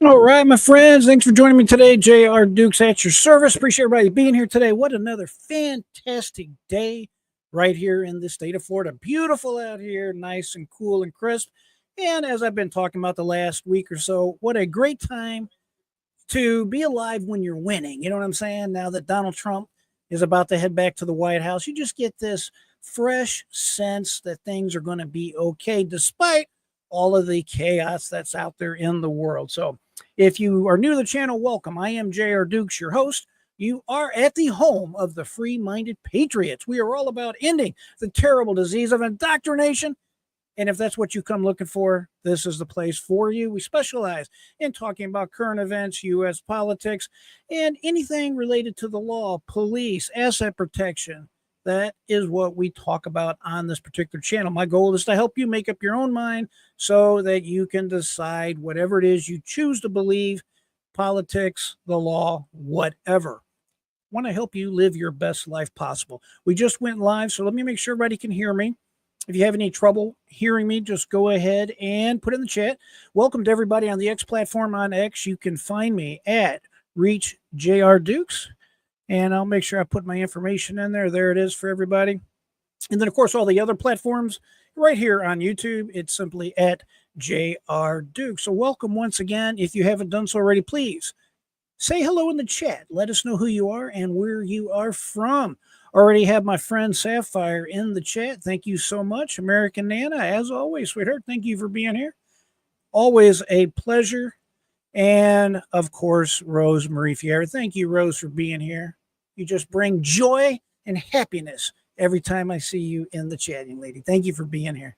All right, my friends. Thanks for joining me today. J.R. Dukes at your service. Appreciate everybody being here today. What another fantastic day right here in the state of Florida. Beautiful out here, nice and cool and crisp. And as I've been talking about the last week or so, what a great time to be alive when you're winning. You know what I'm saying? Now that Donald Trump is about to head back to the White House, you just get this fresh sense that things are going to be okay, despite all of the chaos that's out there in the world. So if you are new to the channel, welcome. I am J.R. Dukes, your host. You are at the home of the free-minded patriots. We are all about ending the terrible disease of indoctrination. And if that's what you come looking for, this is the place for you. We specialize in talking about current events, U.S. politics, and anything related to the law, police, asset protection. That is what we talk about on this particular channel. My goal is to help you make up your own mind so that you can decide whatever it is you choose to believe, politics, the law, whatever. I want to help you live your best life possible. We just went live, so let me make sure everybody can hear me. If you have any trouble hearing me, just go ahead and put it in the chat. Welcome to everybody on the X platform on X. You can find me at Reach J.R. Dukes. And I'll make sure I put my information in there. There it is for everybody. And then, of course, all the other platforms right here on YouTube, it's simply at J.R. Duke. So welcome once again. If you haven't done so already, please say hello in the chat. Let us know who you are and where you are from. Already have my friend Sapphire in the chat. Thank you so much. American Nana, as always, sweetheart, thank you for being here. Always a pleasure. And, of course, Rose Marie Fiera. Thank you, Rose, for being here. You just bring joy and happiness every time I see you in the chat, young lady. Thank you for being here.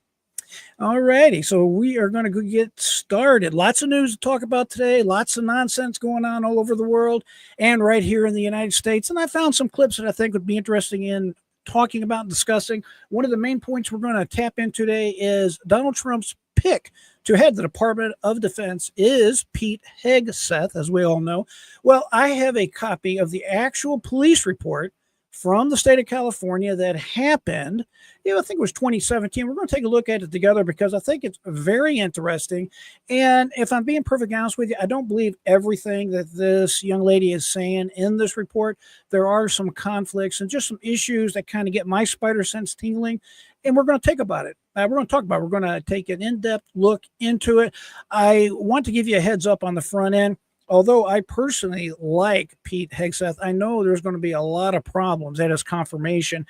All righty, so we are going to go get started. Lots of news to talk about today. Lots of nonsense going on all over the world and right here in the United States. And I found some clips that I think would be interesting in talking about and discussing. One of the main points we're going to tap into today is Donald Trump's pick to head the Department of Defense is Pete Hegseth, as we all know. Well, I have a copy of the actual police report from the state of California that happened, I think it was 2017. We're going to take a look at it together because I think it's very interesting. And if I'm being perfectly honest with you, I don't believe everything that this young lady is saying in this report. There are some conflicts and just some issues that kind of get my spider sense tingling. And we're going to we're going to talk about it. We're going to take an in-depth look into it. I want to give you a heads up on the front end. Although I personally like Pete Hegseth, I know there's going to be a lot of problems at his confirmation.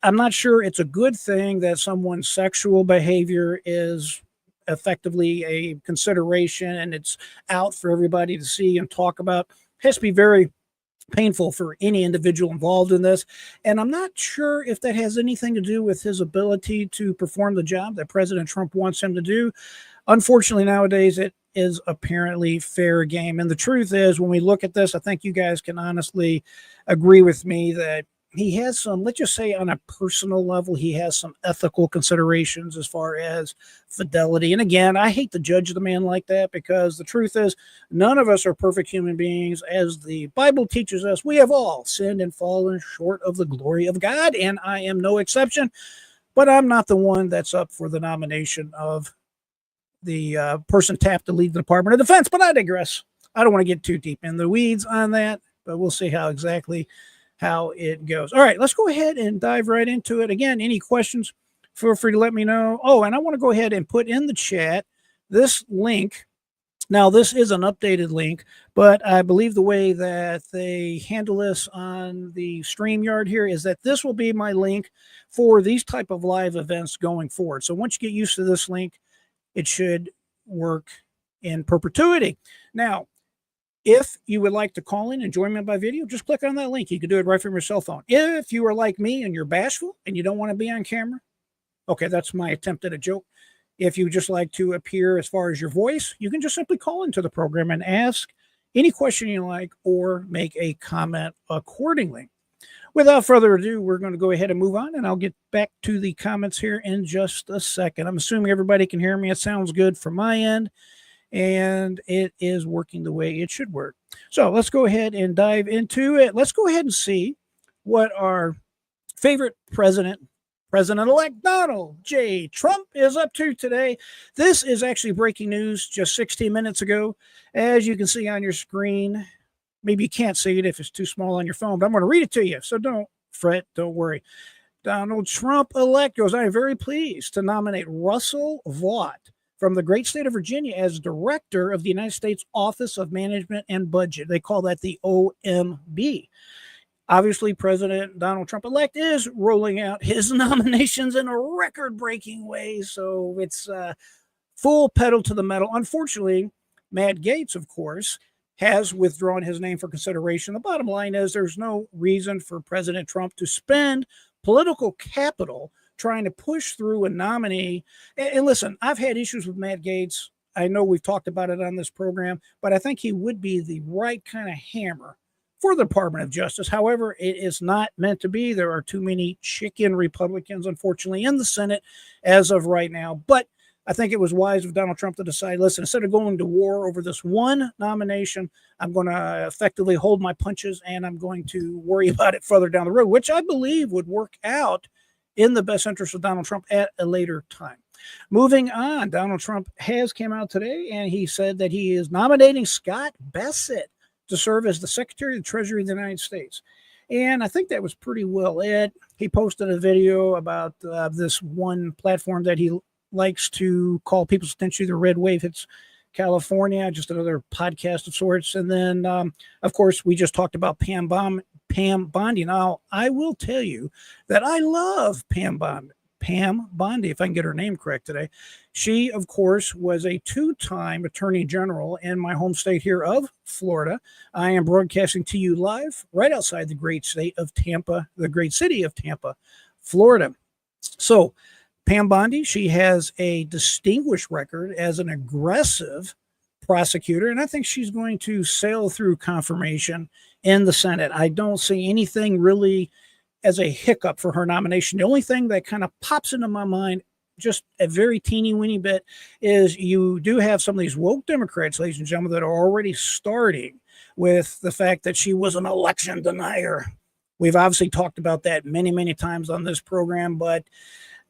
I'm not sure it's a good thing that someone's sexual behavior is effectively a consideration and it's out for everybody to see and talk about. It has to be very painful for any individual involved in this. And I'm not sure if that has anything to do with his ability to perform the job that President Trump wants him to do. Unfortunately, nowadays, it is apparently fair game. And the truth is, when we look at this, I think you guys can honestly agree with me that he has some, let's just say on a personal level, he has some ethical considerations as far as fidelity. And again, I hate to judge the man like that because the truth is none of us are perfect human beings. As the Bible teaches us, we have all sinned and fallen short of the glory of God. And I am no exception, but I'm not the one that's up for the nomination of the person tapped to lead the Department of Defense. But I digress. I don't want to get too deep in the weeds on that, but we'll see how it goes. All right, let's go ahead and dive right into it. Again, any questions, feel free to let me know. Oh, and I want to go ahead and put in the chat this link. Now, this is an updated link, but I believe the way that they handle this on the StreamYard here is that this will be my link for these type of live events going forward. So once you get used to this link, it should work in perpetuity. Now, if you would like to call in and join me by video, just click on that link. You can do it right from your cell phone. If you are like me and you're bashful and you don't want to be on camera, okay, that's my attempt at a joke. If you just like to appear as far as your voice, you can just simply call into the program and ask any question you like or make a comment accordingly. Without further ado, we're going to go ahead and move on, and I'll get back to the comments here in just a second. I'm assuming everybody can hear me. It sounds good from my end, and it is working the way it should work. So let's go ahead and dive into it. Let's go ahead and see what our favorite president President-elect Donald J. Trump is up to today. This is actually breaking news just 16 minutes ago. As you can see on your screen, maybe you can't see it if it's too small on your phone, but I'm going to read it to you. So don't fret, don't worry. Donald Trump-elect goes, I am very pleased to nominate Russell Vought from the great state of Virginia as director of the United States Office of Management and Budget. They call that the OMB. Obviously, President Donald Trump-elect is rolling out his nominations in a record-breaking way, so it's full pedal to the metal. Unfortunately, Matt Gaetz, of course, has withdrawn his name for consideration. The bottom line is there's no reason for President Trump to spend political capital trying to push through a nominee. And listen, I've had issues with Matt Gaetz. I know we've talked about it on this program, but I think he would be the right kind of hammer for the Department of Justice. However, it is not meant to be. There are too many chicken Republicans, unfortunately, in the Senate as of right now. But I think it was wise of Donald Trump to decide, listen, instead of going to war over this one nomination, I'm going to effectively hold my punches and I'm going to worry about it further down the road, which I believe would work out in the best interest of Donald Trump at a later time. Moving on, Donald Trump has come out today and he said that he is nominating Scott Bassett to serve as the Secretary of the Treasury of the United States. And I think that was pretty well it. He posted a video about this one platform that he likes to call people's attention to the red wave. It's California, just another podcast of sorts. And then, of course, we just talked about Pam Bondi. Now, I will tell you that I love Pam Bondi, if I can get her name correct today. She, of course, was a two-time attorney general in my home state here of Florida. I am broadcasting to you live right outside the great state of Tampa, the great city of Tampa, Florida. So, Pam Bondi, she has a distinguished record as an aggressive prosecutor, and I think she's going to sail through confirmation in the Senate. I don't see anything really as a hiccup for her nomination. The only thing that kind of pops into my mind, just a very teeny weeny bit, is you do have some of these woke Democrats, ladies and gentlemen, that are already starting with the fact that she was an election denier. We've obviously talked about that many, many times on this program, but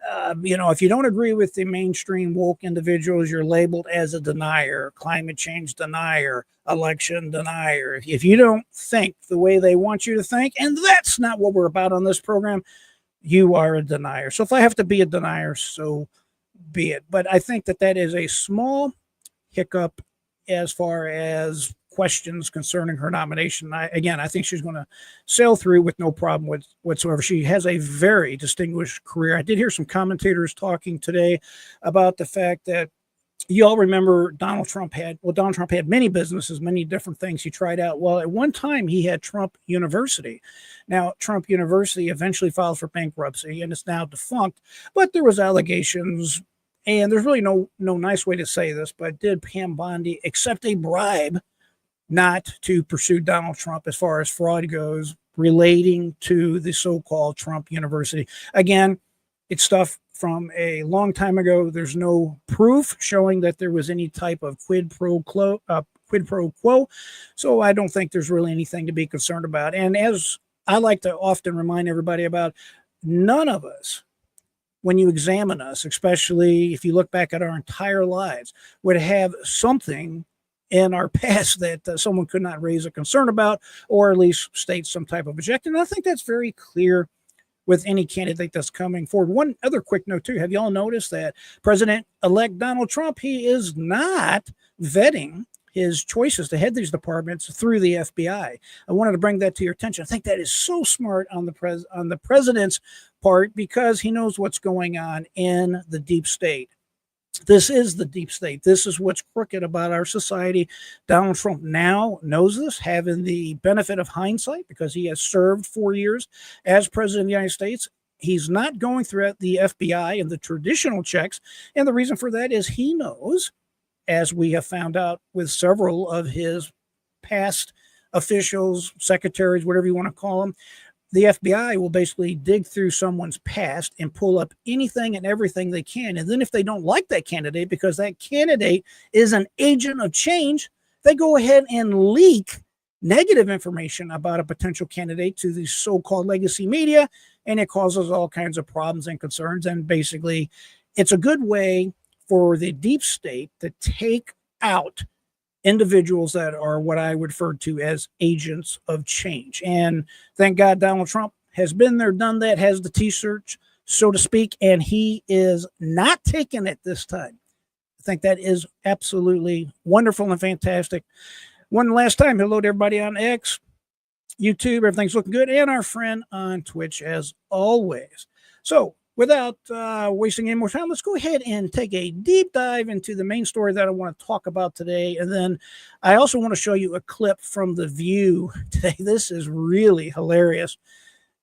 if you don't agree with the mainstream woke individuals, you're labeled as a denier, climate change denier, election denier. If you don't think the way they want you to think, and that's not what we're about on this program, you are a denier. So if I have to be a denier, so be it. But I think that is a small hiccup as far as questions concerning her nomination. I think she's going to sail through with no problem whatsoever. She has a very distinguished career. I did hear some commentators talking today about the fact that you all remember Donald Trump had many businesses, many different things he tried out. Well, at one time he had Trump University. Now, Trump University eventually filed for bankruptcy and it's now defunct, but there was allegations, and there's really no nice way to say this, but did Pam Bondi accept a bribe not to pursue Donald Trump as far as fraud goes relating to the so-called Trump University? Again, it's stuff from a long time ago. There's no proof showing that there was any type of quid pro quo. So I don't think there's really anything to be concerned about. And as I like to often remind everybody about, none of us, when you examine us, especially if you look back at our entire lives, would have something in our past that someone could not raise a concern about, or at least state some type of objection. And I think that's very clear with any candidate that's coming forward. One other quick note too, have y'all noticed that President-elect Donald Trump, he is not vetting his choices to head these departments through the FBI? I wanted to bring that to your attention. I think that is so smart on the president's part, because he knows what's going on in the deep state. This is the deep state. This is what's crooked about our society. Donald Trump now knows this, having the benefit of hindsight, because he has served 4 years as president of the United States. He's not going through the FBI and the traditional checks. And the reason for that is he knows, as we have found out with several of his past officials, secretaries, whatever you want to call them, the FBI will basically dig through someone's past and pull up anything and everything they can. And then if they don't like that candidate, because that candidate is an agent of change, they go ahead and leak negative information about a potential candidate to the so-called legacy media. and it causes all kinds of problems and concerns. And basically, it's a good way for the deep state to take out individuals that are what I would refer to as agents of change. And thank God Donald Trump has been there, done that, has the t-shirt, so to speak, and he is not taking it this time. I think that is absolutely wonderful and fantastic. One last time, hello to everybody on X, YouTube, everything's looking good, and our friend on Twitch as always. So without wasting any more time, let's go ahead and take a deep dive into the main story that I want to talk about today. And then I also want to show you a clip from The View today. This is really hilarious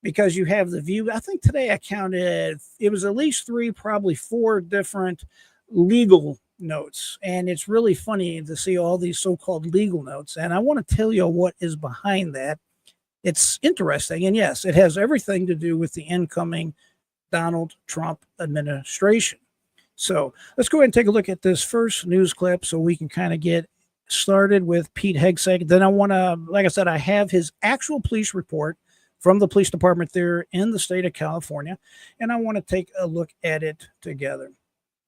because you have The View. I think today I counted, it was at least 3, probably 4 different legal notes. And it's really funny to see all these so-called legal notes. And I want to tell you what is behind that. It's interesting. And yes, it has everything to do with the incoming Donald Trump administration. So let's go ahead and take a look at this first news clip so we can kind of get started with Pete Hegseth. Then I want to, like I said, I have his actual police report from the police department there in the state of California, and I want to take a look at it together.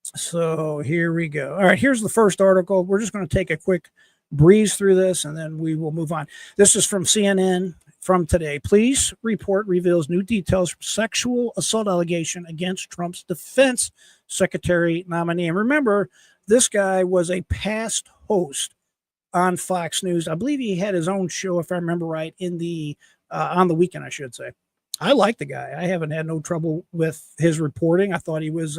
So here we go. All right, here's the first article. We're just going to take a quick breeze through this, and then we will move on. This is from CNN. From today, police report reveals new details from sexual assault allegation against Trump's defense secretary nominee. And remember, this guy was a past host on Fox News. I believe he had his own show, if I remember right, in the on the weekend, I should say. I like the guy. I haven't had no trouble with his reporting. I thought he was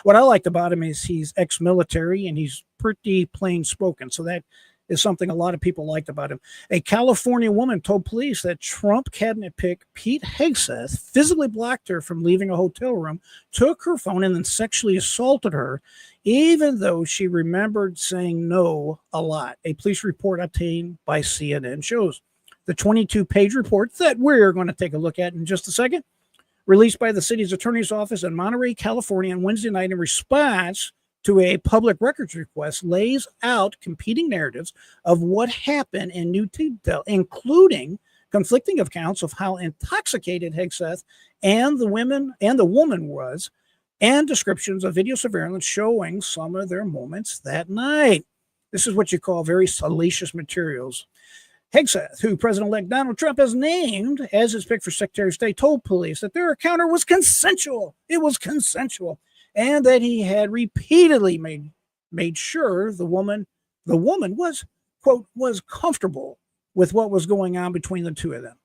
what I liked about him is he's ex-military and he's pretty plain spoken. So that is something a lot of people liked about him. A California woman told police that Trump cabinet pick Pete Hegseth physically blocked her from leaving a hotel room, took her phone, and then sexually assaulted her, even though she remembered saying no a lot. A police report obtained by CNN shows. The 22-page report that we're going to take a look at in just a second, released by the city's attorney's office in Monterey, California on Wednesday night in response to a public records request, lays out competing narratives of what happened in new detail, including conflicting accounts of how intoxicated Hegseth and the woman was, and descriptions of video surveillance showing some of their moments that night. This is what you call very salacious materials. Hegseth, who President-elect Donald Trump has named as his pick for Secretary of State, told police that their encounter was consensual. It was consensual. And that he had repeatedly made sure the woman was, quote, was comfortable with what was going on between the two of them.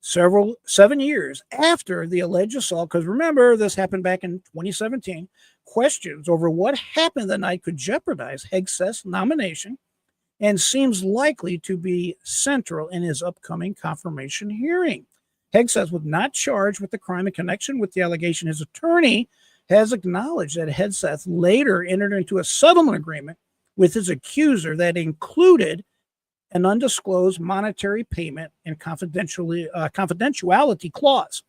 7 years after the alleged assault, because remember, this happened back in 2017, questions over what happened that night could jeopardize Hegseth's nomination and seems likely to be central in his upcoming confirmation hearing. Hegseth was not charged with the crime in connection with the allegation. His attorney has acknowledged that Hegseth later entered into a settlement agreement with his accuser that included an undisclosed monetary payment and confidentiality clause.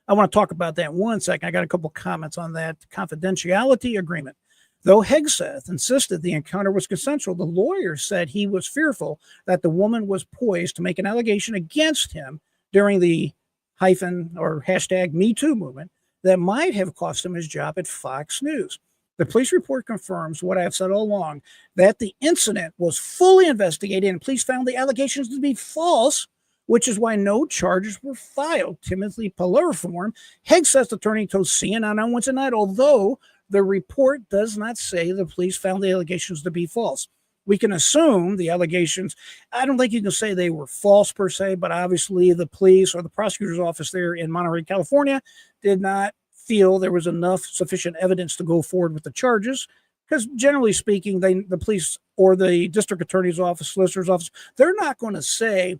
I want to talk about that in 1 second. I got a couple comments on that confidentiality agreement. Though Hegseth insisted the encounter was consensual, the lawyer said he was fearful that the woman was poised to make an allegation against him during the hashtag Me Too movement that might have cost him his job at Fox News. The police report confirms what I have said all along, that the incident was fully investigated and police found the allegations to be false, which is why no charges were filed. Timothy Pallariform, Hegseth's attorney, told CNN on Wednesday night, although the report does not say the police found the allegations to be false. We can assume the allegations, I don't think you can say they were false per se, but obviously the police or the prosecutor's office there in Monterey, California, did not feel there was sufficient evidence to go forward with the charges. Because generally speaking, the police or the district attorney's office, solicitor's office, they're not going to say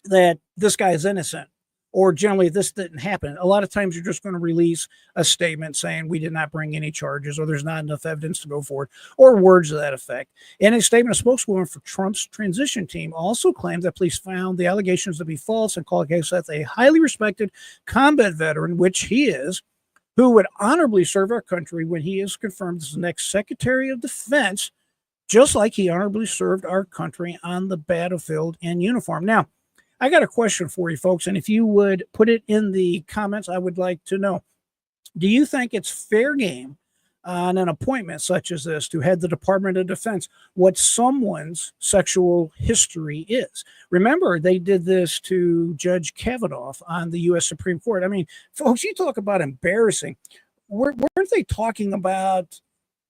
that this guy is innocent or generally this didn't happen. A lot of times you're just going to release a statement saying we did not bring any charges or there's not enough evidence to go forward or words to that effect. In a statement, a spokeswoman for Trump's transition team also claimed that police found the allegations to be false and called Hegseth a highly respected combat veteran, which he is, who would honorably serve our country when he is confirmed as the next Secretary of Defense, just like he honorably served our country on the battlefield in uniform. Now, I got a question for you folks, and if you would put it in the comments, I would like to know. Do you think it's fair game on an appointment such as this to head the Department of Defense what someone's sexual history is? Remember, they did this to Judge Kavanaugh on the U.S. Supreme Court. I mean, folks, you talk about embarrassing. Weren't they talking about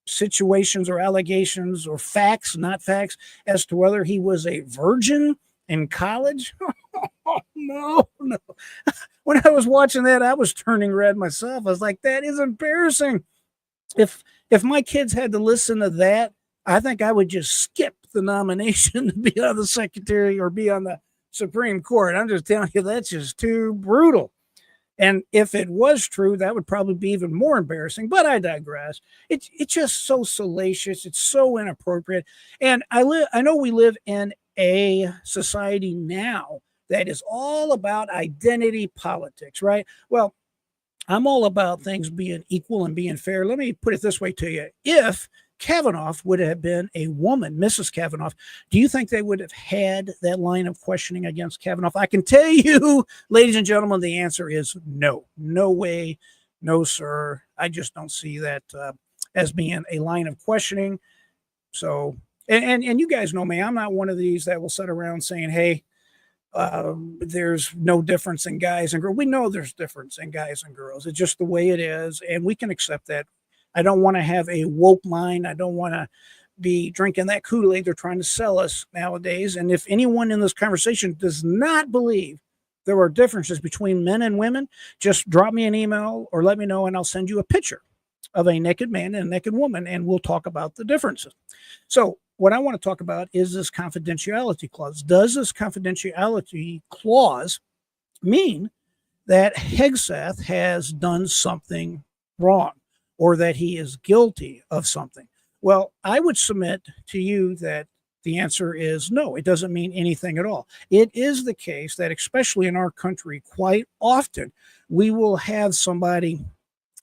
situations or allegations or facts, not facts, as to whether he was a virgin in college? Oh, no, no. When I was watching that, I was turning red myself. I was like, that is embarrassing. If my kids had to listen to that, I think I would just skip the nomination to be on the secretary or be on the Supreme Court. I'm just telling you, that's just too brutal. And if it was true, that would probably be even more embarrassing. But I digress. It's just so salacious. It's so inappropriate. And I know we live in a society now that is all about identity politics, right? Well, I'm all about things being equal and being fair. Let me put it this way to you. If Kavanaugh would have been a woman, Mrs. Kavanaugh, do you think they would have had that line of questioning against Kavanaugh? I can tell you, ladies and gentlemen, the answer is no. No way. No, sir. I just don't see that as being a line of questioning. So, and you guys know me. I'm not one of these that will sit around saying, hey, there's no difference in guys and girls. We know there's difference in guys and girls. It's just the way it is, and we can accept that. I don't want to have a woke mind. I don't want to be drinking that Kool-Aid they're trying to sell us nowadays. And if anyone in this conversation does not believe there are differences between men and women, just drop me an email or let me know, and I'll send you a picture of a naked man and a naked woman, and we'll talk about the differences. So what I want to talk about is this confidentiality clause. Does this confidentiality clause mean that Hegseth has done something wrong or that he is guilty of something? Well, I would submit to you that the answer is no. It doesn't mean anything at all. It is the case that, especially in our country, quite often we will have somebody,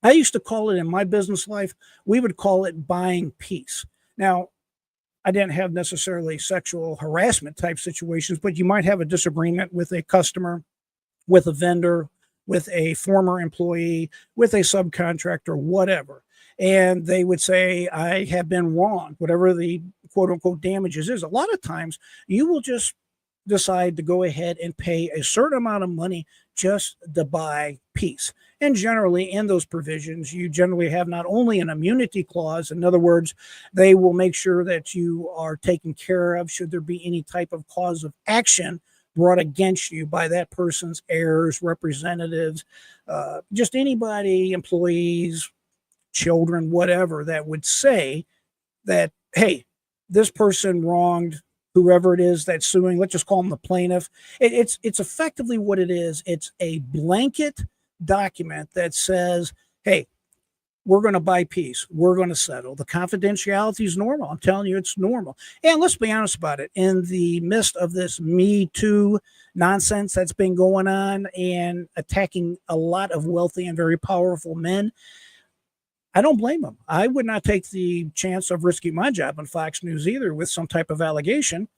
I used to call it in my business life, we would call it buying peace. Now, I didn't have necessarily sexual harassment type situations, but you might have a disagreement with a customer, with a vendor, with a former employee, with a subcontractor, whatever. And they would say, I have been wrong, whatever the quote unquote damages is. A lot of times you will just decide to go ahead and pay a certain amount of money just to buy peace. And generally, in those provisions, you generally have not only an immunity clause, in other words, they will make sure that you are taken care of should there be any type of cause of action brought against you by that person's heirs, representatives, just anybody, employees, children, whatever, that would say that, hey, this person wronged whoever it is that's suing. Let's just call them the plaintiff. It's effectively what it is. It's a blanket document that says, hey, we're going to buy peace. We're going to settle. The confidentiality is normal. I'm telling you, it's normal. And let's be honest about it. In the midst of this Me Too nonsense that's been going on and attacking a lot of wealthy and very powerful men, I don't blame them. I would not take the chance of risking my job on Fox News either with some type of allegation.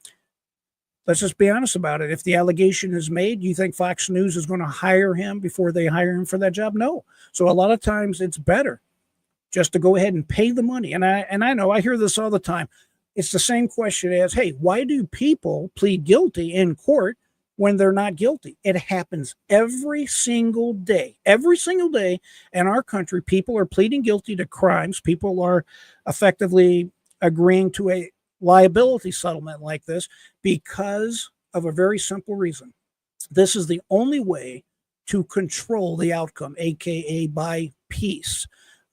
Let's just be honest about it. If the allegation is made, you think Fox News is going to hire him before they hire him for that job? No. So a lot of times it's better just to go ahead and pay the money. And I know I hear this all the time. It's the same question as, hey, why do people plead guilty in court when they're not guilty? It happens every single day. Every single day in our country, people are pleading guilty to crimes. People are effectively agreeing to a liability settlement like this because of a very simple reason. This is the only way to control the outcome, aka buy peace.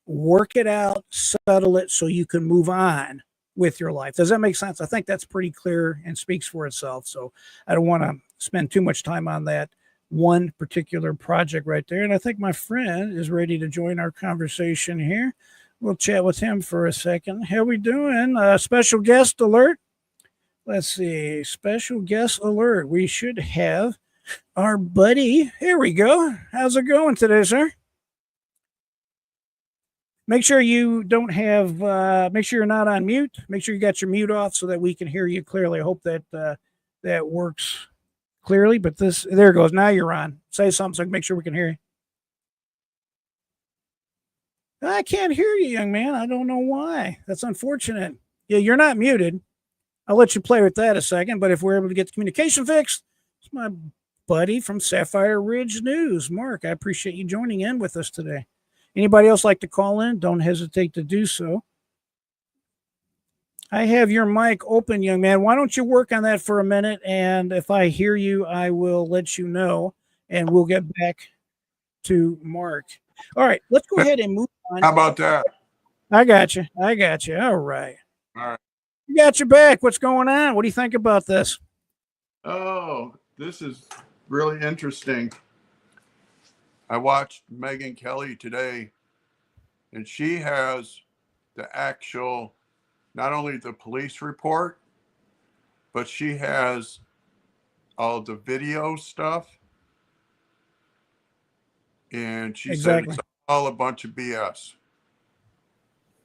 Work it out, settle it so you can move on with your life. Does that make sense? I think that's pretty clear and speaks for itself. So I don't want to spend too much time on that one particular project right there. And I think my friend is ready to join our conversation here. We'll chat with him for a second. How we doing? Special guest alert. Let's see. Special guest alert. We should have our buddy. Here we go. How's it going today, sir? Make sure you don't have, make sure you're not on mute. Make sure you got your mute off so that we can hear you clearly. I hope that that works clearly, but there it goes. Now you're on. Say something so I can make sure we can hear you. I can't hear you, young man. I don't know why. That's unfortunate. Yeah, you're not muted. I'll let you play with that a second, but if we're able to get the communication fixed, it's my buddy from Sapphire Ridge News, Mark. I appreciate you joining in with us today. Anybody else like to call in? Don't hesitate to do so. I have your mic open, young man. Why don't you work on that for a minute? And if I hear you, I will let you know, and we'll get back to Mark. All right, let's go ahead and move on. How about that? I got you. All right. All right. You got your back. What's going on? What do you think about this? Oh, this is really interesting. I watched Megyn Kelly today, and she has the actual, not only the police report, but she has all the video stuff. And she said it's all a bunch of BS.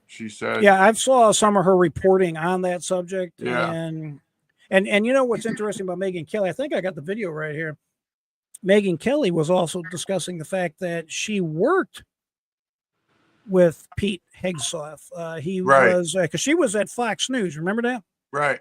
She said, yeah, I've saw some of her reporting on that subject. Yeah. And you know what's interesting about Megyn Kelly? I think I got the video right here. Megyn Kelly was also discussing the fact that she worked with Pete Hegseth. He was, because she was at Fox News. Remember that? Right.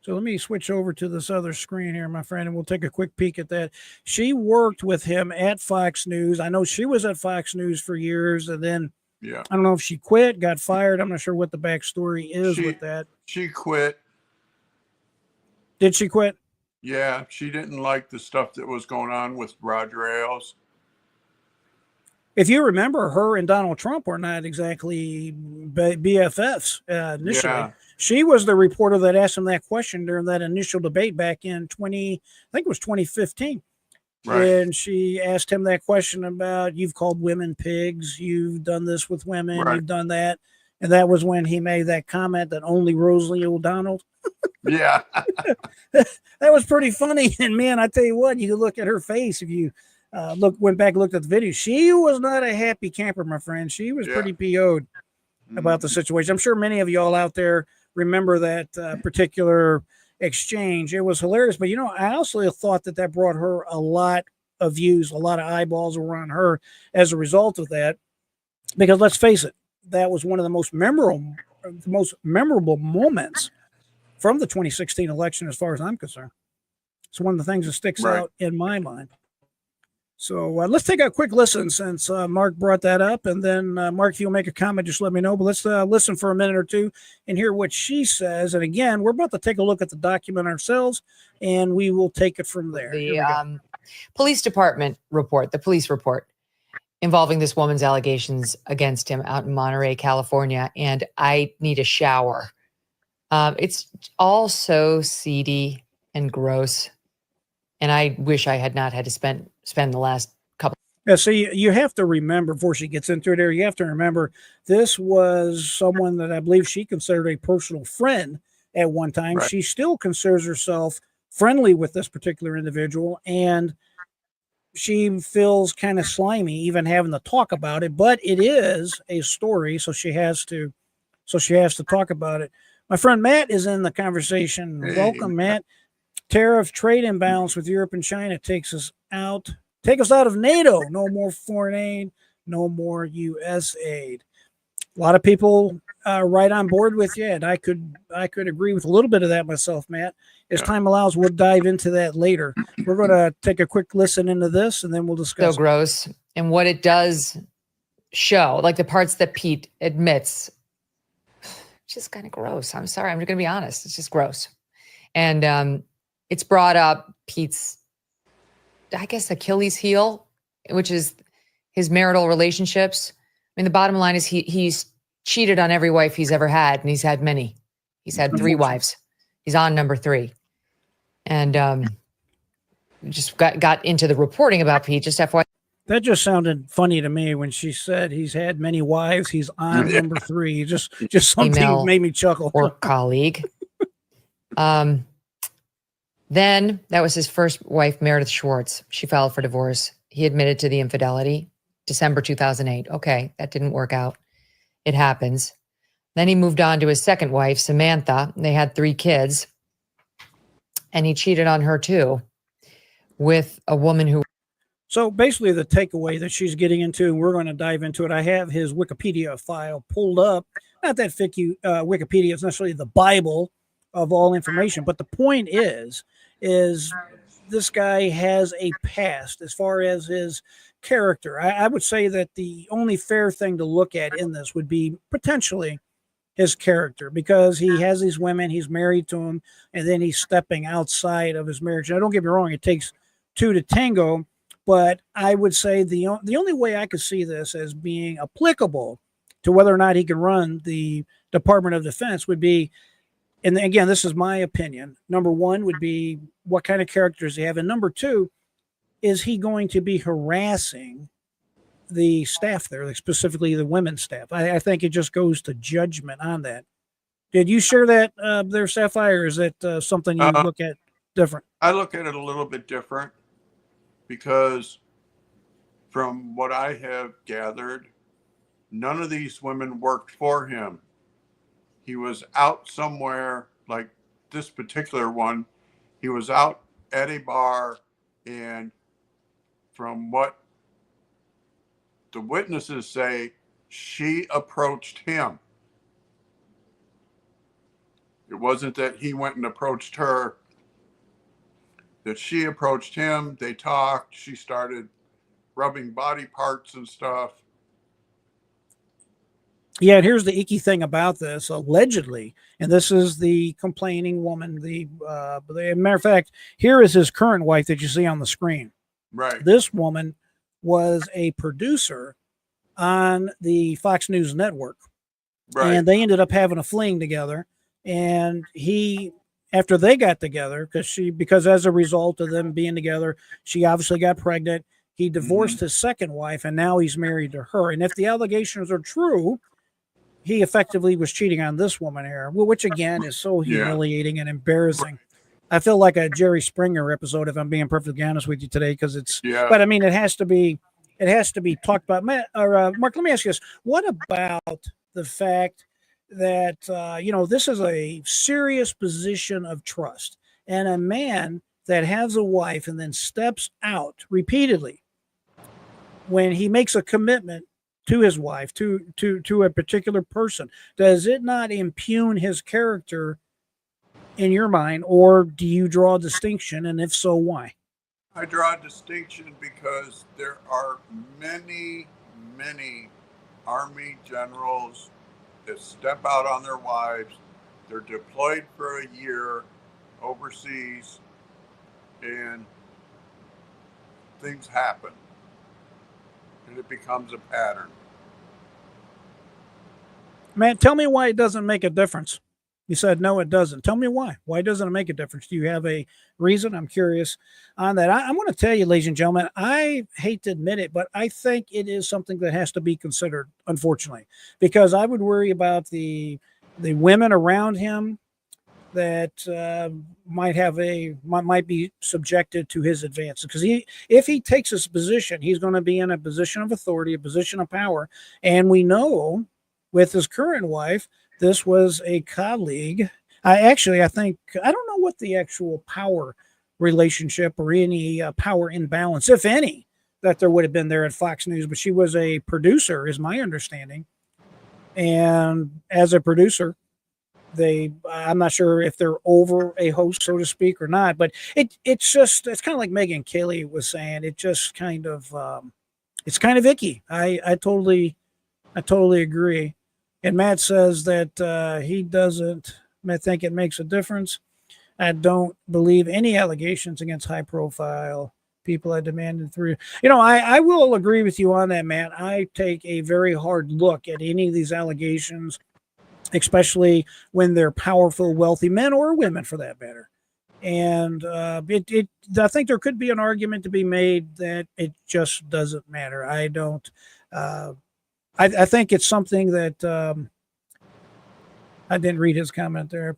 So let me switch over to this other screen here, my friend, and we'll take a quick peek at that. She worked with him at Fox News. I know she was at Fox News for years, and then I don't know if she quit, got fired. I'm not sure what the backstory is with that. She quit. Did she quit? Yeah, she didn't like the stuff that was going on with Roger Ailes. If you remember, her and Donald Trump were not exactly BFFs initially. Yeah. She was the reporter that asked him that question during that initial debate back in 2015. Right. And she asked him that question about, you've called women pigs, you've done this with women, you've done that. And that was when he made that comment that only Rosalie O'Donnell. Yeah. That was pretty funny. And man, I tell you what, you could look at her face if you went back and looked at the video. She was not a happy camper, my friend. She was pretty PO'd about the situation. I'm sure many of y'all out there remember that particular exchange. It was hilarious. But, you know, I also thought that brought her a lot of views, a lot of eyeballs were on her as a result of that. Because let's face it, that was one of the most memorable moments from the 2016 election, as far as I'm concerned. It's one of the things that sticks out in my mind. So let's take a quick listen since Mark brought that up. And then, Mark, if you'll make a comment, just let me know. But let's listen for a minute or two and hear what she says. And again, we're about to take a look at the document ourselves, and we will take it from there. The police department report, the police report involving this woman's allegations against him out in Monterey, California. And I need a shower. It's all so seedy and gross. And I wish I had not had to spend the last couple. Yeah, so you have to remember, before she gets into it there, you have to remember this was someone that I believe she considered a personal friend at one time. She still considers herself friendly with this particular individual, and she feels kind of slimy even having to talk about it, but it is a story, so she has to talk about it. My friend Matt is in the conversation. Hey. Welcome, Matt. Tariff trade imbalance with Europe and China take us out of NATO. No more foreign aid, no more U.S. aid. A lot of people right on board with you, and I could agree with a little bit of that myself, Matt. As time allows, we'll dive into that later. We're going to take a quick listen into this, and then we'll discuss. So gross, and what it does show, like the parts that Pete admits, just kind of gross. I'm sorry, I'm going to be honest. It's just gross, and it's brought up Pete's, I guess, Achilles heel, which is his marital relationships. I mean, the bottom line is he's cheated on every wife he's ever had, and he's had many. He's had 3 wives. He's on number 3. And just got into the reporting about Pete, just FYI. That just sounded funny to me when she said he's had many wives. He's on number 3. Just something made me chuckle. Or colleague. Then that was his first wife, Meredith Schwartz. She filed for divorce. He admitted to the infidelity, December 2008. Okay, that didn't work out. It happens. Then he moved on to his second wife, Samantha. They had 3 kids. and he cheated on her too with a woman who. So basically, the takeaway that she's getting into, and we're going to dive into it. I have his Wikipedia file pulled up. Not that Wikipedia is necessarily the Bible of all information, but the point is this guy has a past as far as his character. I would say that the only fair thing to look at in this would be potentially his character, because he has these women, he's married to them, and then he's stepping outside of his marriage. Now, don't get me wrong, it takes two to tango, but I would say the only way I could see this as being applicable to whether or not he can run the Department of Defense would be, and again, this is my opinion, number one would be what kind of characters he have, and number two, is he going to be harassing the staff there, like specifically the women's staff? I think it just goes to judgment on that. Did you share that there, Sapphire, or is it something you look at different? I look at it a little bit different, because from what I have gathered, none of these women worked for him. He was out somewhere, like this particular one, he was out at a bar, and from what the witnesses say, she approached him. It wasn't that he went and approached her, that she approached him. They talked. She started rubbing body parts and stuff. Yeah, and here's the icky thing about this. Allegedly, and this is the complaining woman. Matter of fact, here is his current wife that you see on the screen. Right. This woman was a producer on the Fox News network. Right. And they ended up having a fling together. And he, after they got together, because as a result of them being together, she obviously got pregnant. He divorced his second wife, and now he's married to her. And if the allegations are true, he effectively was cheating on this woman here, which again is so humiliating and embarrassing. I feel like a Jerry Springer episode, if I'm being perfectly honest with you today, because it's. Yeah. But I mean, it has to be talked about. Mark, let me ask you this: what about the fact that this is a serious position of trust, and a man that has a wife and then steps out repeatedly when he makes a commitment to his wife, to a particular person, does it not impugn his character in your mind, or do you draw a distinction, and if so, why? I draw a distinction because there are many, many Army generals that step out on their wives. They're deployed for a year overseas, and things happen, and it becomes a pattern. Man, tell me why it doesn't make a difference. You said, no, it doesn't. Tell me why. Why doesn't it make a difference? Do you have a reason? I'm curious on that. I'm going to tell you, ladies and gentlemen, I hate to admit it, but I think it is something that has to be considered, unfortunately, because I would worry about the women around him that might be subjected to his advances. Because if he takes this position, he's going to be in a position of authority, a position of power. And we know with his current wife, this was a colleague. I think, I don't know what the actual power relationship or any power imbalance, if any, that there would have been there at Fox News, but she was a producer, is my understanding. And as a producer, I'm not sure if they're over a host, so to speak, or not, but it's kind of like Megan Kelly was saying. It just kind of, it's kind of icky. I totally agree. And Matt says that he doesn't think it makes a difference. I don't believe any allegations against high-profile people I demanded through. I will agree with you on that, Matt. I take a very hard look at any of these allegations, especially when they're powerful, wealthy men or women, for that matter. And I think there could be an argument to be made that it just doesn't matter. I don't. I think it's something that I didn't read his comment there.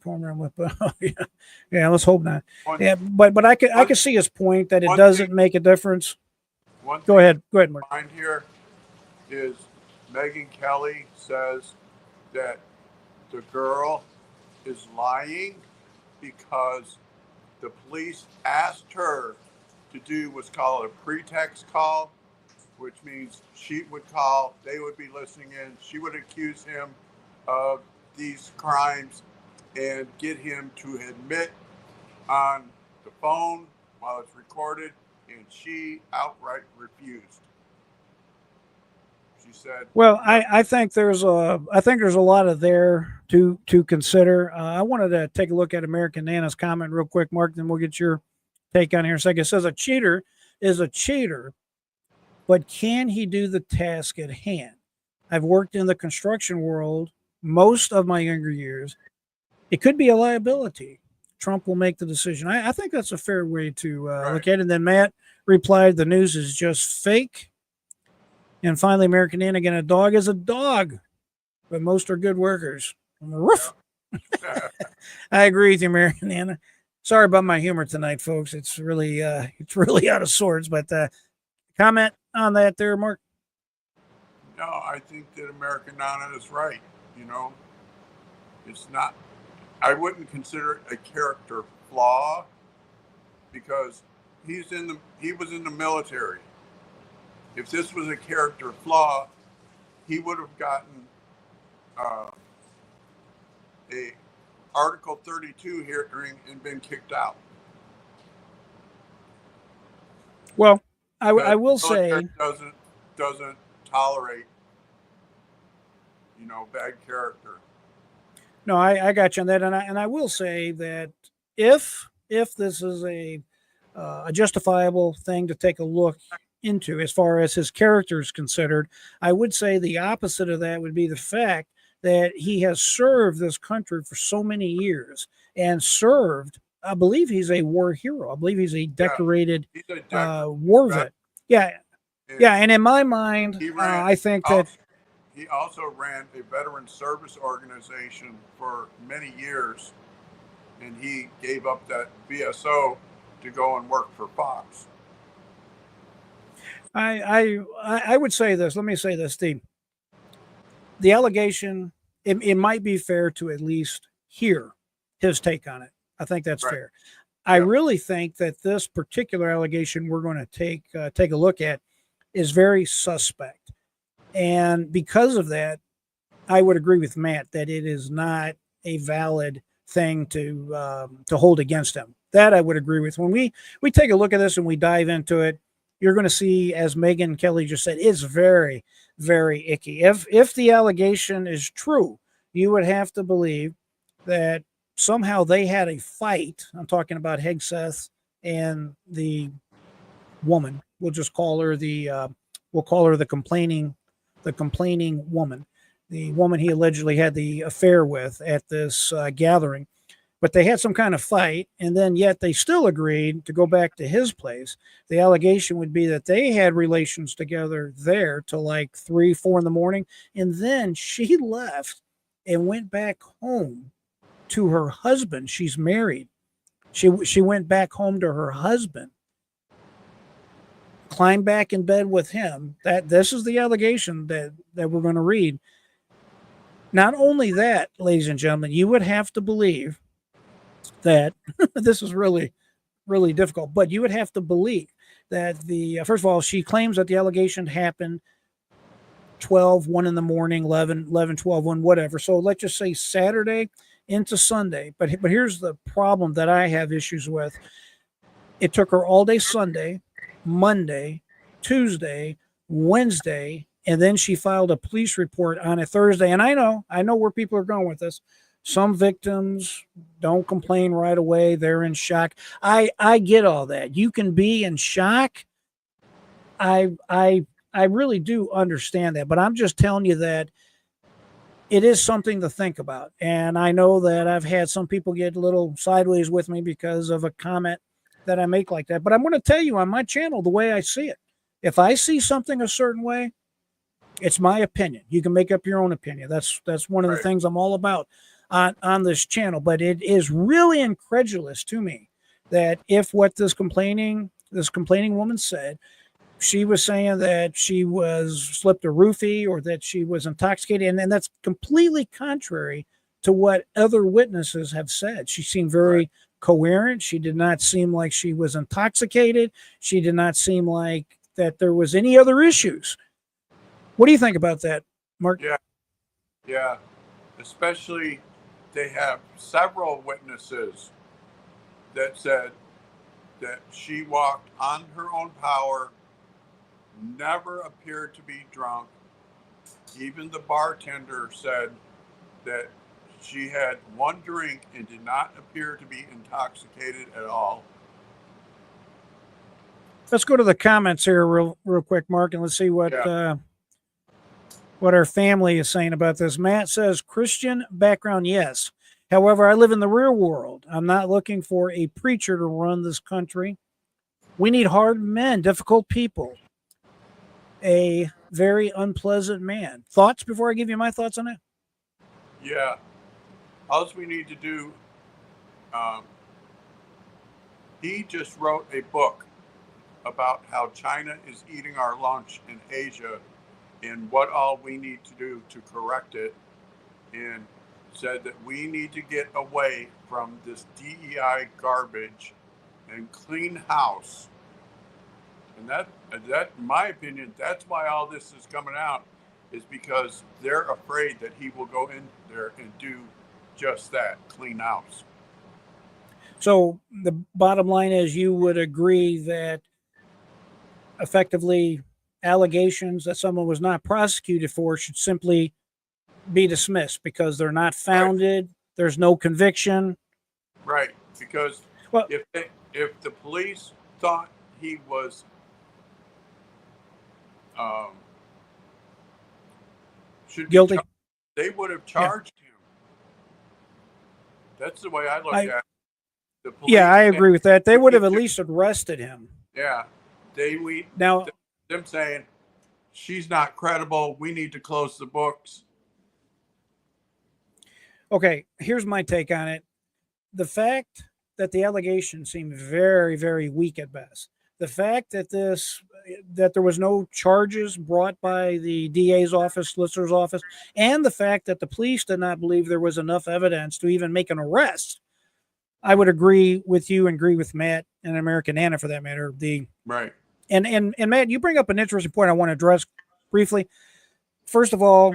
Yeah, let's hope not. Yeah, but I could see his point that it doesn't make a difference. Go ahead, Mark. Mind here is Megan Kelly says that the girl is lying because the police asked her to do what's called a pretext call, which means she would call, they would be listening in, she would accuse him of these crimes and get him to admit on the phone while it's recorded, and she outright refused. She said, Well, I think there's a lot of there to consider. I wanted to take a look at American Nana's comment real quick, Mark, then we'll get your take on here in a second. It says a cheater is a cheater, but can he do the task at hand? I've worked in the construction world most of my younger years. It could be a liability. Trump will make the decision. I think that's a fair way to look at it. And then Matt replied, the news is just fake. And finally, American Nana, again, a dog is a dog, but most are good workers. Roof. I agree with you, American Nana. Sorry about my humor tonight, folks. It's really out of sorts. But comment on that there, Mark? no, I think that American Nana is right. You know, it's not, I wouldn't consider it a character flaw because he was in the military. If this was a character flaw, he would have gotten a Article 32 hearing and been kicked out. Well, I will say doesn't tolerate, bad character. No, I got you on that, and I will say that if this is a justifiable thing to take a look into as far as his character is considered, I would say the opposite of that would be the fact that he has served this country for so many years and served. I believe he's a war hero. I believe he's a decorated war vet. Yeah, and in my mind, I think that he also ran a veteran service organization for many years, and he gave up that VSO to go and work for Fox. I would say this. Let me say this, Steve. The allegation, it might be fair to at least hear his take on it. I think that's fair. I really think that this particular allegation we're going to take a look at is very suspect. And because of that, I would agree with Matt that it is not a valid thing to hold against him. That I would agree with. When we take a look at this and we dive into it, you're going to see, as Megyn Kelly just said, it's very, very icky. If the allegation is true, you would have to believe that somehow they had a fight. I'm talking about Hegseth and the woman. We'll just call her the complaining woman, the woman he allegedly had the affair with at this gathering. But they had some kind of fight, and then yet they still agreed to go back to his place. The allegation would be that they had relations together there till like 3, 4 in the morning, and then she left and went back home to her husband. She's married. She went back home to her husband, climbed back in bed with him. That this is the allegation that we're going to read. Not only that, ladies and gentlemen, you would have to believe that this is really, really difficult, but you would have to believe that first of all, she claims that the allegation happened 1 in the morning, 11, 12, 1, whatever. So let's just say Saturday into Sunday. But here's the problem that I have issues with. It took her all day Sunday, Monday, Tuesday, Wednesday, and then she filed a police report on a Thursday. And I know where people are going with this. Some victims don't complain right away. They're in shock. I get all that. You can be in shock. I really do understand that, but I'm just telling you that it is something to think about. And I know that I've had some people get a little sideways with me because of a comment that I make like that. But I'm going to tell you on my channel the way I see it. If I see something a certain way, it's my opinion. You can make up your own opinion. That's one of the things I'm all about on this channel. But it is really incredulous to me that if what this complaining woman said, she was saying that she was slipped a roofie or that she was intoxicated, and that's completely contrary to what other witnesses have said. She seemed very coherent. She did not seem like she was intoxicated. She did not seem like that there was any other issues. What do you think about that, Mark? Yeah. Especially, they have several witnesses that said that she walked on her own power, never appeared to be drunk. Even the bartender said that she had one drink and did not appear to be intoxicated at all. Let's go to the comments here real quick, Mark, and let's see what our family is saying about this. Matt says, Christian background, yes. However, I live in the real world. I'm not looking for a preacher to run this country. We need hard men, difficult people, a very unpleasant man. Thoughts before I give you my thoughts on that? Yeah. All we need to do, he just wrote a book about how China is eating our lunch in Asia and what all we need to do to correct it, and said that we need to get away from this DEI garbage and clean house. And that, in my opinion, that's why all this is coming out, is because they're afraid that he will go in there and do just that, clean house. So the bottom line is, you would agree that effectively allegations that someone was not prosecuted for should simply be dismissed because they're not founded. Right. There's no conviction. Right. Because if the police thought he was should guilty, they would have charged him. That's the way I look at it. The police, I agree with that. They would have at least arrested him. Yeah. Now them saying she's not credible, we need to close the books. Okay, here's my take on it. The fact that the allegations seem very, very weak at best. The fact that there was no charges brought by the DA's office, solicitor's office, and the fact that the police did not believe there was enough evidence to even make an arrest. I would agree with you and agree with Matt and American Anna for that matter. Right. And Matt, you bring up an interesting point I want to address briefly. First of all,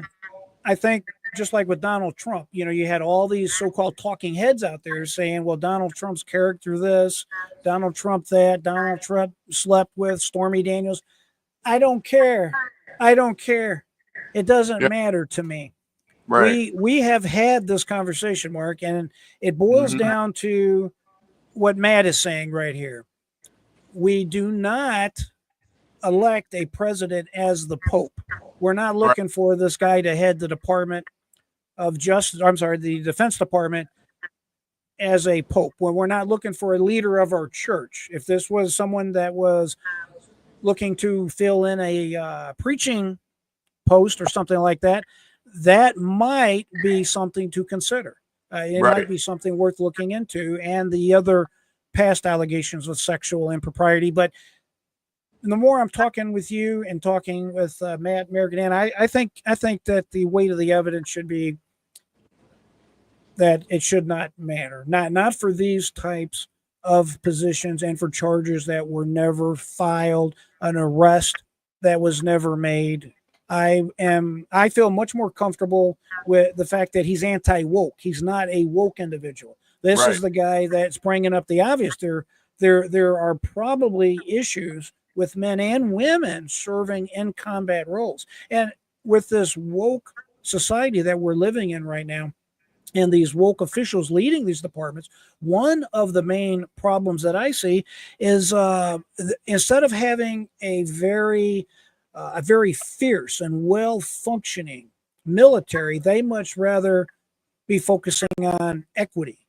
I think just like with Donald Trump, you had all these so-called talking heads out there saying, well, Donald Trump's character this, Donald Trump that, Donald Trump slept with Stormy Daniels. I don't care. It doesn't matter to me. Right. We have had this conversation, Mark, and it boils down to what Matt is saying right here. We do not elect a president as the Pope. We're not looking for this guy to head the Department of Justice. I'm sorry, the Defense Department as a Pope. When we're not looking for a leader of our church. If this was someone that was looking to fill in a preaching post or something like that, that might be something to consider. It might be something worth looking into, and the other past allegations of sexual impropriety. But the more I'm talking with you and talking with Matt, American Ann, I think that the weight of the evidence should be that it should not matter, not for these types of positions and for charges that were never filed, an arrest that was never made. I feel much more comfortable with the fact that he's anti-woke. He's not a woke individual. This is the guy that's bringing up the obvious. There are probably issues with men and women serving in combat roles. And with this woke society that we're living in right now, and these woke officials leading these departments, one of the main problems that I see is instead of having a very fierce and well-functioning military, they much rather be focusing on equity.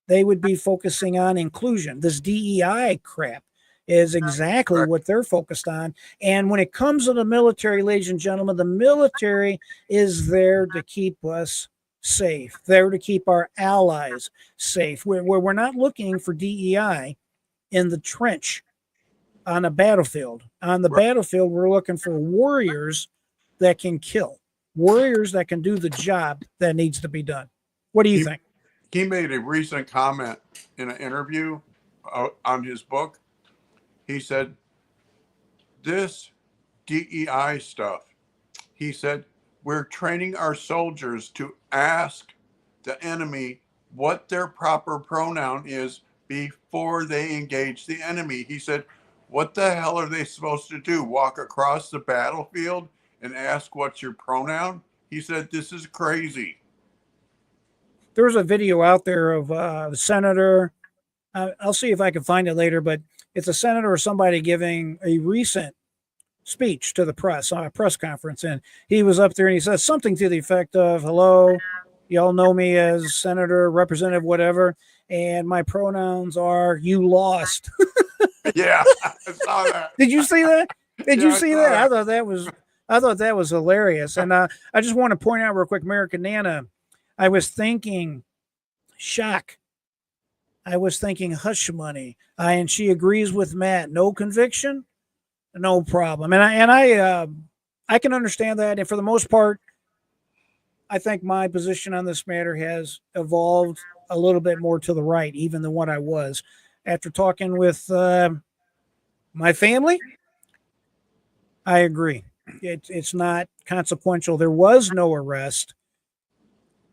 They would be focusing on inclusion. This DEI crap is exactly what they're focused on. And when it comes to the military, ladies and gentlemen, the military is there to keep us safe, there to keep our allies safe. We're not looking for DEI in the trench on a battlefield. On the battlefield, we're looking for warriors that can kill, warriors that can do the job that needs to be done. What do you think? he made a recent comment in an interview on his book. He said, this DEI stuff, he said, we're training our soldiers to ask the enemy what their proper pronoun is before they engage the enemy. He said, what the hell are they supposed to do? Walk across the battlefield and ask what's your pronoun? He said, this is crazy. There was a video out there of the senator. I'll see if I can find it later, but it's a senator or somebody giving a recent speech to the press on a press conference. And he was up there and he says something to the effect of, hello, y'all know me as senator, representative, whatever. And my pronouns are you lost. Yeah, I saw that. Did you see that? Did Yeah, you I see saw that? that. I thought that was hilarious. And I just want to point out real quick, American Nana, I was thinking shock. I was thinking hush money. And she agrees with Matt. No conviction, no problem. And I can understand that. And for the most part, I think my position on this matter has evolved a little bit more to the right, even than what I was. After talking with my family, I agree. It's not consequential. There was no arrest.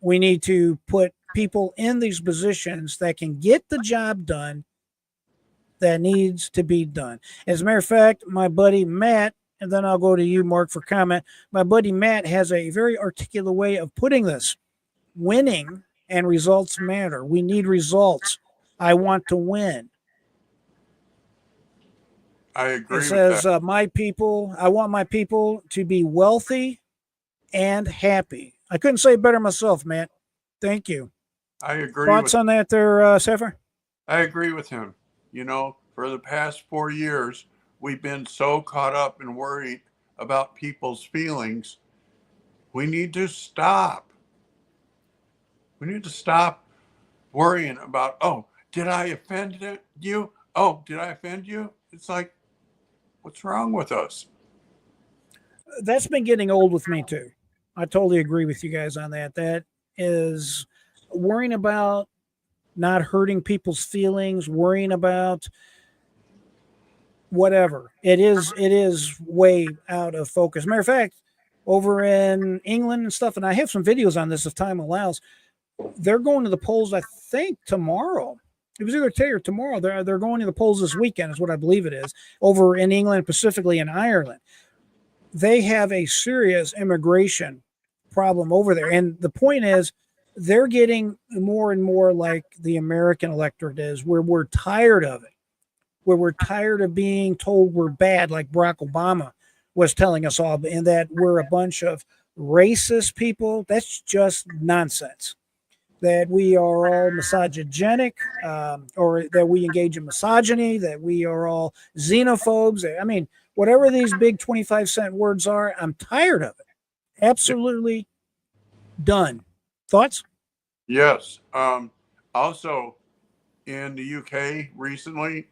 We need to put people in these positions that can get the job done that needs to be done. As a matter of fact, my buddy Matt, and then I'll go to you, Mark, for comment. My buddy Matt has a very articulate way of putting this. Winning and results matter. We need results. I want to win. I agree It with says, that. I want my people to be wealthy and happy. I couldn't say it better myself, Matt. Thank you. I agree Thoughts with on that there, Sapphire? I agree with him. You know, for the past 4 years, we've been so caught up and worried about people's feelings. We need to stop. We need to stop worrying about, oh, did I offend you? Oh, did I offend you? It's like, what's wrong with us? That's been getting old with me too. I totally agree with you guys on that. That is worrying about not hurting people's feelings, worrying about whatever. It is way out of focus. Matter of fact, over in England and stuff, and I have some videos on this if time allows. They're going to the polls, I think, tomorrow. It was either today or tomorrow. They're going to the polls this weekend, is what I believe it is, over in England, specifically in Ireland. They have a serious immigration problem over there. And the point is, they're getting more and more like the American electorate is, where we're tired of it, where we're tired of being told we're bad, like Barack Obama was telling us all, and that we're a bunch of racist people. That's just nonsense. That we are all misogynist, or that we engage in misogyny, that we are all xenophobes. I mean, whatever these big 25-cent words are, I'm tired of it. Absolutely done. Thoughts? Yes. Also, in the UK recently,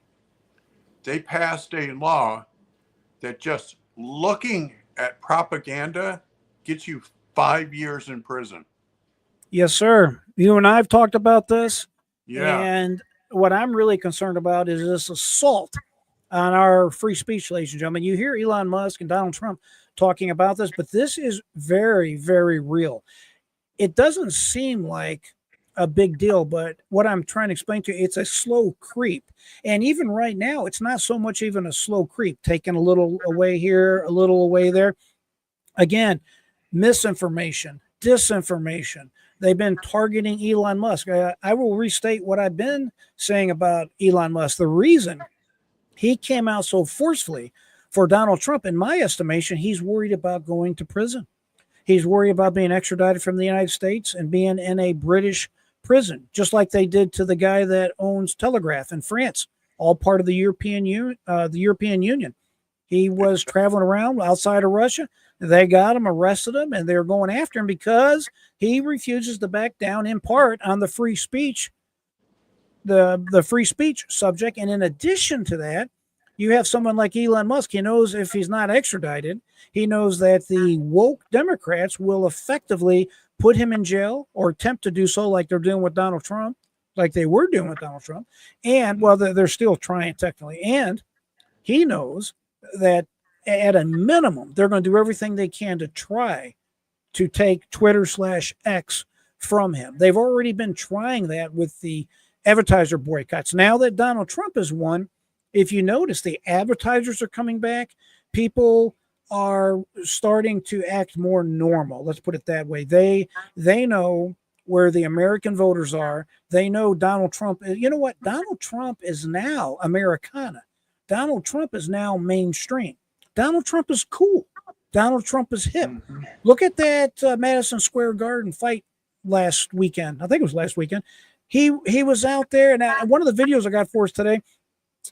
they passed a law that just looking at propaganda gets you 5 years in prison. Yes, sir. You and I have talked about this. Yeah. And what I'm really concerned about is this assault on our free speech, ladies and gentlemen. You hear Elon Musk and Donald Trump talking about this, but this is very, very real. It doesn't seem like a big deal, but what I'm trying to explain to you, it's a slow creep. And even right now, it's not so much even a slow creep, taking a little away here, a little away there. Again, misinformation, disinformation. They've been targeting Elon Musk. I will restate what I've been saying about Elon Musk. The reason he came out so forcefully for Donald Trump, in my estimation, he's worried about going to prison. He's worried about being extradited from the United States and being in a British prison, just like they did to the guy that owns Telegraph in France, all part of the European Union. He was traveling around outside of Russia. They got him, arrested him, and they're going after him because he refuses to back down, in part on the free speech, the free speech subject. And in addition to that, you have someone like Elon Musk. He knows if he's not extradited, he knows that the woke Democrats will effectively put him in jail or attempt to do so, like they're doing with Donald Trump, like they were doing with Donald Trump. And well, they're still trying technically. And he knows that at a minimum, they're going to do everything they can to try to take Twitter/X from him. They've already been trying that with the advertiser boycotts. Now that Donald Trump has won, if you notice, the advertisers are coming back. People are starting to act more normal. Let's put it that way. They know where the American voters are. They know Donald Trump. You know what? Donald Trump is now Americana. Donald Trump is now mainstream. Donald Trump is cool. Donald Trump is hip. Mm-hmm. Look at that Madison Square Garden fight last weekend. I think it was last weekend. He was out there, and one of the videos I got for us today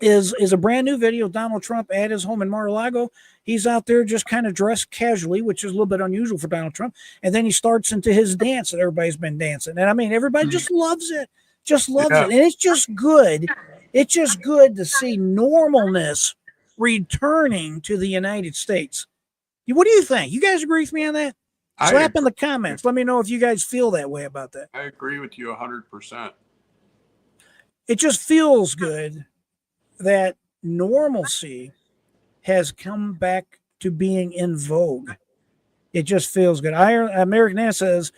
is a brand new video of Donald Trump at his home in Mar-a-Lago. He's out there just kind of dressed casually, which is a little bit unusual for Donald Trump. And then he starts into his dance that everybody's been dancing. And I mean, everybody just loves it. Just loves it. And it's just good. It's just good to see normalness returning to the United States. What do you think? You guys agree with me on that? Slap in the comments. Let me know if you guys feel that way about that. I agree with you 100%. It just feels good that normalcy has come back to being in vogue. It just feels good. American Nana says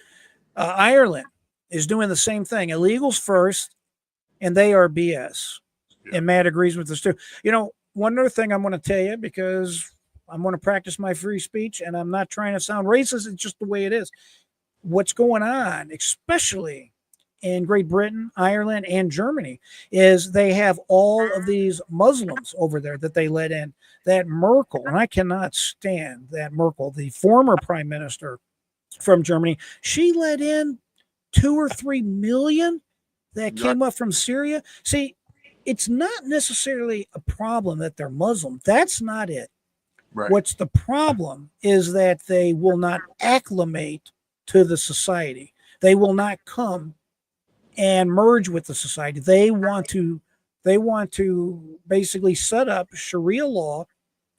Ireland is doing the same thing. Illegals first, and they are BS. Yeah. And Matt agrees with this too. You know, one other thing I'm going to tell you, because I'm going to practice my free speech, and I'm not trying to sound racist. It's just the way it is. What's going on, especially in Great Britain, Ireland, and Germany, is they have all of these Muslims over there that they let in. That Merkel, and I cannot stand that Merkel, the former prime minister from Germany, she let in 2 or 3 million that came up from Syria. See, it's not necessarily a problem that they're Muslim. That's not it. Right. What's the problem is that they will not acclimate to the society. They will not come and merge with the society. They want to basically set up Sharia law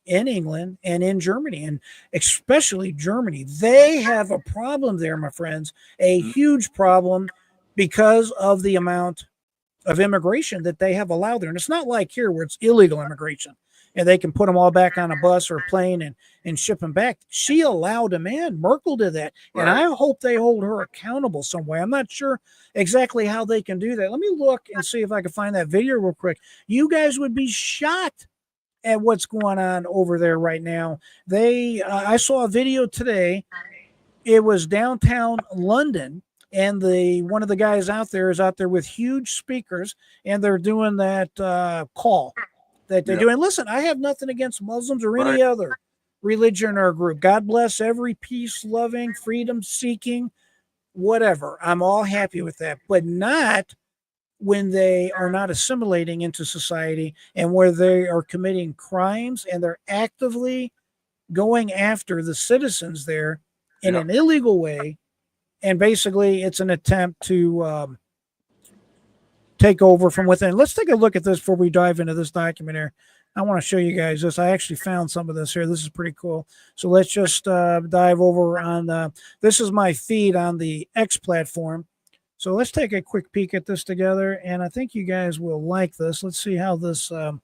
in England and in Germany, and especially Germany. They have a problem there, my friends, a huge problem because of the amount of immigration that they have allowed there. And it's not like here where it's illegal immigration and they can put them all back on a bus or a plane and ship them back. She allowed them in. Merkel did that. Right. And I hope they hold her accountable some way. I'm not sure exactly how they can do that. Let me look and see if I can find that video real quick. You guys would be shocked at what's going on over there right now. I saw a video today. It was downtown London, and one of the guys out there is out there with huge speakers, and they're doing that call that they're doing. Listen, I have nothing against Muslims or any other religion or group. God bless every peace-loving, freedom-seeking, whatever. I'm all happy with that, but not when they are not assimilating into society and where they are committing crimes and they're actively going after the citizens there in an illegal way. And basically it's an attempt to take over from within. Let's take a look at this before we dive into this document here. I want to show you guys this. I actually found some of this here. This is pretty cool. So let's just dive over on this is my feed on the X platform. So let's take a quick peek at this together, and I think you guys will like this. Let's see how this turns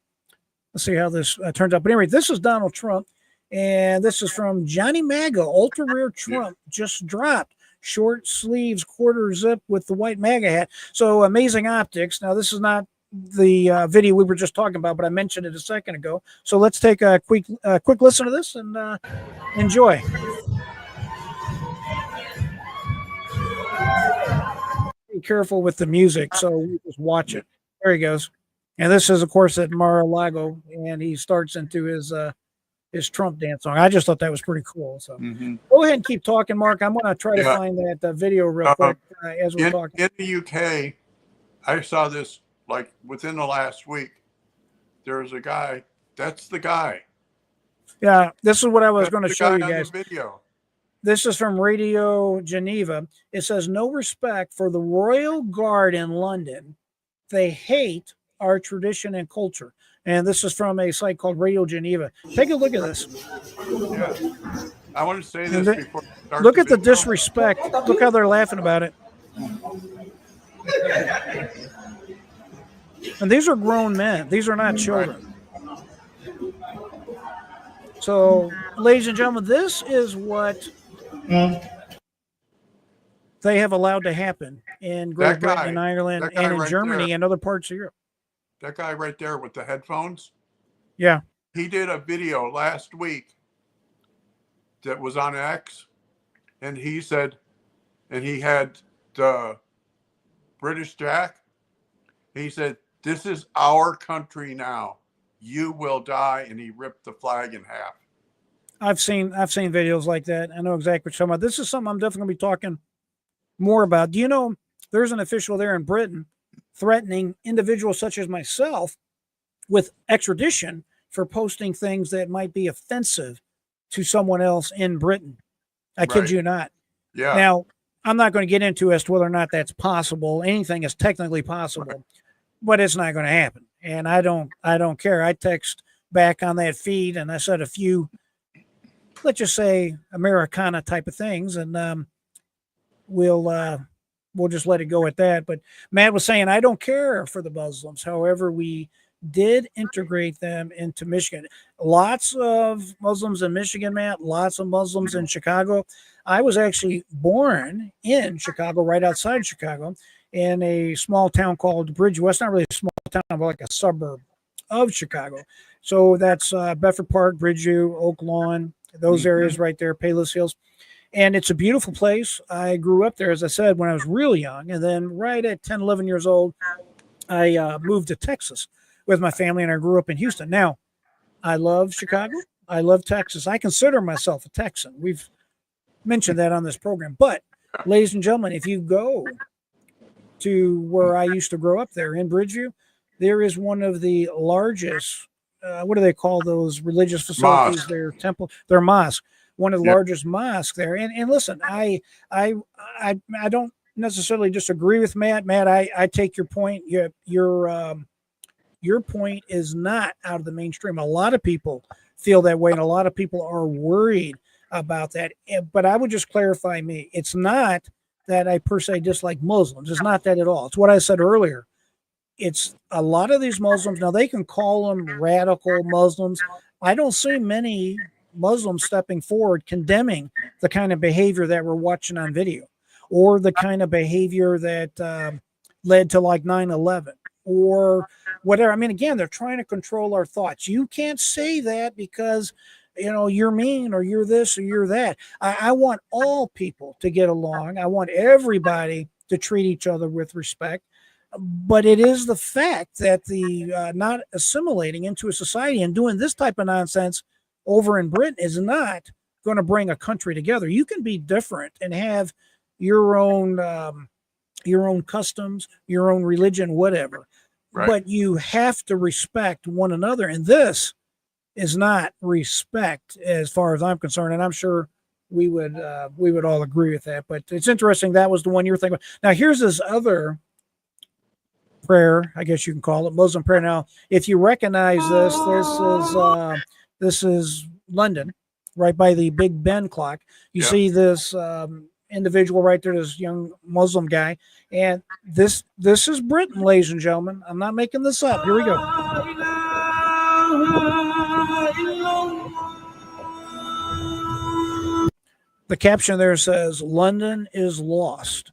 out. But anyway, this is Donald Trump, and this is from Johnny MAGA. Ultra Rare Trump just dropped. Short sleeves, quarter zip with the white MAGA hat. So amazing optics. Now, this is not the video we were just talking about, but I mentioned it a second ago. So let's take a quick listen to this and enjoy. Be careful with the music, so we just watch it. There he goes. And this is, of course, at Mar-a-Lago, and he starts into his Trump dance song. I just thought that was pretty cool. So go ahead and keep talking, Mark. I'm going to try to find that video real quick as we're talking. In the UK, I saw this like within the last week. There's a guy. That's the guy. Yeah, this is what I was going to show you guys. Video. This is from Radio Geneva. It says, no respect for the Royal Guard in London. They hate our tradition and culture. And this is from a site called Radio Geneva. Take a look at this. Yeah. I want to say And this before we start look at the video. disrespect. Look how they're laughing about it. And these are grown men. These are not children. So, ladies and gentlemen, this is what they have allowed to happen in Great Britain and Ireland and in Germany and other parts of Europe. That guy right there with the headphones. Yeah. He did a video last week that was on X, and he said, and he had the British Jack. He said, "This is our country now. You will die," and he ripped the flag in half. I've seen videos like that. I know exactly what you're talking about. This is something I'm definitely going to be talking more about. Do you know there's an official there in Britain threatening individuals such as myself with extradition for posting things that might be offensive to someone else in Britain? I kid you not. Yeah. Now, I'm not going to get into as to whether or not that's possible. Anything is technically possible, but it's not going to happen. And I don't care. I text back on that feed and I said a few, let's just say Americana type of things, and we'll just let it go at that. But Matt was saying, I don't care for the Muslims. However, we did integrate them into Michigan. Lots of Muslims in Michigan, Matt, lots of Muslims in Chicago. I was actually born in Chicago, right outside Chicago, in a small town called Bridgeview. Well, it's not really a small town, but like a suburb of Chicago. So that's Bedford Park, Bridgeview, Oak Lawn, those areas right there, Palos Hills. And it's a beautiful place. I grew up there, as I said, when I was real young. And then right at 10, 11 years old, I moved to Texas with my family, and I grew up in Houston. Now, I love Chicago. I love Texas. I consider myself a Texan. We've mentioned that on this program. But, ladies and gentlemen, if you go to where I used to grow up there in Bridgeview, there is one of the largest, what do they call those religious facilities? Mosque. Their temple, their mosque. One of the largest mosques there. And listen, I don't necessarily disagree with Matt. Matt, I take your point. Your point is not out of the mainstream. A lot of people feel that way, and a lot of people are worried about that. But I would just clarify me. It's not that I per se dislike Muslims. It's not that at all. It's what I said earlier. It's a lot of these Muslims. Now, they can call them radical Muslims. I don't see many Muslims stepping forward condemning the kind of behavior that we're watching on video, or the kind of behavior that led to like 9/11 or whatever. I mean, again, they're trying to control our thoughts. You can't say that because, you're mean or you're this or you're that. I want all people to get along. I want everybody to treat each other with respect. But it is the fact that the not assimilating into a society and doing this type of nonsense over in Britain is not going to bring a country together. You can be different and have your own customs, your own religion, whatever. Right. But you have to respect one another. And this is not respect as far as I'm concerned. And I'm sure we would all agree with that. But it's interesting. That was the one you were thinking about. Now, here's this other prayer, I guess you can call it, Muslim prayer. Now, if you recognize this is London, right by the Big Ben clock. You see this individual right there, this young Muslim guy, and this is Britain, ladies and gentlemen. I'm not making this up. Here we go. The caption there says, "London is lost."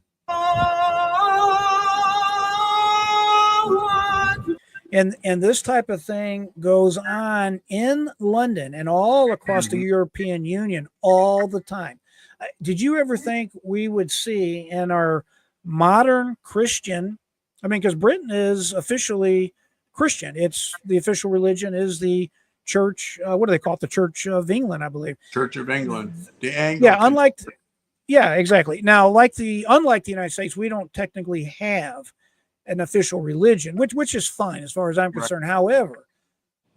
And this type of thing goes on in London and all across the European Union all the time. Did you ever think we would see in our modern Christian, because Britain is officially Christian. It's the official religion is the church. What do they call it? The Church of England, I believe. Church of England. The Anglican. Yeah, exactly. Now, unlike the United States, we don't technically have an official religion, which is fine as far as I'm concerned. Right. However,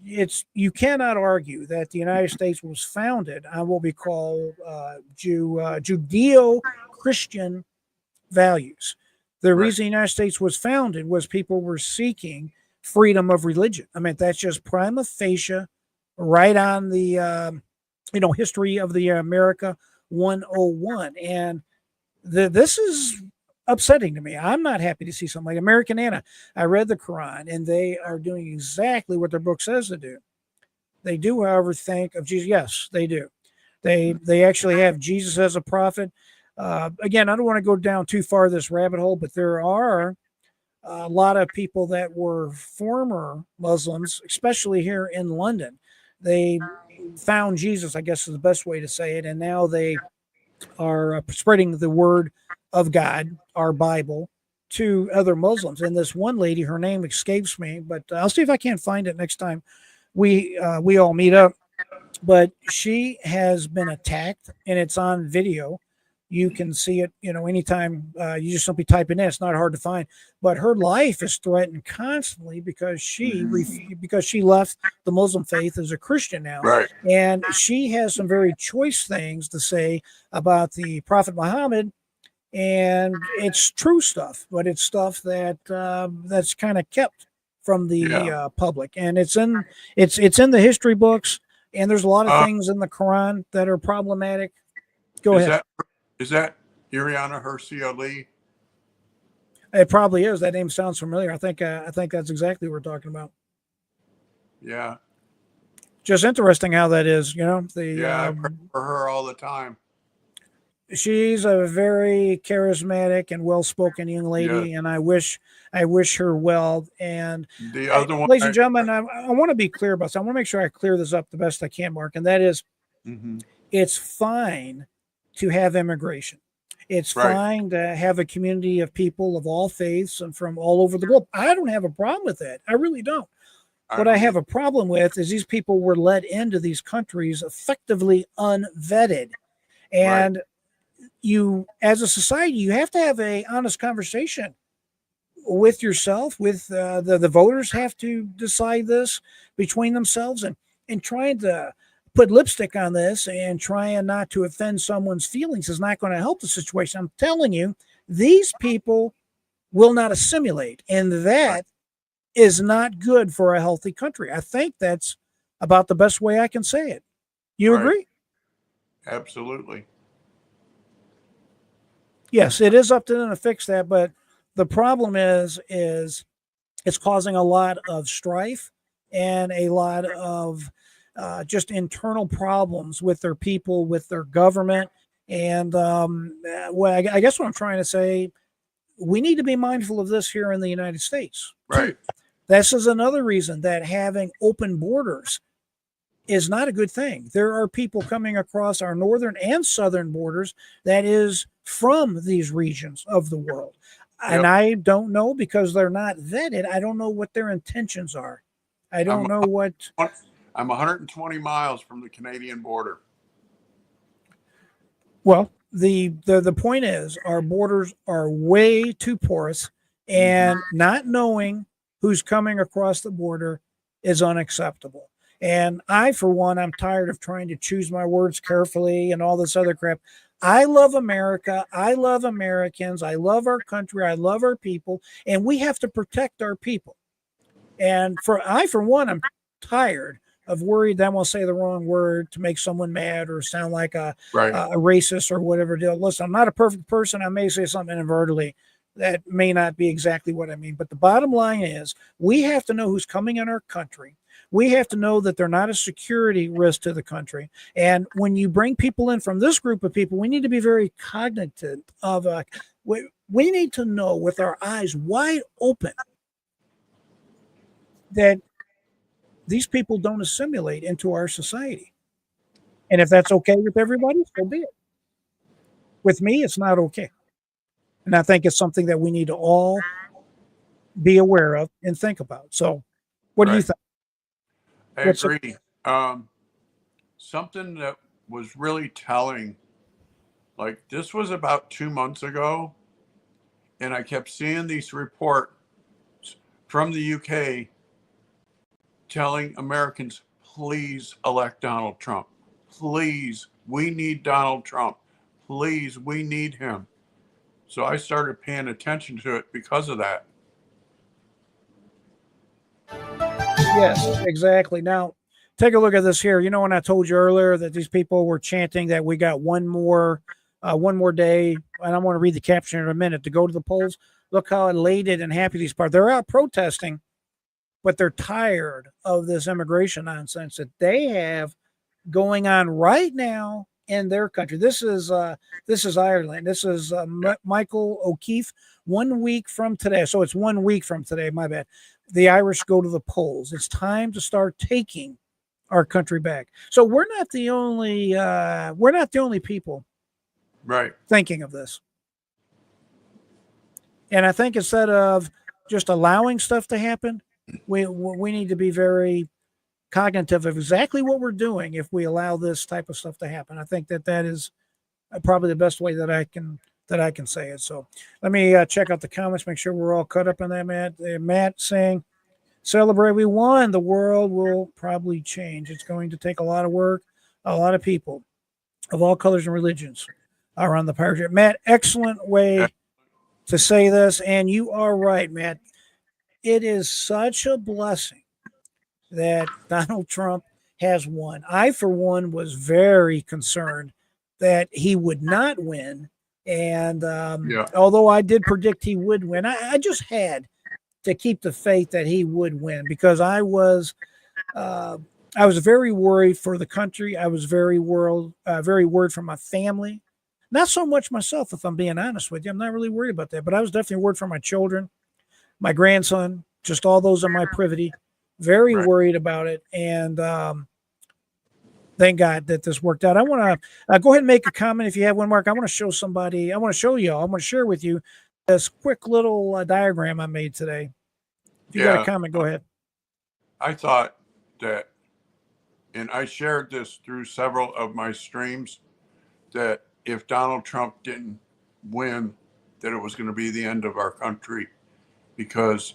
you cannot argue that the United States was founded on what we call Judeo-Christian values. The reason the United States was founded was people were seeking freedom of religion. I mean, that's just prima facie, right on the history of the America 101. And this is upsetting to me. I'm not happy to see something like American Anna. I read the Quran, and they are doing exactly what their book says to do. They do, however, think of Jesus. Yes, they do. They actually have Jesus as a prophet. Again, I don't want to go down too far this rabbit hole, but there are a lot of people that were former Muslims, especially here in London. They found Jesus, I guess is the best way to say it, and now they are spreading the word of God, our Bible, to other Muslims. And this one lady, her name escapes me, but I'll see if I can't find it next time we all meet up. But she has been attacked, and it's on video. You can see it, anytime you just simply type it in. It's not hard to find. But her life is threatened constantly because she left the Muslim faith as a Christian now, Right. and she has some very choice things to say about the Prophet Muhammad, and it's true stuff, but it's stuff that that's kind of kept from the public, and it's in the history books, and there's a lot of things in the Quran that are problematic. Go ahead. Is that Iriana Hirsi Ali? It probably is. That name sounds familiar. I think that's exactly what we're talking about. Yeah. Just interesting how that is. I pray for her all the time. She's a very charismatic and well-spoken young lady, and I wish her well. And the other one, ladies and gentlemen, I want to be clear about this. I want to make sure I clear this up the best I can, Mark. And that is, it's fine to have immigration. It's fine to have a community of people of all faiths and from all over the globe. I don't have a problem with that. I really don't. What I have a problem with is these people were let into these countries effectively unvetted. And you, as a society, you have to have a honest conversation with yourself, with the voters have to decide this between themselves, and trying to put lipstick on this and trying not to offend someone's feelings is not going to help the situation. I'm telling you, these people will not assimilate, and that is not good for a healthy country. I think that's about the best way I can say it. You agree? Absolutely. Yes, it is up to them to fix that, but the problem is it's causing a lot of strife and a lot of just internal problems with their people, with their government. And I guess what I'm trying to say, we need to be mindful of this here in the United States. Right. This is another reason that having open borders is not a good thing. There are people coming across our northern and southern borders that is from these regions of the world. And I don't know, because they're not vetted. I don't know what their intentions are. I don't know what. I'm 120 miles from the Canadian border. Well, the point is, our borders are way too porous, and not knowing who's coming across the border is unacceptable. And I, for one, I'm tired of trying to choose my words carefully and all this other crap. I love America. I love Americans. I love our country. I love our people. And we have to protect our people. And for one, I'm tired of worried that I'm going to say the wrong word to make someone mad or sound like a racist or whatever deal. Listen, I'm not a perfect person. I may say something inadvertently that may not be exactly what I mean. But the bottom line is, we have to know who's coming in our country. We have to know that they're not a security risk to the country. And when you bring people in from this group of people, we need to be very cognizant of, we need to know with our eyes wide open that these people don't assimilate into our society. And if that's okay with everybody, so be it. With me, it's not okay. And I think it's something that we need to all be aware of and think about. So what do you think? I agree. Something that was really telling, like, this was about 2 months ago, and I kept seeing these reports from the UK telling Americans, please elect Donald Trump. Please, we need Donald Trump. Please, we need him. So I started paying attention to it because of that. Yes, exactly. Now, take a look at this here. You know, when I told you earlier that these people were chanting that we got one more day, and I'm going to read the caption in a minute to go to the polls. Look how elated and happy these people are. They're out protesting, but they're tired of this immigration nonsense that they have going on right now in their country. This is Ireland. This is Michael O'Keefe. 1 week from today, so it's 1 week from today. My bad. The Irish go to the polls. It's time to start taking our country back. So we're not the only people Right. thinking of this. And I think instead of just allowing stuff to happen, we need to be very cognitive of exactly what we're doing if we allow this type of stuff to happen. I think that is probably the best way that I can say it. So let me check out the comments, make sure we're all caught up on that, Matt. Matt saying, celebrate, we won. The world will probably change. It's going to take a lot of work, a lot of people of all colors and religions are on the pirate ship. Matt, excellent way to say this. And you are right, Matt. It is such a blessing that Donald Trump has won. I, for one, was very concerned that he would not win. And although I did predict he would win, I just had to keep the faith that he would win because I was very worried for the country. I was very worried for my family. Not so much myself, if I'm being honest with you. I'm not really worried about that, but I was definitely worried for my children, my grandson, just all those in my privity. Very worried about it. And thank God that this worked out. I want to go ahead and make a comment if you have one, Mark. I want to show somebody. I want to show you all. I want to share with you this quick little diagram I made today. If you got a comment, go ahead. I thought that, and I shared this through several of my streams, that if Donald Trump didn't win, that it was going to be the end of our country because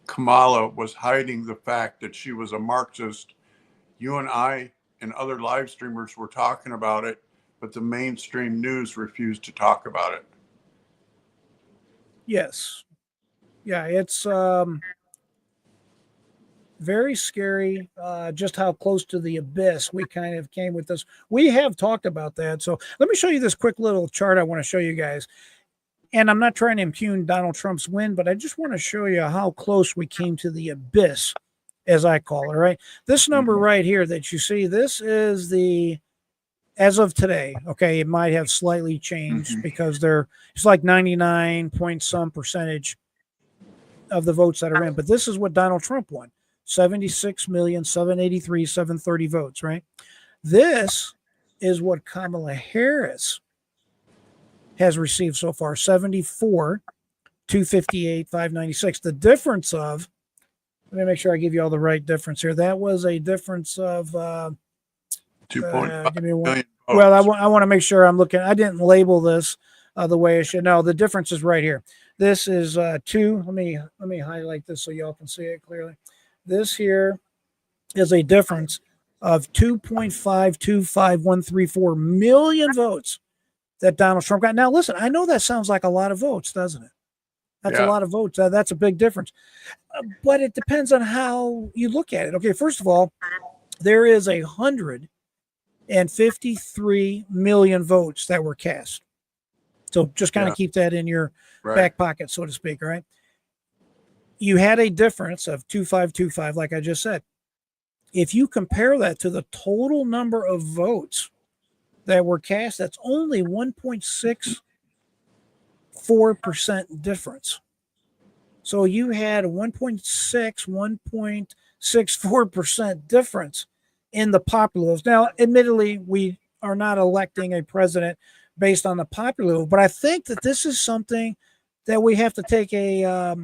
Kamala was hiding the fact that she was a Marxist. You and I and other live streamers were talking about it, but the mainstream news refused to talk about it. Yes. Yeah, it's very scary just how close to the abyss we kind of came with this. We have talked about that. So let me show you this quick little chart I want to show you guys. And I'm not trying to impugn Donald Trump's win, but I just want to show you how close we came to the abyss, as I call it, right? This number right here that you see, this is as of today. Okay, it might have slightly changed because it's like 99 point some percentage of the votes that are in. But this is what Donald Trump won. 76,783,730 votes, right? This is what Kamala Harris has received so far, 74,258,596. The difference of, let me make sure I give you all the right difference here. That was a difference of 2.5 million votes. Well, I want to make sure I'm looking. I didn't label this the way I should. No, the difference is right here. This is 2. Let me highlight this so y'all can see it clearly. This here is a difference of 2.525134 million votes that Donald Trump got. Now, listen, I know that sounds like a lot of votes, doesn't it? That's a lot of votes. That's a big difference. But it depends on how you look at it. Okay, first of all, there is 153 million votes that were cast. So just kind of keep that in your back pocket, so to speak, right? You had a difference of 2525, like I just said. If you compare that to the total number of votes that were cast, that's only 1.64% difference. So you had 1.64% difference in the popular votes. Now, admittedly, we are not electing a president based on the popular vote, but I think that this is something that we have to take a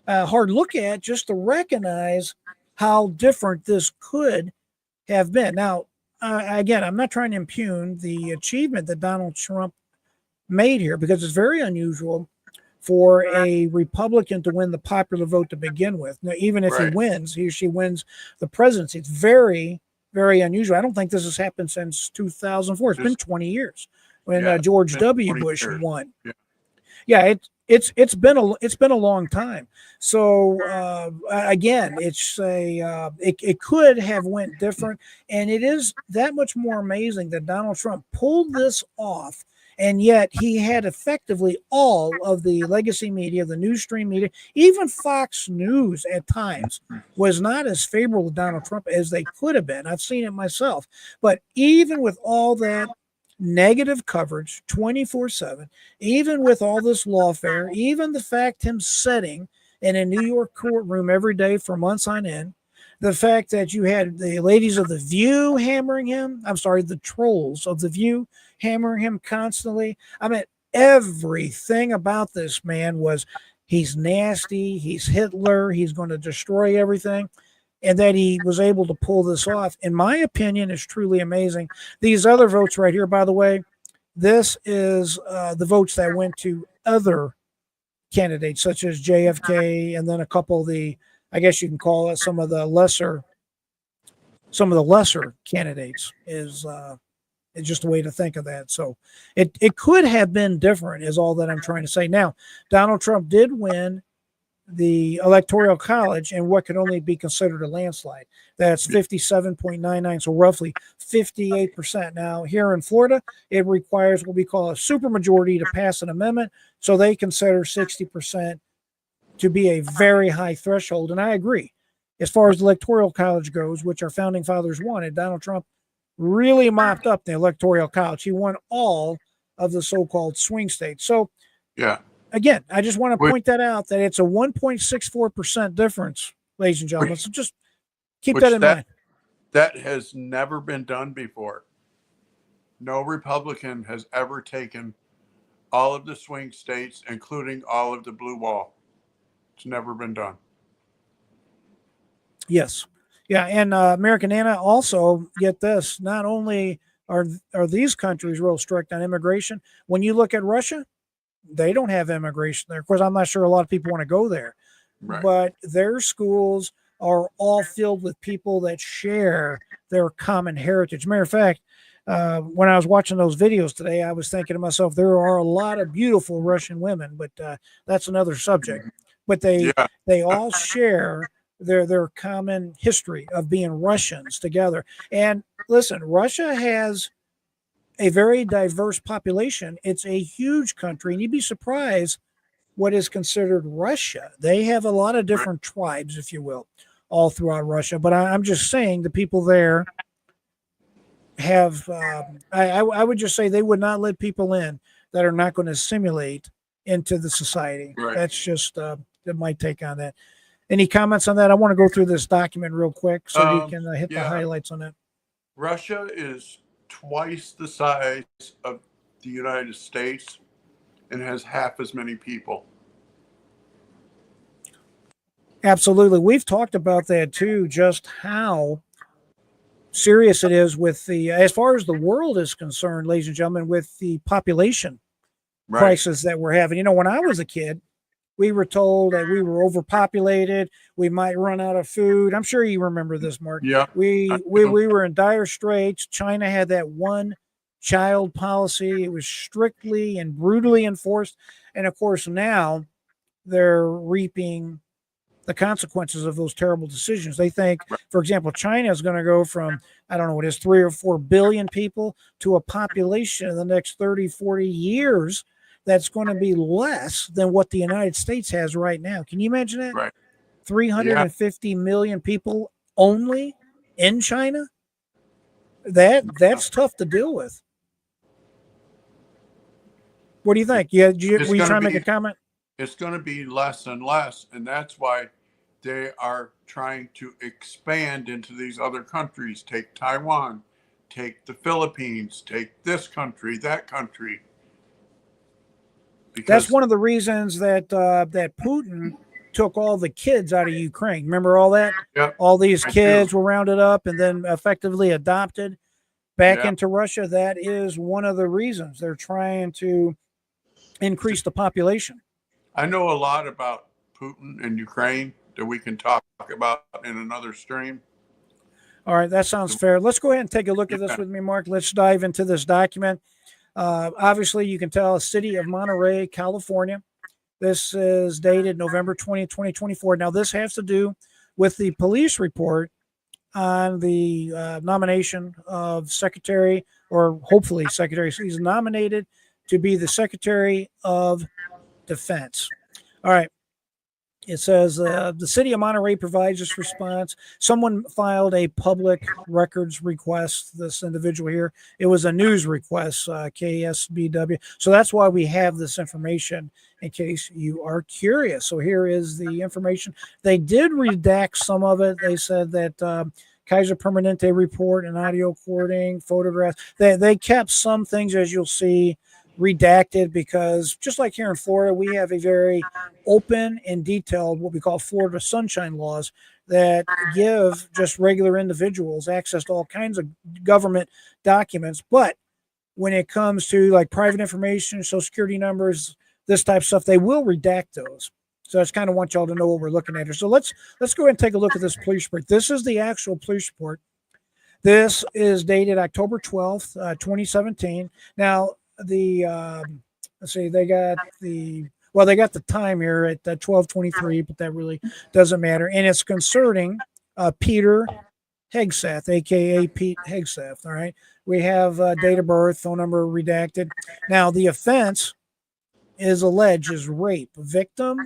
hard look at just to recognize how different this could have been. Now, again, I'm not trying to impugn the achievement that Donald Trump made here because it's very unusual for a Republican to win the popular vote to begin with. Now, even if he or she wins the presidency, it's very, very unusual. I don't think this has happened since 2004. It's been 20 years when George W. Bush won. Yeah, it's been a long time. So again, it could have went different, and it is that much more amazing that Donald Trump pulled this off, and yet he had effectively all of the legacy media, the news stream media, even Fox News at times was not as favorable to Donald Trump as they could have been. I've seen it myself, but even with all that negative coverage 24/7, even with all this lawfare, even the fact him sitting in a New York courtroom every day for months on end, the fact that you had the ladies of The View hammering him, I'm sorry, the trolls of The View hammering him constantly. I mean, everything about this man was he's nasty, he's Hitler, he's going to destroy everything. And that he was able to pull this off, in my opinion, is truly amazing. These other votes right here, by the way, this is the votes that went to other candidates, such as JFK, and then a couple of the, I guess you can call it some of the lesser candidates is just a way to think of that. So it could have been different, is all that I'm trying to say. Now, Donald Trump did win the Electoral College and what could only be considered a landslide. That's 57.99, so roughly 58%. Now, here in Florida, it requires what we call a supermajority to pass an amendment, so they consider 60% to be a very high threshold, and I agree. As far as the Electoral College goes, which our founding fathers wanted, Donald Trump really mopped up the Electoral College. He won all of the so-called swing states. So, Yeah. again, I just want to point that out, that it's a 1.64% difference, ladies and gentlemen. So just keep that in mind. That has never been done before. No Republican has ever taken all of the swing states, including all of the blue wall. It's never been done. Yes. Yeah. And American Anna, also get this, not only are these countries real strict on immigration, when you look at Russia, they don't have immigration there. Of course, I'm not sure a lot of people want to go there, Right. but their schools are all filled with people that share their common heritage. Matter of fact, when I was watching those videos today, I was thinking to myself, there are a lot of beautiful Russian women, but that's another subject. But they all share their common history of being Russians together. And listen, Russia has a very diverse population. It's a huge country, and you'd be surprised what is considered Russia. They have a lot of different tribes, if you will, all throughout Russia. But I'm just saying the people there have, I would just say they would not let people in that are not going to assimilate into the society. Right. That's just my take on that. Any comments on that? I want to go through this document real quick so you can hit the highlights on it. Russia is twice the size of the United States and has half as many people. Absolutely. We've talked about that too, just how serious it is with as far as the world is concerned, ladies and gentlemen, with the population crisis that we're having. You know, when I was a kid, we were told that we were overpopulated. We might run out of food. I'm sure you remember this, Mark. Yeah. We were in dire straits. China had that one child policy. It was strictly and brutally enforced. And of course, now they're reaping the consequences of those terrible decisions. They think, for example, China is going to go from, I don't know what it is, 3 or 4 billion people to a population in the next 30, 40 years that's going to be less than what the United States has right now. Can you imagine that? Right. 350 million people only in China? That's tough to deal with. What do you think? Yeah, were you trying to make a comment? It's going to be less and less, and that's why they are trying to expand into these other countries. Take Taiwan, take the Philippines, take this country, that country. Because that's one of the reasons that that Putin took all the kids out of Ukraine. Remember all that? Yep, all these kids were rounded up and then effectively adopted back into Russia. That is one of the reasons they're trying to increase the population. I know a lot about Putin and Ukraine that we can talk about in another stream. All right, that sounds fair. Let's go ahead and take a look at this with me, Mark. Let's dive into this document. Obviously, you can tell, city of Monterey, California. This is dated November 20th, 2024. Now, this has to do with the police report on the nomination of Secretary, or hopefully Secretary. He's nominated to be the Secretary of Defense. All right. It says the city of Monterey provides this response. Someone filed a public records request. This individual here, it was a news request, KSBW. So that's why we have this information in case you are curious. So here is the information. They did redact some of it. They said that Kaiser Permanente report and audio recording, photographs. They kept some things, as you'll see, redacted, because just like here in Florida, we have a very open and detailed what we call Florida sunshine laws that give just regular individuals access to all kinds of government documents. But when it comes to like private information, social security numbers, this type of stuff, they will redact those. So I just kind of want y'all to know what we're looking at here. So let's go ahead and take a look at this police report. This is the actual police report. This is dated October 12th, 2017. Now, let's see, they got the time here at 12:23, but that really doesn't matter. And it's concerning Peter Hegseth, aka Pete Hegseth. All right, we have date of birth, phone number redacted. Now, the offense is alleged is rape, victim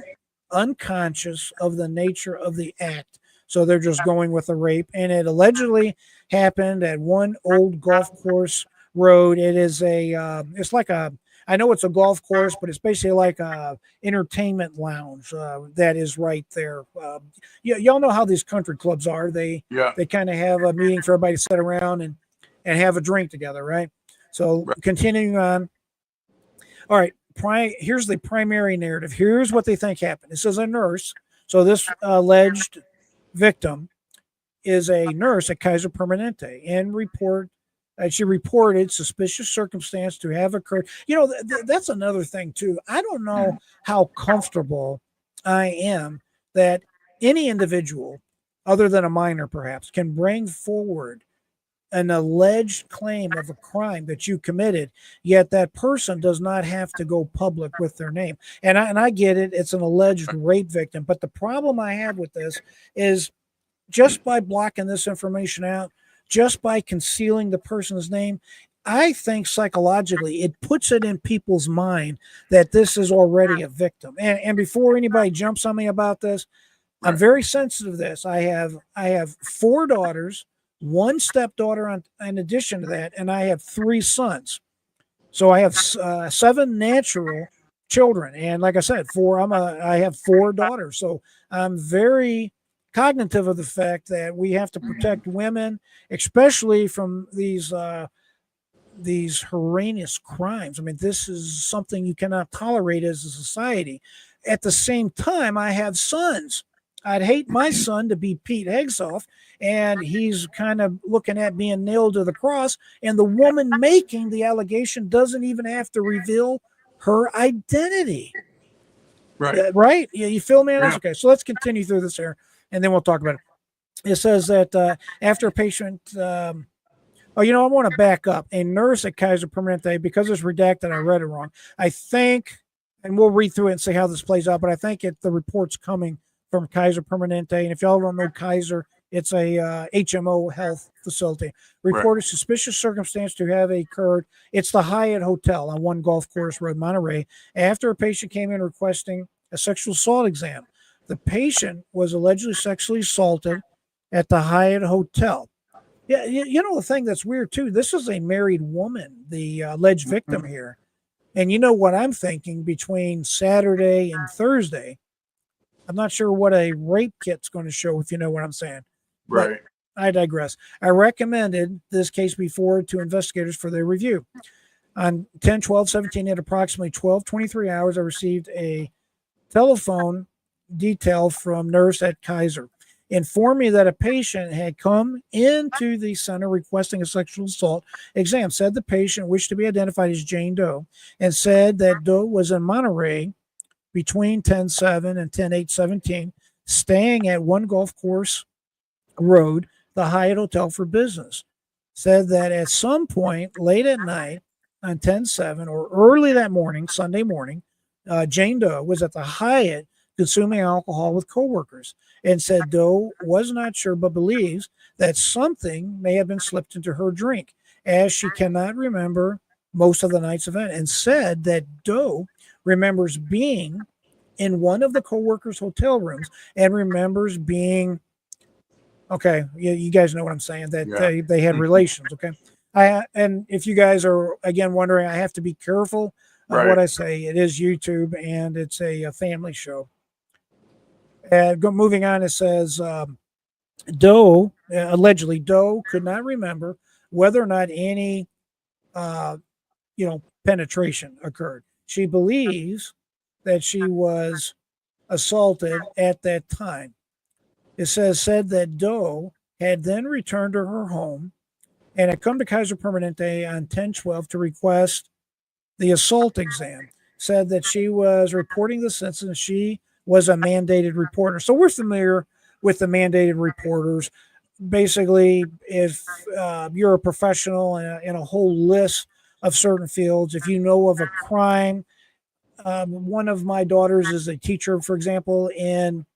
unconscious of the nature of the act. So they're just going with a rape, and it allegedly happened at one old golf course road. It is it's like I know it's a golf course, but it's basically like a entertainment lounge that is right there. Y'all know how these country clubs are. They kind of have a meeting for everybody to sit around and have a drink together, right? So continuing on. All right, here's the primary narrative. Here's what they think happened. This is a nurse. So this alleged victim is a nurse at Kaiser Permanente, and she reported suspicious circumstance to have occurred. That's another thing too. I don't know how comfortable I am that any individual, other than a minor perhaps, can bring forward an alleged claim of a crime that you committed, yet that person does not have to go public with their name. And I get it. It's an alleged rape victim. But the problem I have with this is just by blocking this information out, just by concealing the person's name, I think psychologically it puts it in people's mind that this is already a victim. And before anybody jumps on me about this, I'm very sensitive to this. I have 4 daughters, 1 stepdaughter in addition to that, and I have 3 sons. So I have 7 natural children, and like I said, I have 4 daughters. So I'm very cognitive of the fact that we have to protect women, especially from these horrendous crimes. I mean, this is something you cannot tolerate as a society. At the same time, I have sons. I'd hate my son to be Pete Hegseth, and he's kind of looking at being nailed to the cross, and the woman making the allegation doesn't even have to reveal her identity. Right. Right? You feel me? Yeah. Okay, so let's continue through this here, and then we'll talk about it. It says that after a patient, I want to back up. A nurse at Kaiser Permanente, because it's redacted, I read it wrong. I think, and we'll read through it and see how this plays out, but I think the report's coming from Kaiser Permanente. And if y'all don't know Kaiser, it's a HMO health facility. Reported suspicious circumstance to have occurred. It's the Hyatt Hotel on One Golf Course Road, Monterey, after a patient came in requesting a sexual assault exam. The patient was allegedly sexually assaulted at the Hyatt Hotel. Yeah, the thing that's weird too, this is a married woman, the alleged victim here. And you know what I'm thinking, between Saturday and Thursday, I'm not sure what a rape kit's going to show, if you know what I'm saying. Right. But I digress. I recommended this case be forwarded to investigators for their review. On 10/12/17 at approximately 12:23 hours, I received a telephone detail from nurse at Kaiser, informed me that a patient had come into the center requesting a sexual assault exam. Said the patient wished to be identified as Jane Doe, and said that Doe was in Monterey between 10/7 and 10/8/17, staying at One Golf Course Road, the Hyatt Hotel, for business. Said that at some point late at night on 10/7 or early that morning, Sunday morning, Jane Doe was at the Hyatt consuming alcohol with coworkers, and said Doe was not sure but believes that something may have been slipped into her drink, as she cannot remember most of the night's event, and said that Doe remembers being in one of the coworkers' hotel rooms and remembers being okay. You guys know what I'm saying, that Yeah. they had relations. Okay. And if you guys are again wondering, I have to be careful of what Right. I say. It is YouTube and it's a family show. Moving on, it says Doe, allegedly, Doe could not remember whether or not any, uh, penetration occurred. She believes that she was assaulted at that time. It said that Doe had then returned to her home and had come to Kaiser Permanente on 10/12 to request the assault exam. Said that she was reporting this incident. She was a mandated reporter. So we're familiar with the mandated reporters. Basically, if you're a professional in a whole list of certain fields, if you know of a crime, one of my daughters is a teacher, for example, in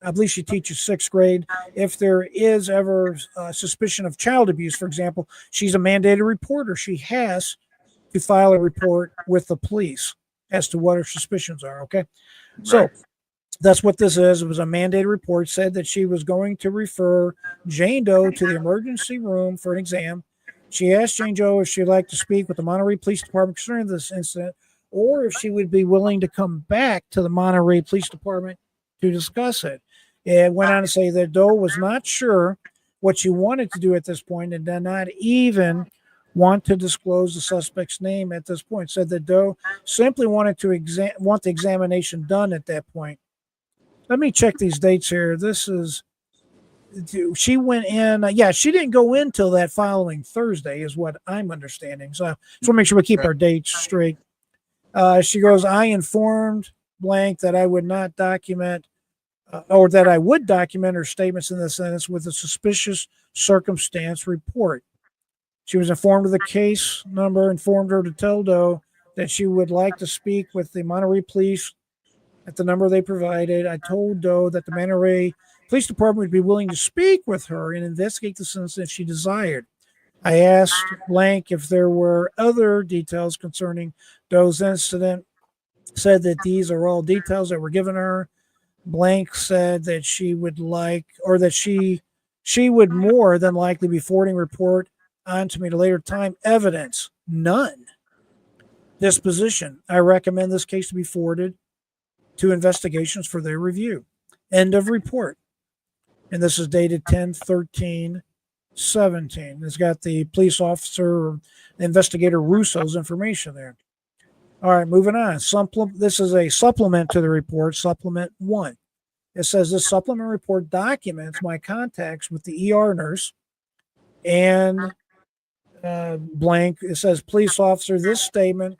I believe she teaches sixth grade. If there is ever suspicion of child abuse, for example, she's a mandated reporter. She has to file a report with the police as to what her suspicions are. Okay. So Right. that's what this is. It was a mandated report, said that she was going to refer Jane Doe to the emergency room for an exam. She asked Jane Doe if she'd like to speak with the Monterey Police Department concerning this incident, or if she would be willing to come back to the Monterey Police Department to discuss it. It went on to say that Doe was not sure what she wanted to do at this point and did not even want to disclose the suspect's name at this point. Said that Doe simply wanted to want the examination done at that point. Let me check these dates here. This is she went in. Yeah, she didn't go in till that following Thursday, is what I'm understanding. So just want to make sure we keep Okay. our dates straight. She goes, I informed blank that I would not document or that I would document her statements in the sentence with a suspicious circumstance report. She was informed of the case number, informed her to tell Doe that she would like to speak with the Monterey Police at the number they provided. I told Doe that the Monterey Police Department would be willing to speak with her and investigate the incident if she desired. I asked blank if there were other details concerning Doe's incident, said that these are all details that were given her. Blank said that she would like, or that she would more than likely be forwarding report on to me at a later time. Evidence, none. Disposition, I recommend this case to be forwarded to investigations for their review. End of report. And this is dated 10/13/17. It's got the police officer, investigator Russo's information there. All right, moving on. This is a supplement to the report, supplement 1. It says this supplement report documents my contacts with the ER nurse and blank. It says police officer, this statement.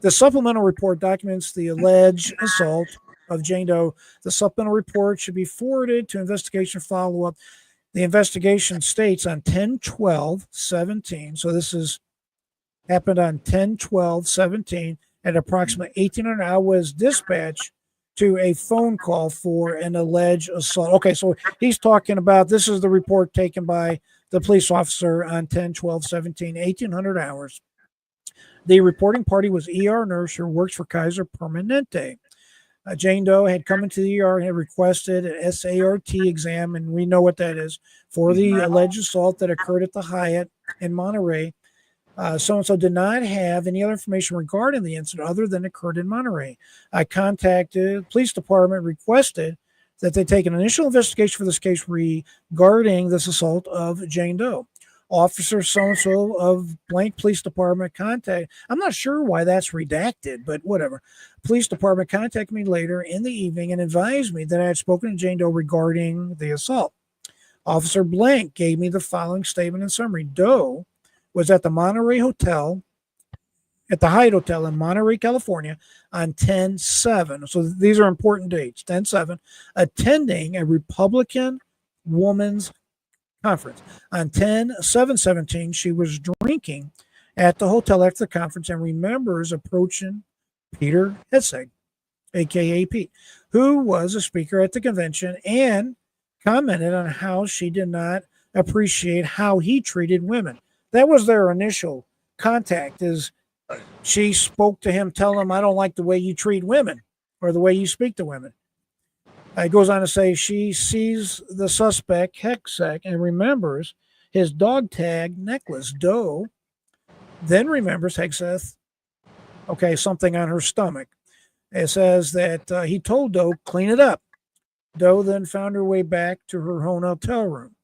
The supplemental report documents the alleged assault of Jane Doe. The supplemental report should be forwarded to investigation follow-up. The investigation states on 10/12/17. So this is happened on 10/12/17 at approximately 1800. I was dispatched to a phone call for an alleged assault. Okay, so he's talking about, this is the report taken by the police officer on 10/12/17, 1800 hours. The reporting party was ER nurse who works for Kaiser Permanente. Jane Doe had come into the ER and had requested an SART exam, and we know what that is, for the alleged assault that occurred at the Hyatt in Monterey. So-and-so did not have any other information regarding the incident other than occurred in Monterey. I contacted the police department, requested that they take an initial investigation for this case regarding this assault of Jane Doe. Officer so-and-so of blank police department I'm not sure why that's redacted, but whatever. Police department contacted me later in the evening and advised me that I had spoken to Jane Doe regarding the assault. Officer blank gave me the following statement in summary. Doe was at the Monterey Hotel, at the Hyatt Hotel in Monterey, California on 10/7. So these are important dates. 10/7, attending a Republican woman's conference. On 10/7/17, she was drinking at the hotel after the conference and remembers approaching Peter Hegseth, aka Pete, who was a speaker at the convention and commented on how she did not appreciate how he treated women. That was their initial contact. Is she spoke to him, telling him, "I don't like the way you treat women or the way you speak to women." It goes on to say she sees the suspect, Hegseth, and remembers his dog tag necklace. Doe then remembers Hegseth, okay, something on her stomach. It says that he told Doe, clean it up. Doe then found her way back to her own hotel room.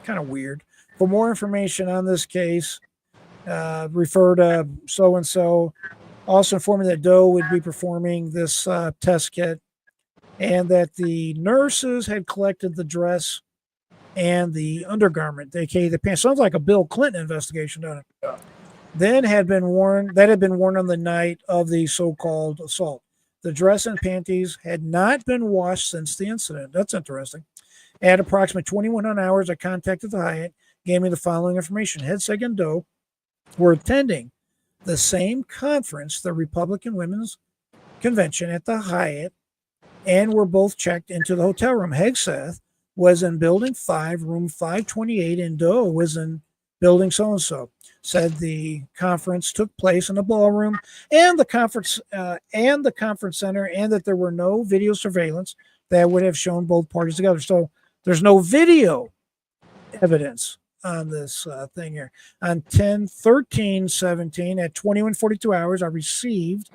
Kind of weird. For more information on this case, refer to so and so. Also informing that Doe would be performing this test kit and that the nurses had collected the dress and the undergarment, aka the pants. Sounds like a Bill Clinton investigation, doesn't it? Yeah. Then had been worn on the night of the so-called assault. The dress and panties had not been washed since the incident. That's interesting. At approximately 2100 hours, I contacted the Hyatt, gave me the following information. Hegseth and Doe were attending the same conference, the Republican Women's Convention at the Hyatt, and were both checked into the hotel room. Hegseth was in building 5, room 528, and Doe was in building so-and-so. Said the conference took place in the ballroom and the conference center, and that there were no video surveillance that would have shown both parties together. So there's no video evidence on this thing here. On 10/13/17 at 21:42 hours, I received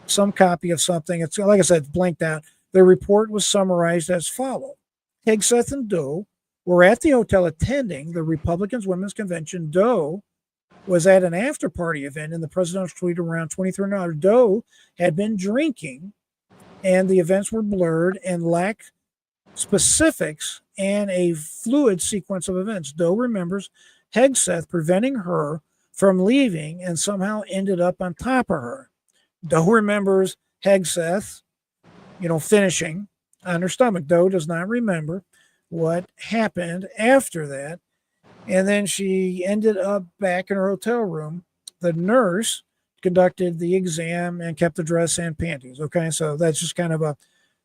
some copy of something. It's like I said, it's blanked out. The report was summarized as follows. Hegseth and Doe were at the hotel attending the Republicans Women's Convention. Doe was at an after party event in the presidential suite around 2300. Doe had been drinking, and the events were blurred and lacked specifics and a fluid sequence of events. Doe remembers Hegseth preventing her from leaving and somehow ended up on top of her. Doe remembers Hegseth, finishing on her stomach. Doe does not remember what happened after that. And then she ended up back in her hotel room. The nurse conducted the exam and kept the dress and panties. Okay, so that's just kind of a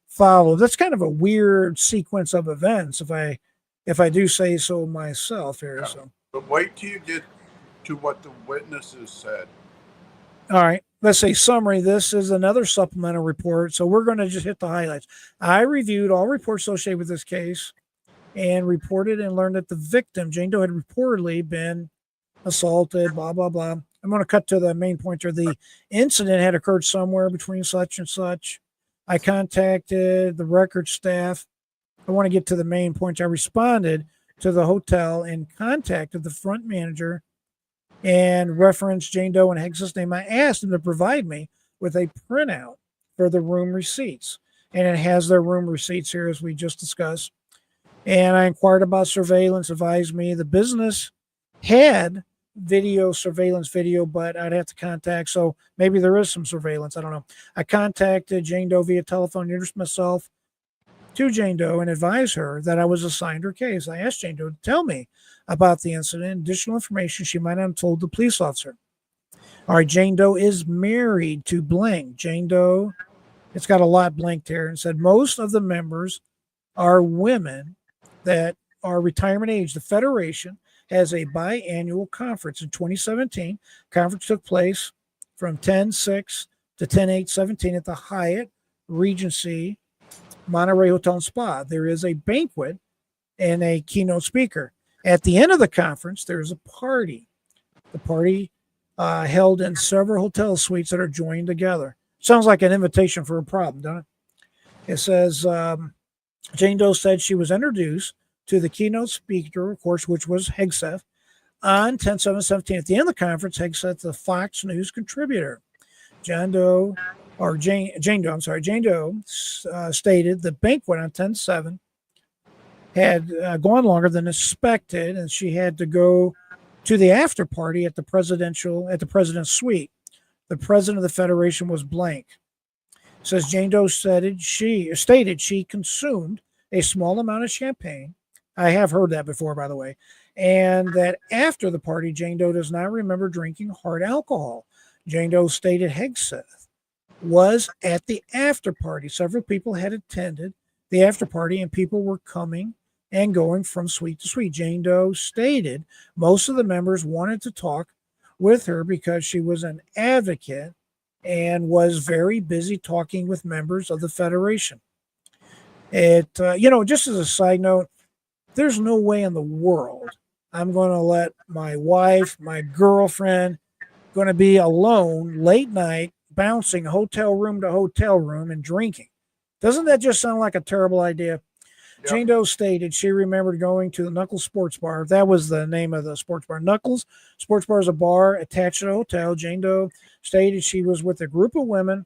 follow. That's kind of a weird sequence of events, if I do say so myself here. Yeah. So, but wait till you get to what the witnesses said. all right, let's say summary. This is another supplemental report, so we're going to just hit the highlights. I reviewed all reports associated with this case and reported and learned that the victim, Jane Doe, had reportedly been assaulted, blah, blah, blah. I'm going to cut to the main point here. The incident had occurred somewhere between such and such. I contacted the record staff. I want to get to the main point. I responded to the hotel and contacted the front manager and referenced Jane Doe and Hegseth's name. I asked them to provide me with a printout for the room receipts. And it has their room receipts here, as we just discussed. And I inquired about surveillance, advised me the business had surveillance video, but I'd have to contact. So maybe there is some surveillance. I don't know. I contacted Jane Doe via telephone, introduced myself to Jane Doe and advised her that I was assigned her case. I asked Jane Doe to tell me about the incident, additional information she might have told the police officer. All right, Jane Doe is married to blank. Jane Doe, it's got a lot blanked here, and said most of the members are women that are retirement age. The Federation has a biannual conference in 2017. Conference took place from 10/6 to 10/8/17 at the Hyatt Regency Monterey Hotel and Spa. There is a banquet and a keynote speaker. At the end of the conference, there's a party. The party held in several hotel suites that are joined together. Sounds like an invitation for a problem, doesn't it? It says Jane Doe said she was introduced to the keynote speaker, of course, which was Hegseth, on 10/7/17. At the end of the conference, Hegseth, the Fox News contributor, Jane Doe stated the banquet on 10/7 had gone longer than expected, and she had to go to the after party at the president's suite. The president of the Federation was blank. It says Jane Doe stated she consumed a small amount of champagne. I have heard that before, by the way. And that after the party, Jane Doe does not remember drinking hard alcohol. Jane Doe stated Hegseth was at the after party. Several people had attended the after party, and people were coming and going from suite to suite. Jane Doe stated most of the members wanted to talk with her because she was an advocate and was very busy talking with members of the Federation. Just as a side note, there's no way in the world I'm going to let my wife, my girlfriend, going to be alone late night, bouncing hotel room to hotel room and drinking. Doesn't that just sound like a terrible idea? Yep. Jane Doe stated she remembered going to the Knuckles Sports Bar. That was the name of the sports bar. Knuckles Sports Bar is a bar attached to the hotel. Jane Doe stated she was with a group of women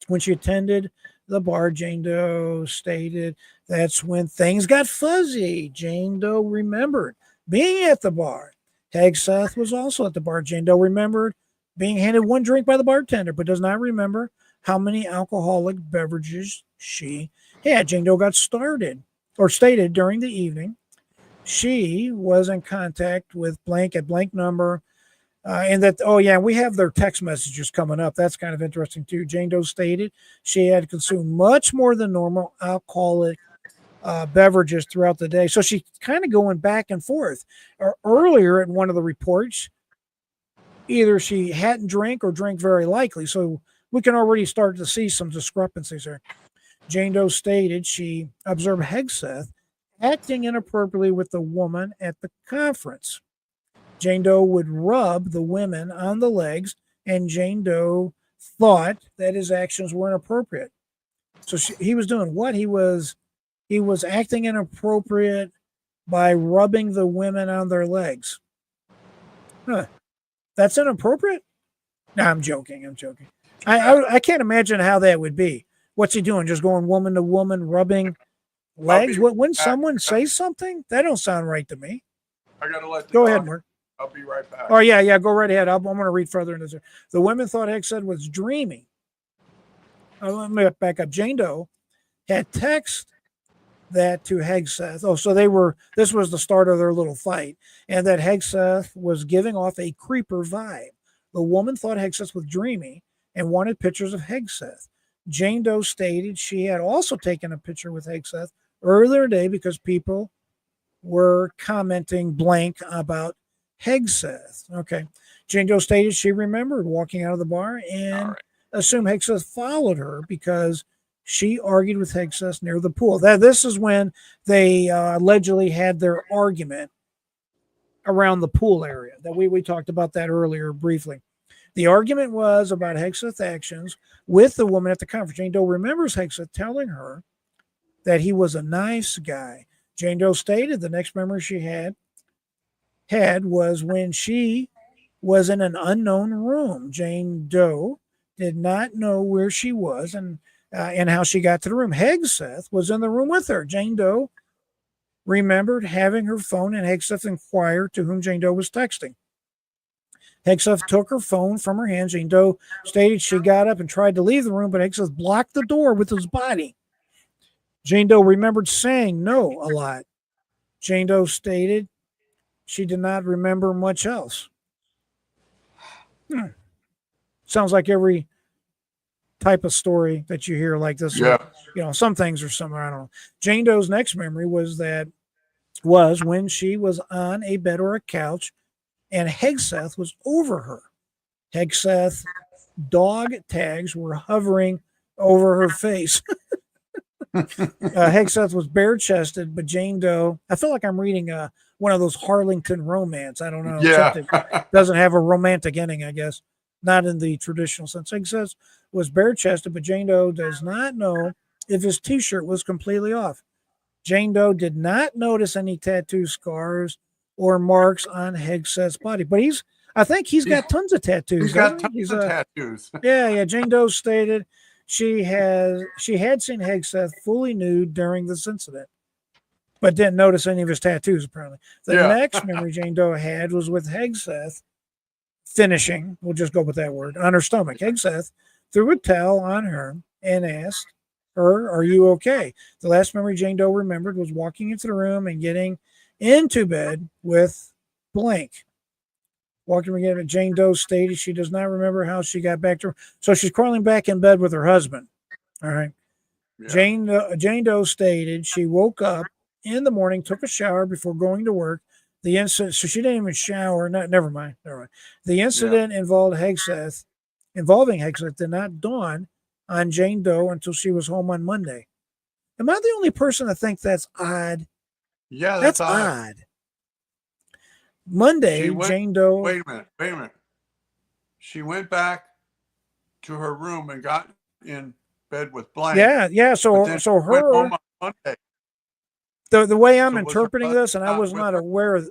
when she attended the bar. Jane Doe stated that's when things got fuzzy. Jane Doe remembered being at the bar. Hegseth was also at the bar. Jane Doe remembered being handed one drink by the bartender, but does not remember how many alcoholic beverages she had. Jane Doe got stated during the evening she was in contact with blank at blank number, and that, we have their text messages coming up. That's kind of interesting too. Jane Doe stated she had consumed much more than normal alcoholic beverages throughout the day. So she's kind of going back and forth. Earlier in one of the reports, either she hadn't drank or drank very likely. So we can already start to see some discrepancies there. Jane Doe stated she observed Hegseth acting inappropriately with the woman at the conference. Jane Doe would rub the women on the legs, and Jane Doe thought that his actions were inappropriate. So he was doing what? He was acting inappropriate by rubbing the women on their legs. Huh. That's inappropriate? No, I'm joking. I can't imagine how that would be. What's he doing? Just going woman to woman, rubbing legs? Wouldn't someone say something? That don't sound right to me. I got to let Go ahead, Mark. I'll be right back. Oh, yeah, go right ahead. I'm going to read further into this. The women thought Hegseth was dreaming. Let me back up. Jane Doe had texted that to Hegseth. So this was the start of their little fight, and that Hegseth was giving off a creeper vibe. The woman thought Hegseth was dreamy and wanted pictures of Hegseth. Jane Doe stated she had also taken a picture with Hegseth earlier today because people were commenting blank about Hegseth. Okay. Jane Doe stated she remembered walking out of the bar and assumed Hegseth followed her because she argued with Hegseth near the pool. This is when they allegedly had their argument around the pool area. That we talked about that earlier briefly. The argument was about Hegseth's actions with the woman at the conference. Jane Doe remembers Hegseth telling her that he was a nice guy. Jane Doe stated the next memory she had was when she was in an unknown room. Jane Doe did not know where she was and how she got to the room. Hegseth was in the room with her. Jane Doe remembered having her phone, and Hegseth inquired to whom Jane Doe was texting. Hegseth took her phone from her hand. Jane Doe stated she got up and tried to leave the room, but Hegseth blocked the door with his body. Jane Doe remembered saying no a lot. Jane Doe stated she did not remember much else. Sounds like every type of story that you hear like this. Yeah. Some things are somewhere, I don't know. Jane Doe's next memory was when she was on a bed or a couch and Hegseth was over her. Hegseth's dog tags were hovering over her face. Hegseth was bare-chested, but Jane Doe, I feel like I'm reading one of those Harlington romance. I don't know. Yeah. Except it doesn't have a romantic ending, I guess. Not in the traditional sense. Hegseth was bare-chested, but Jane Doe does not know if his T-shirt was completely off. Jane Doe did not notice any tattoo scars or marks on Hegseth's body, but I think he's got tons of tattoos. He's got tons of tattoos. Yeah. Jane Doe stated she had seen Hegseth fully nude during this incident, but didn't notice any of his tattoos, apparently. The next memory Jane Doe had was with Hegseth finishing, we'll just go with that word, on her stomach. Hegseth threw a towel on her and asked her, "Are you okay?" The last memory Jane Doe remembered was walking into the room and getting into bed with blank. Walking again, Jane Doe stated she does not remember how she got back to her. So she's crawling back in bed with her husband. All right. Yeah. Jane Doe stated she woke up in the morning, took a shower before going to work. The incident, so she didn't even shower. No, never mind. The incident involving Hegseth did not dawn on Jane Doe until she was home on Monday. Am I the only person that thinks that's odd? Yeah, That's odd. odd. Monday, Jane Doe. Wait a minute. She went back to her room and got in bed with Blank. Yeah. So went her home on Monday. The way I'm So interpreting this, and I was not aware of.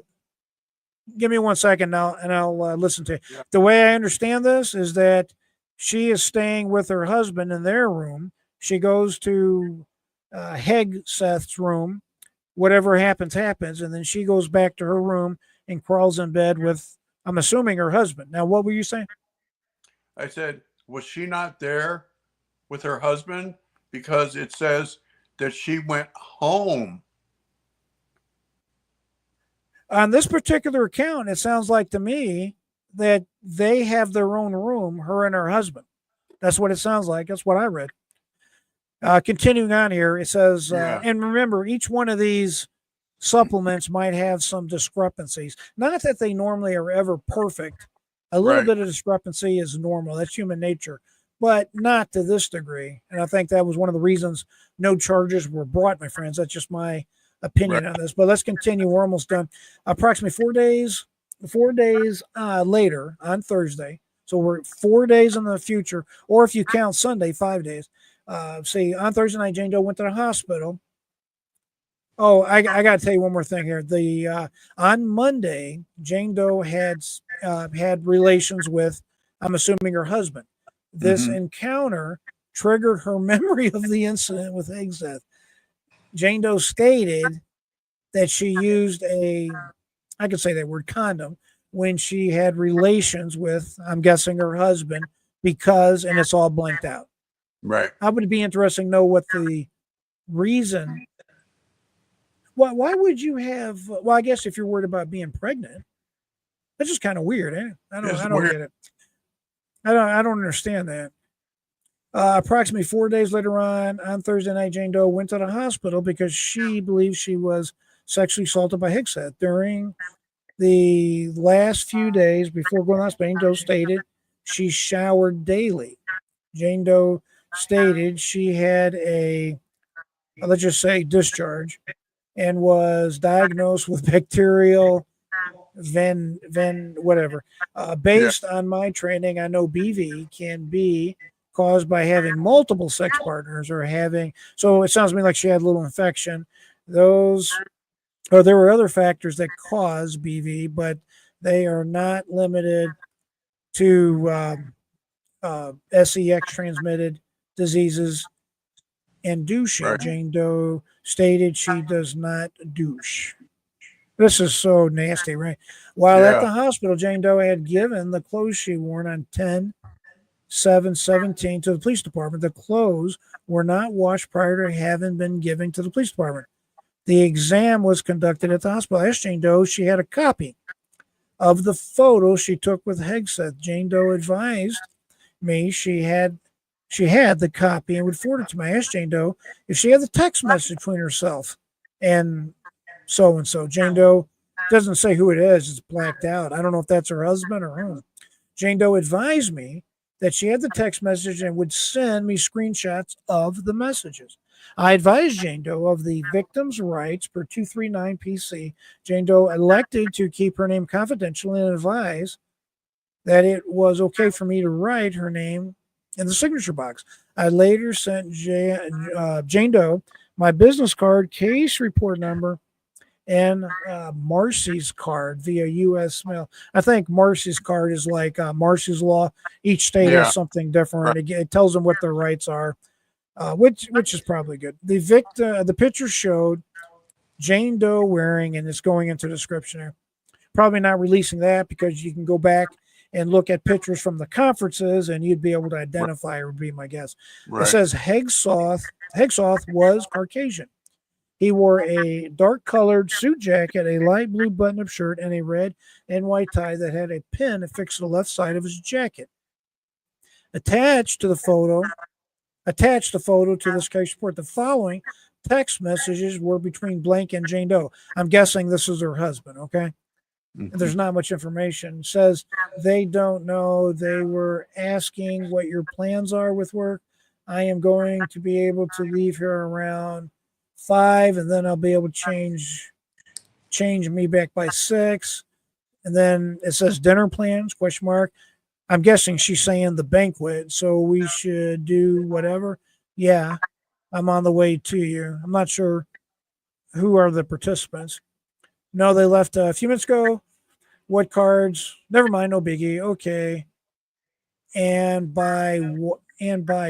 Give me 1 second now, and I'll listen to you. Yeah. The way I understand this is that she is staying with her husband in their room. She goes to Hegseth's room. Whatever happens, and then she goes back to her room and crawls in bed with, I'm assuming, her husband. Now, what were you saying? I said, was she not there with her husband? Because it says that she went home. On this particular account, it sounds like to me that they have their own room, her and her husband. That's what it sounds like. That's what I read. Continuing on here, it says, and remember, each one of these supplements might have some discrepancies. Not that they normally are ever perfect. A little bit of discrepancy is normal. That's human nature, but not to this degree. And I think that was one of the reasons no charges were brought, my friends. That's just my opinion on this. But let's continue. We're almost done. Approximately 4 days later on Thursday. So we're 4 days in the future, or if you count Sunday, 5 days. See, on Thursday night, Jane Doe went to the hospital. Oh, I got to tell you one more thing here. On Monday, Jane Doe had relations with, I'm assuming, her husband. This encounter triggered her memory of the incident with Hegseth. Jane Doe stated that she used I could say that word, condom, when she had relations with, I'm guessing, her husband, because, and it's all blanked out. Right. I would be interesting to know what the reason. Why would you have? Well, I guess if you're worried about being pregnant, that's just kind of weird, eh? I don't get it. I don't understand that. Approximately 4 days later on Thursday night, Jane Doe went to the hospital because she believes she was sexually assaulted by Hegseth. During the last few days before going to the hospital, Jane Doe stated she showered daily. Jane Doe stated she had let's just say, discharge, and was diagnosed with bacterial whatever. Based on my training, I know BV can be caused by having multiple sex partners or so it sounds to me like she had a little infection. There were other factors that cause BV, but they are not limited to SEX transmitted diseases and douching. Right. Jane Doe stated she does not douche. This is so nasty, right? While at the hospital, Jane Doe had given the clothes she wore on 10/7/17 to the police department. The clothes were not washed prior to having been given to the police department. The exam was conducted at the hospital. I asked Jane Doe, she had a copy of the photo she took with Hegseth. Jane Doe advised me she had the copy and would forward it to me. I asked Jane Doe if she had the text message between herself and so. Jane Doe doesn't say who it is. It's blacked out. I don't know if that's her husband or whom. Jane Doe advised me that she had the text message and would send me screenshots of the messages. I advised Jane Doe of the victim's rights per 239 PC. Jane Doe elected to keep her name confidential and advised that it was okay for me to write her name in the signature box. I later sent Jane Doe my business card, case report number, and Marcy's card via U.S. mail. I think Marcy's card is like Marcy's law. Each state has something different. Right. It tells them what their rights are, which is probably good. The picture showed Jane Doe wearing, and it's going into the description here. Probably not releasing that because you can go back and look at pictures from the conferences and you'd be able to identify her, would be my guess. Right. It says Hegseth was Caucasian. He wore a dark colored suit jacket, a light blue button up shirt, and a red and white tie that had a pin affixed to the left side of his jacket. Attached the photo to this case report. The following text messages were between blank and Jane Doe. I'm guessing this is her husband, okay? And there's not much information. It says they don't know. They were asking what your plans are with work. I am going to be able to leave here around 5, and then I'll be able to change me back by 6. And then it says dinner plans, question mark. I'm guessing she's saying the banquet, so we should do whatever. Yeah, I'm on the way to you. I'm not sure who are the participants. No, they left a few minutes ago. What cards? Never mind, no biggie. Okay. And by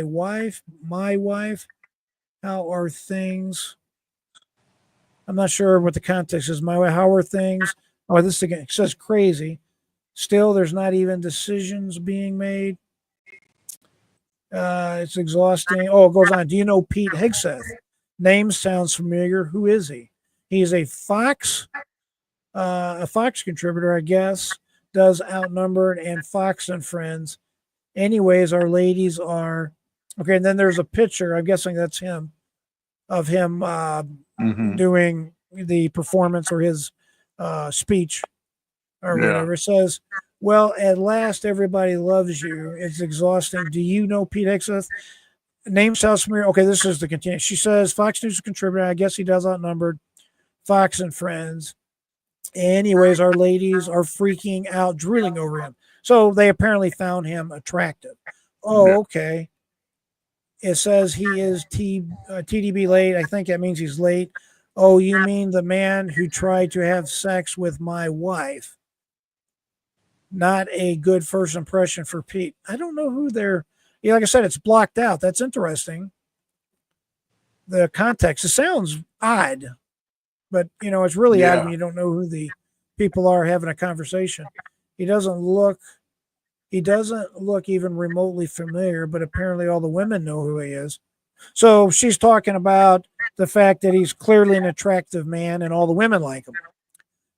wife, my wife, how are things? I'm not sure what the context is. My wife, how are things? Oh, this again, it says crazy. Still, there's not even decisions being made. It's exhausting. Oh, it goes on. Do you know Pete Hegseth? Name sounds familiar. Who is he? He's a Fox contributor, I guess. Does Outnumbered and Fox and Friends. Anyways, our ladies are okay. And then there's a picture. I'm guessing that's him, of him doing the performance or his speech or whatever. It says, well, at last, everybody loves you. It's exhausting. Do you know Pete Hegseth? Name sounds familiar. Okay, this is the continue. She says, Fox News contributor. I guess he does Outnumbered, Fox and Friends. Anyways, our ladies are freaking out, drooling over him. So they apparently found him attractive. Oh, okay. It says he is TDB late. I think that means he's late. Oh, you mean the man who tried to have sex with my wife? Not a good first impression for Pete. I don't know who they're. Yeah, like I said, it's blocked out. That's interesting. The context. It sounds odd, but it's really odd when you don't know who the people are having a conversation. He doesn't look even remotely familiar, but apparently all the women know who he is. So she's talking about the fact that he's clearly an attractive man and all the women like him.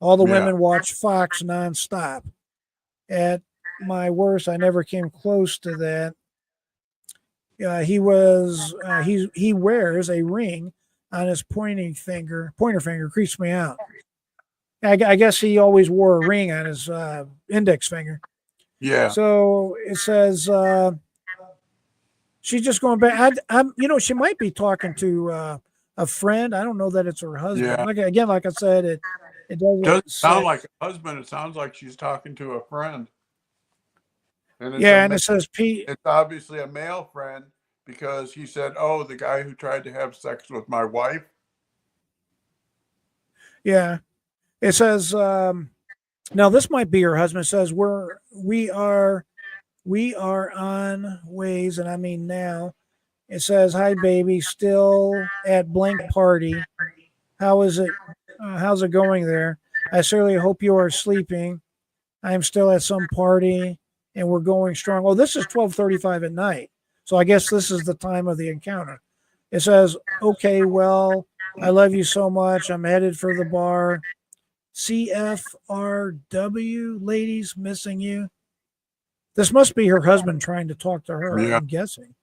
All the women watch Fox nonstop. At my worst, I never came close to that. He wears a ring on his pointer finger, creeps me out. I guess he always wore a ring on his index finger. Yeah. So it says she's just going back. She might be talking to a friend. I don't know that it's her husband. Yeah. Like I said, it doesn't sound like a husband. It sounds like she's talking to a friend. And it says Pete. It's obviously a male friend because he said, "Oh, the guy who tried to have sex with my wife." Yeah, it says. Now this might be her husband. It says we are on ways, and I mean now. It says, "Hi, baby, still at blank party. How is it? How's it going there? I certainly hope you are sleeping. I'm still at some party, and we're going strong." Oh, this is 12:35 at night, so I guess this is the time of the encounter. It says, "Okay, well, I love you so much. I'm headed for the bar. CFRW, ladies, missing you." This must be her husband trying to talk to her, I'm guessing.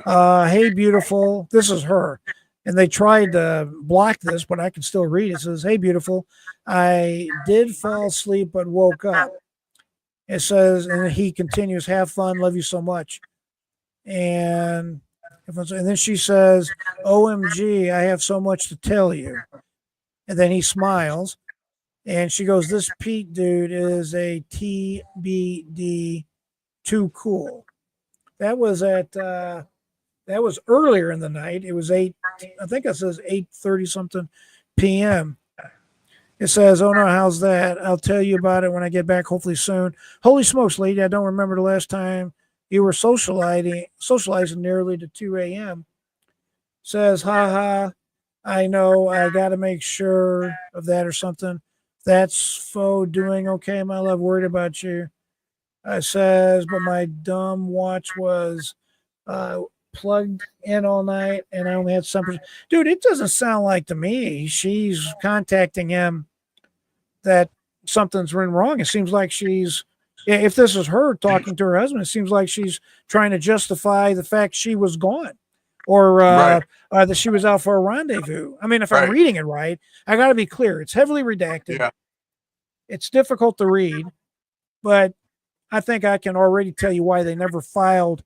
Hey, beautiful. This is her. And they tried to block this, but I can still read it. It says, "Hey, beautiful. I did fall asleep, but woke up." It says, and he continues, "Have fun. Love you so much." And then she says, "OMG, I have so much to tell you." And then he smiles. And she goes, "This Pete dude is a TBD, too cool." That was earlier in the night. It was 8, I think it says 8:30 something p.m. It says, "Oh no, how's that? I'll tell you about it when I get back, hopefully soon." Holy smokes, lady, I don't remember the last time you were socializing nearly to 2 a.m. Says, "Ha, I know, I got to make sure of that or something. That's faux doing okay, my love, worried about you." I says, "But my dumb watch was plugged in all night and I only had some. Dude, it doesn't sound like to me she's contacting him that something's been wrong. It seems like she's, if this is her talking to her husband, it seems like she's trying to justify the fact she was gone or Right. that she was out for a rendezvous. I mean, if I'm Right. reading it right, I got to be clear. It's heavily redacted. Yeah. It's difficult to read, but I think I can already tell you why they never filed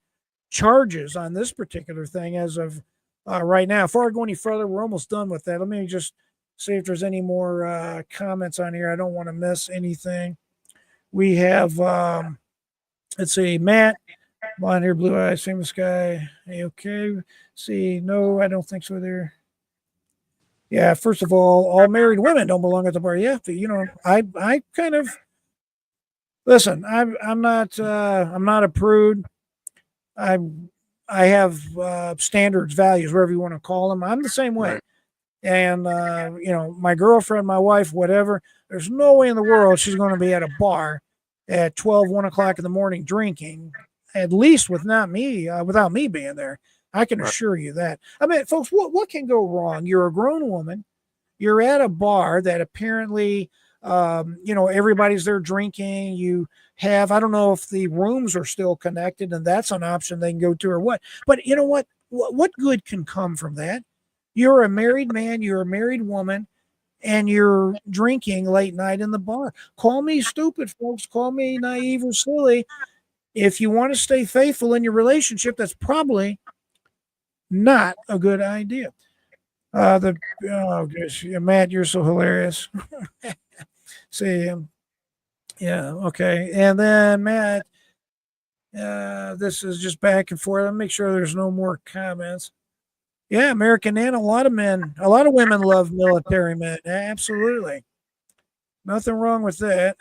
charges on this particular thing as of right now. Before I go any further, we're almost done with that. Let me just see if there's any more comments on here. I don't want to miss anything. We have, let's see, Matt, blonde hair, blue eyes, famous guy. Hey, okay. See, no, I don't think so there. Yeah, first of all married women don't belong at the bar. Yeah, but, you know, I kind of listen. I'm not a prude. I have standards, values, whatever you want to call them. I'm the same way. Right. And you know, my girlfriend, my wife, whatever. There's no way in the world she's going to be at a bar at 1 o'clock in the morning drinking. At least without me being there. I can Right. assure you that. I mean, folks, what can go wrong? You're a grown woman. You're at a bar that apparently, you know, everybody's there drinking. You have, I don't know if the rooms are still connected and that's an option they can go to or what. But you know what? What good can come from that? You're a married man. You're a married woman. And you're drinking late night in the bar. Call me stupid, folks. Call me naive or silly. If you want to stay faithful in your relationship, that's probably not a good idea. Oh gosh, yeah, Matt, you're so hilarious. See, yeah, okay, and then Matt, this is just back and forth. Let me make sure there's no more comments. Yeah, American Nana. A lot of women love military men. Absolutely, nothing wrong with that.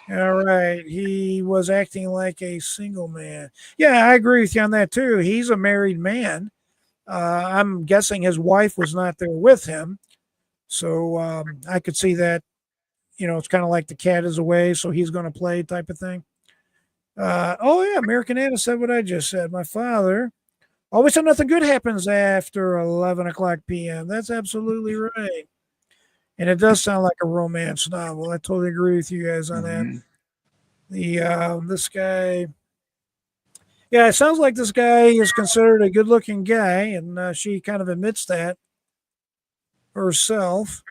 All right. He was acting like a single man. Yeah, I agree with you on that too. He's a married man. I'm guessing his wife was not there with him. So I could see that, you know, it's kind of like the cat is away, so he's going to play type of thing. Oh, yeah. American Anna said what I just said. My father always said nothing good happens after 11 o'clock p.m. That's absolutely right. And it does sound like a romance novel. I totally agree with you guys on that. This guy, yeah, it sounds like this guy is considered a good-looking guy, and she kind of admits that herself.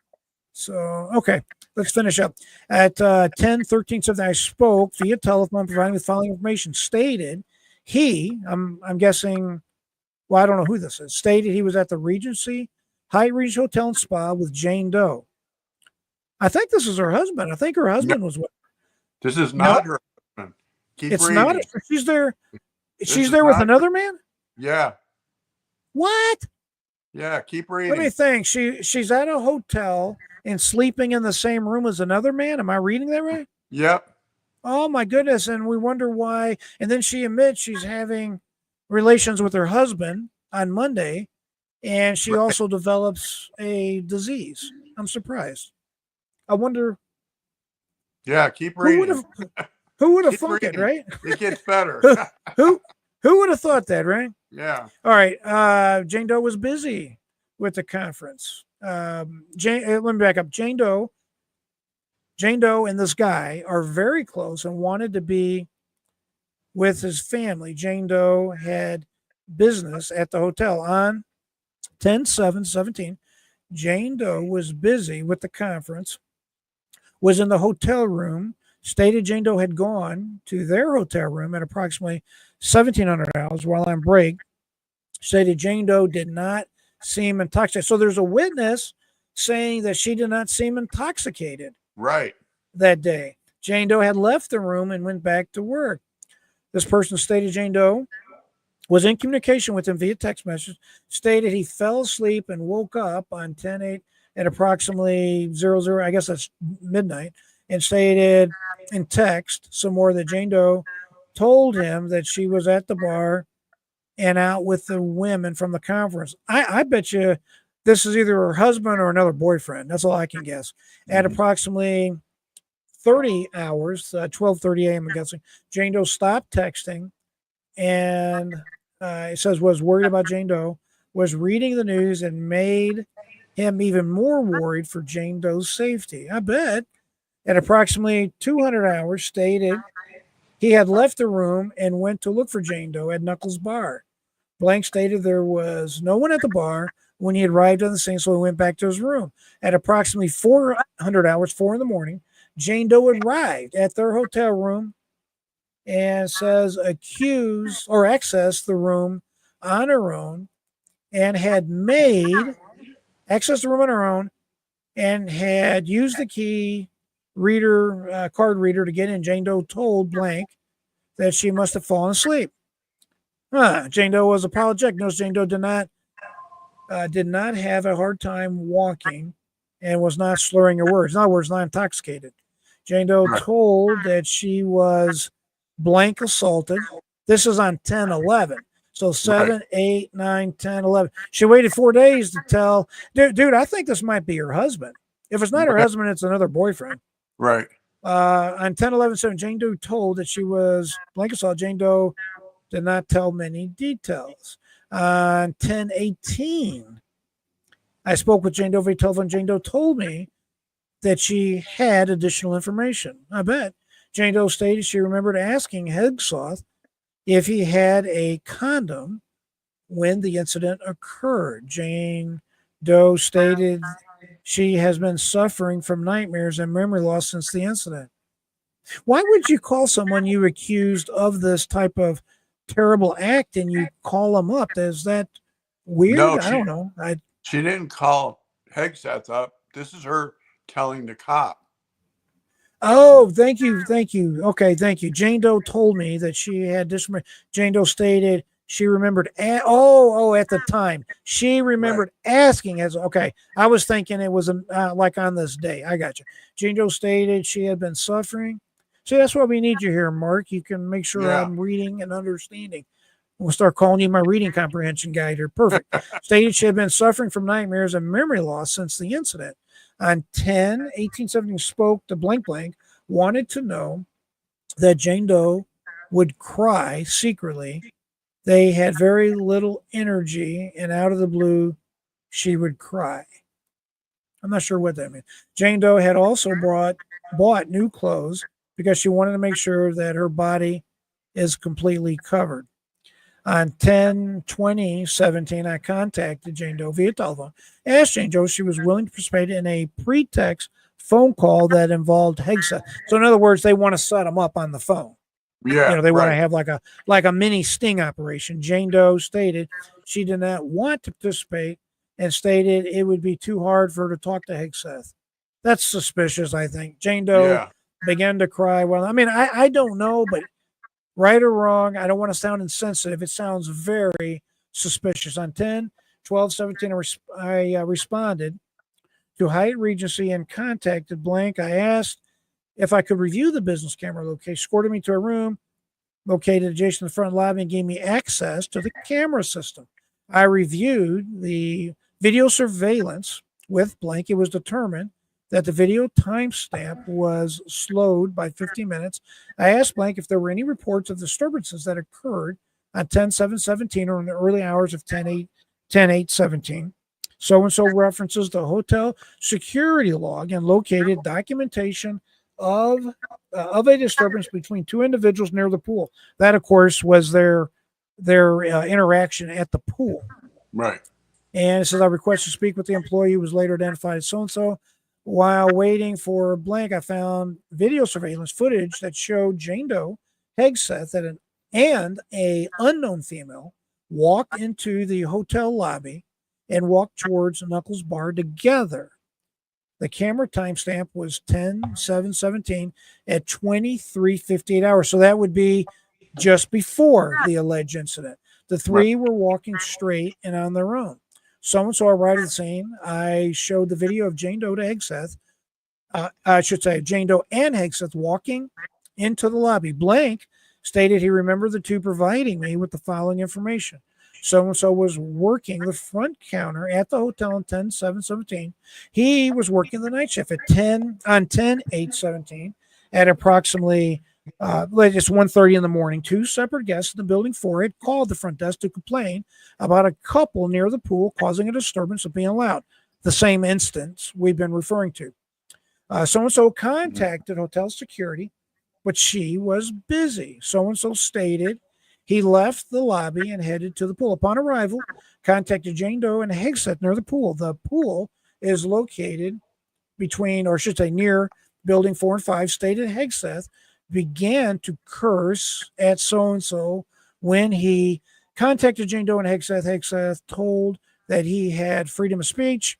So, okay, let's finish up. At 10:13, I spoke via telephone, providing the following information. Stated I'm guessing, well, I don't know who this is. Stated he was at the Regency Hyatt Regency Hotel and Spa with Jane Doe. I think this is her husband. I think her husband was with. This is not her husband. Keep It's reading. not. She's there. This She's is there with not- another man. Yeah. What? Yeah. Keep Let reading. me think. She's at a hotel and sleeping in the same room as another man. Am I reading that right? Yep. Oh my goodness. And we wonder why. And then she admits she's having relations with her husband on Monday. And she also develops a disease. I'm surprised. I wonder Yeah. Keep who reading. would have Keep thunk it, reading. right? It gets better. Who would have thought that, right? Yeah. All right. Jane Doe was busy with the conference. Let me back up. Jane Doe and this guy are very close and wanted to be with his family. Jane Doe had business at the hotel on 10/7/17. Jane Doe was busy with the conference, was in the hotel room, stated Jane Doe had gone to their hotel room at approximately $1,700 while on break, stated Jane Doe did not seem intoxicated. So there's a witness saying that she did not seem intoxicated Right. that day. Jane Doe had left the room and went back to work. This person stated Jane Doe was in communication with him via text message, stated he fell asleep and woke up on 10/8 at approximately 00, I guess that's midnight, and stated in text some more that Jane Doe told him that she was at the bar and out with the women from the conference. I bet you this is either her husband or another boyfriend. That's all I can guess. At approximately 30 hours, 12:30 a.m., I'm guessing, Jane Doe stopped texting and it says, was worried about Jane Doe, was reading the news and made him even more worried for Jane Doe's safety. I bet. At approximately 200 hours, stated he had left the room and went to look for Jane Doe at Knuckles' bar. Blank stated there was no one at the bar when he arrived on the scene, so he went back to his room. At approximately 400 hours, 4 in the morning, Jane Doe arrived at their hotel room and says accused or accessed the room on her own and had made access the room on her own and had used the key reader, card reader to get in. Jane Doe told Blank that she must have fallen asleep. Jane Doe was apologetic. Notice Jane Doe did not have a hard time walking and was not slurring her words. In other words, not intoxicated. Jane Doe told that she was Blank assaulted. This is on 10/11. So 7, 8, 9, 10, 11. She waited 4 days to tell. Dude, I think this might be her husband. If it's not her husband, it's another boyfriend. Right. On 10/11/7, Jane Doe told that she was Blank assault. Jane Doe did not tell many details. On 10/18, I spoke with Jane Doe via telephone. Jane Doe told me that she had additional information. I bet. Jane Doe stated she remembered asking Hegseth if he had a condom when the incident occurred. Jane Doe stated she has been suffering from nightmares and memory loss since the incident. Why would you call someone you accused of this type of terrible act and you call them up? Is that weird? No, I don't know. She didn't call Hegseth up. This is her telling the cop. Oh, thank you. Okay, thank you. Jane Doe told me that she had this. Jane Doe stated she remembered. At the time she remembered asking. As okay, I was thinking it was like on this day. I got you. Jane Doe stated she had been suffering. See, that's why we need you here, Mark. You can make sure I'm reading and understanding. We'll start calling you my reading comprehension guide here. Perfect. Stated she had been suffering from nightmares and memory loss since the incident. On 10/18/17, spoke to Blank, wanted to know that Jane Doe would cry secretly. They had very little energy, and out of the blue, she would cry. I'm not sure what that means. Jane Doe had also bought new clothes because she wanted to make sure that her body is completely covered. On 10/20/17, I contacted Jane Doe via telephone, asked Jane Doe if she was willing to participate in a pretext phone call that involved Hegseth. So in other words, they want to set them up on the phone. Yeah, they want to have like a mini sting operation. Jane Doe stated she did not want to participate and stated it would be too hard for her to talk to Hegseth. That's suspicious, I think. Jane Doe began to cry. Well, I mean, I don't know, but right or wrong, I don't want to sound insensitive. It sounds very suspicious. On 10/12/17, I responded to Hyatt Regency and contacted Blank. I asked if I could review the business camera location, escorted me to a room located adjacent to the front lobby and gave me access to the camera system. I reviewed the video surveillance with Blank. It was determined that the video timestamp was slowed by 50 minutes. I asked Blank if there were any reports of disturbances that occurred on 10/7/17 or in the early hours of 10/8/17. So-and-so references the hotel security log and located documentation of a disturbance between two individuals near the pool. That, of course, was their interaction at the pool. Right. And it says, I request to speak with the employee who was later identified as so-and-so. While waiting for Blank, I found video surveillance footage that showed Jane Doe, Hegseth, and a unknown female walked into the hotel lobby and walked towards Knuckles' bar together. The camera timestamp was 10/7/17 at 23:58 hours. So that would be just before the alleged incident. The three were walking straight and on their own. So-and-so arrived at the scene. I showed the video of Jane Doe to Hegseth. I should say Jane Doe and Hegseth walking into the lobby. Blank stated he remembered the two providing me with the following information. So-and-so was working the front counter at the hotel on 10/7/17. He was working the night shift on 10/8/17 at approximately It's 1:30 in the morning. Two separate guests in the building 4 had called the front desk to complain about a couple near the pool causing a disturbance of being loud. The same instance we've been referring to. So-and-so contacted hotel security, but she was busy. So-and-so stated he left the lobby and headed to the pool. Upon arrival, contacted Jane Doe and Hegseth near the pool. The pool is located between, or I should say near, building 4 and 5, stated Hegseth began to curse at so-and-so when he contacted Jane Doe and Hegseth. Hegseth told that he had freedom of speech.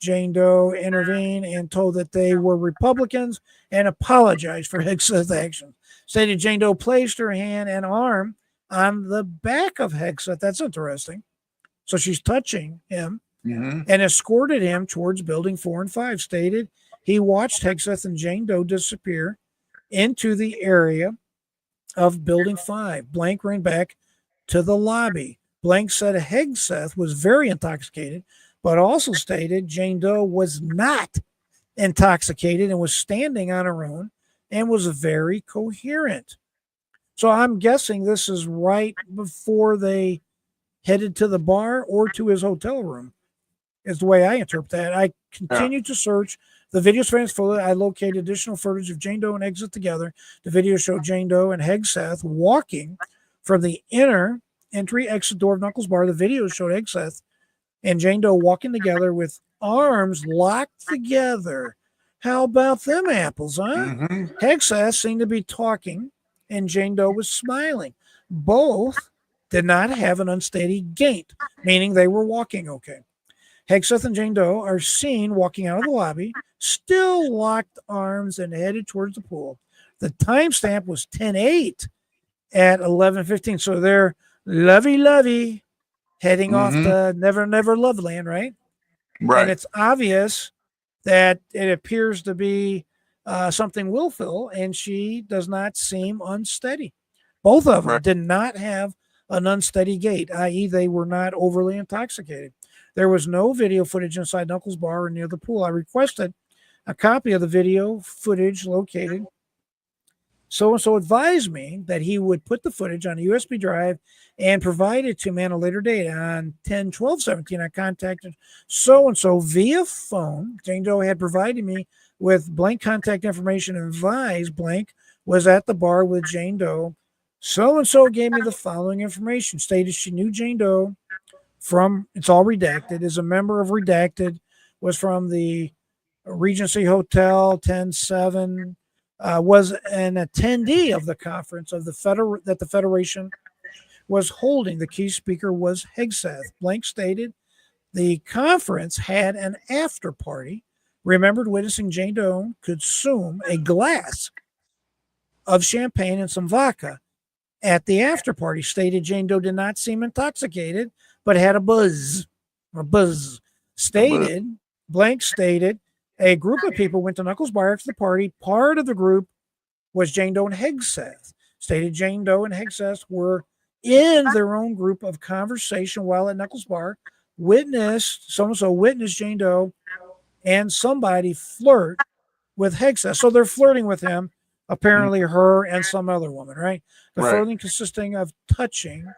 Jane Doe intervened and told that they were Republicans and apologized for Hegseth's actions. Stated Jane Doe placed her hand and arm on the back of Hegseth. That's interesting. So she's touching him and escorted him towards building 4 and 5. Stated he watched Hegseth and Jane Doe disappear into the area of building 5. Blank ran back to the lobby. Blank said Hegseth was very intoxicated, but also stated Jane Doe was not intoxicated and was standing on her own and was very coherent. So I'm guessing this is right before they headed to the bar or to his hotel room, is the way I interpret that. I continued to search the video surveillance footage. I located additional footage of Jane Doe and Hegseth together. The video showed Jane Doe and Hegseth walking from the inner entry exit door of Knuckles Bar. The video showed Hegseth and Jane Doe walking together with arms locked together. How about them apples, huh? Hegseth seemed to be talking, and Jane Doe was smiling. Both did not have an unsteady gait, meaning they were walking okay. Hegseth and Jane Doe are seen walking out of the lobby, still locked arms and headed towards the pool. The timestamp was 10:08 at 11:15. So they're lovey-lovey heading off to Never Never Love Land, right? Right. And it's obvious that it appears to be something willful, and she does not seem unsteady. Both of them did not have an unsteady gait, i.e., they were not overly intoxicated. There was no video footage inside Knuckles Bar or near the pool. I requested a copy of the video footage located. So-and-so advised me that he would put the footage on a USB drive and provide it to me on a later date. On 10/12/17, I contacted so-and-so via phone. Jane Doe had provided me with blank contact information and advised blank was at the bar with Jane Doe. So-and-so gave me the following information. Stated she knew Jane Doe from, it's all redacted, is a member of Redacted, was from the Regency Hotel 10-7, was an attendee of the conference of that the Federation was holding. The key speaker was Hegseth. Blank stated the conference had an after party. Remembered witnessing Jane Doe consume a glass of champagne and some vodka at the after party. Stated Jane Doe did not seem intoxicated, but had a buzz. Blank stated a group of people went to Knuckles Bar after the party. Part of the group was Jane Doe and Hegseth. Stated Jane Doe and Hegseth were in their own group of conversation while at Knuckles Bar. So-and-so witnessed Jane Doe and somebody flirt with Hegseth. So they're flirting with him, apparently her and some other woman, right? The flirting consisting of touching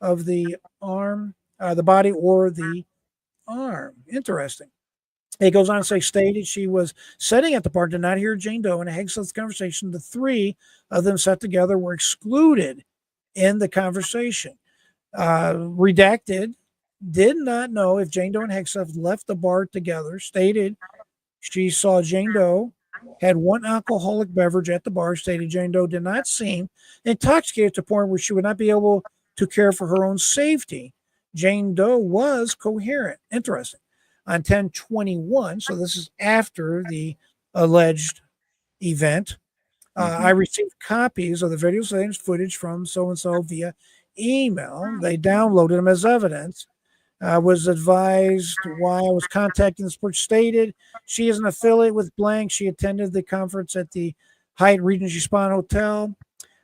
of the arm, the body or the arm. Interesting. It goes on to say, stated she was sitting at the bar, did not hear Jane Doe and Hegseth's conversation. The three of them sat together were excluded in the conversation. Redacted did not know if Jane Doe and Hegseth left the bar together. Stated she saw Jane Doe had one alcoholic beverage at the bar. Stated Jane Doe did not seem intoxicated to the point where she would not be able to care for her own safety. Jane Doe was coherent. Interesting. On 10/21, so this is after the alleged event, I received copies of the video surveillance footage from so-and-so via email. They downloaded them as evidence. I was advised why I was contacting the sports. Stated she is an affiliate with blank. She attended the conference at the Hyatt Regency Spa Hotel.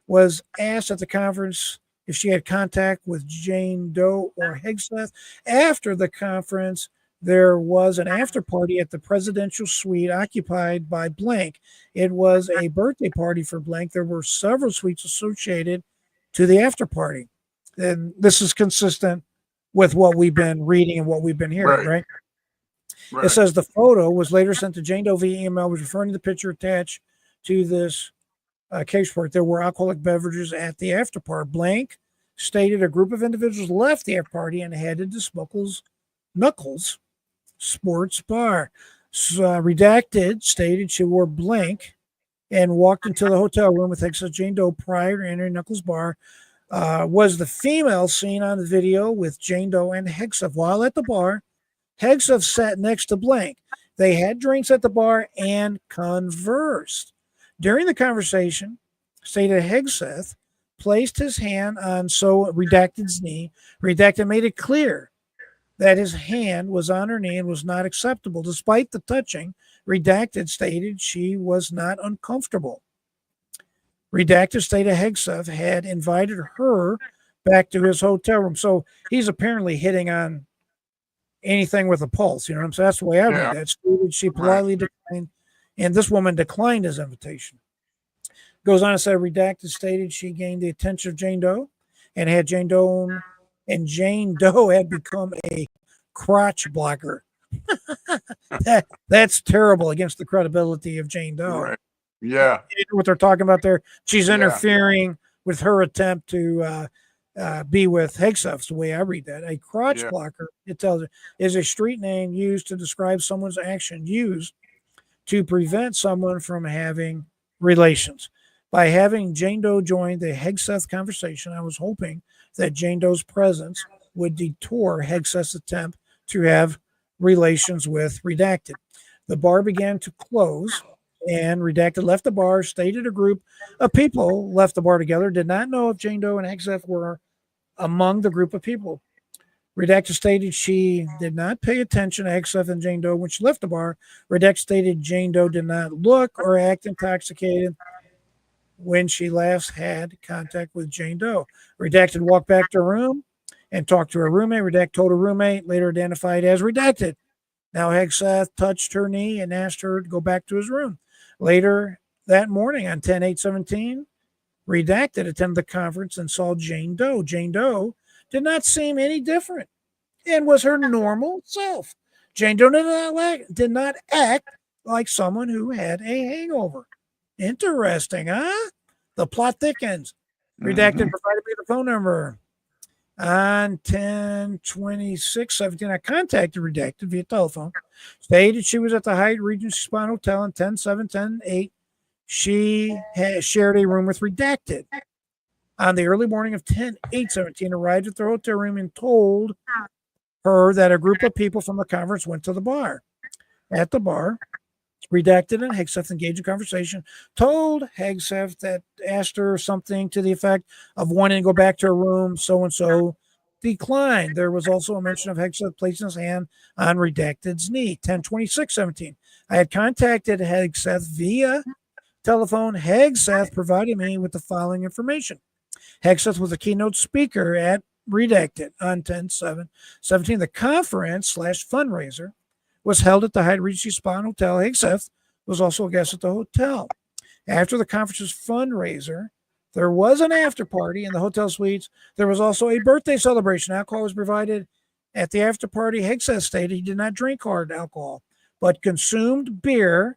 Was asked at the conference if she had contact with Jane Doe or Hegseth. After the conference, there was an after party at the presidential suite occupied by blank. It was a birthday party for blank. There were several suites associated to the after party. And this is consistent with what we've been reading and what we've been hearing, right? It says the photo was later sent to Jane Doe via email, was referring to the picture attached to this case report. There were alcoholic beverages at the after party. Blank stated a group of individuals left the after party and headed to Knuckles Sports Bar. Redacted stated she wore blank and walked into the hotel room with Hegseth Jane Doe prior to entering Knuckles Bar. Was the female seen on the video with Jane Doe and Hegseth while at the bar? Hegseth sat next to blank. They had drinks at the bar and conversed. During the conversation, stated Hegseth placed his hand on Redacted's knee. Redacted made it clear that his hand was on her knee and was not acceptable. Despite the touching, Redacted stated she was not uncomfortable. Redacted stated Hegseth had invited her back to his hotel room. So he's apparently hitting on anything with a pulse. You know what I'm saying? That's the way I read that. Stated she politely declined, and this woman declined his invitation. Goes on to say Redacted stated she gained the attention of Jane Doe and had Jane Doe had become a crotch blocker. That's terrible against the credibility of Jane Doe. Right. Yeah. You know what they're talking about there? She's interfering with her attempt to be with Hegseth's the way I read that. A crotch blocker, it tells you, is a street name used to describe someone's action used to prevent someone from having relations. By having Jane Doe join the Hegseth conversation, I was hoping that Jane Doe's presence would detour Hegseth's attempt to have relations with Redacted. The bar began to close, and Redacted left the bar, stated a group of people left the bar together, did not know if Jane Doe and Hegseth were among the group of people. Redacted stated she did not pay attention to Hegseth and Jane Doe when she left the bar. Redacted stated Jane Doe did not look or act intoxicated when she last had contact with Jane Doe. Redacted walked back to her room and talked to her roommate. Redacted told her roommate, later identified as Redacted. Now Hegseth touched her knee and asked her to go back to his room. Later that morning on 10/8/17, Redacted attended the conference and saw Jane Doe. Jane Doe did not seem any different and was her normal self. Jane Doe did not act like someone who had a hangover. Interesting, huh? The plot thickens. Redacted provided me the phone number. On 10/26/17, I contacted Redacted via telephone. Stated she was at the Hyatt Regency Spa Hotel on 10/7/10/8. She had shared a room with Redacted. On the early morning of 10/8/17, arrived at their hotel room and told her that a group of people from the conference went to the bar. At the bar, Redacted and Hegseth engaged in conversation, told Hegseth that asked her something to the effect of wanting to go back to her room, so-and-so declined. There was also a mention of Hegseth placing his hand on Redacted's knee. 10/26/17. I had contacted Hegseth via telephone. Hegseth provided me with the following information. Hegseth was a keynote speaker at Redacted on 10/7/17. The conference/fundraiser was held at the Hyatt Regency Spa and Hotel. Hegseth was also a guest at the hotel. After the conference's fundraiser, there was an after party in the hotel suites. There was also a birthday celebration. Alcohol was provided at the after party. Hegseth stated he did not drink hard alcohol, but consumed beer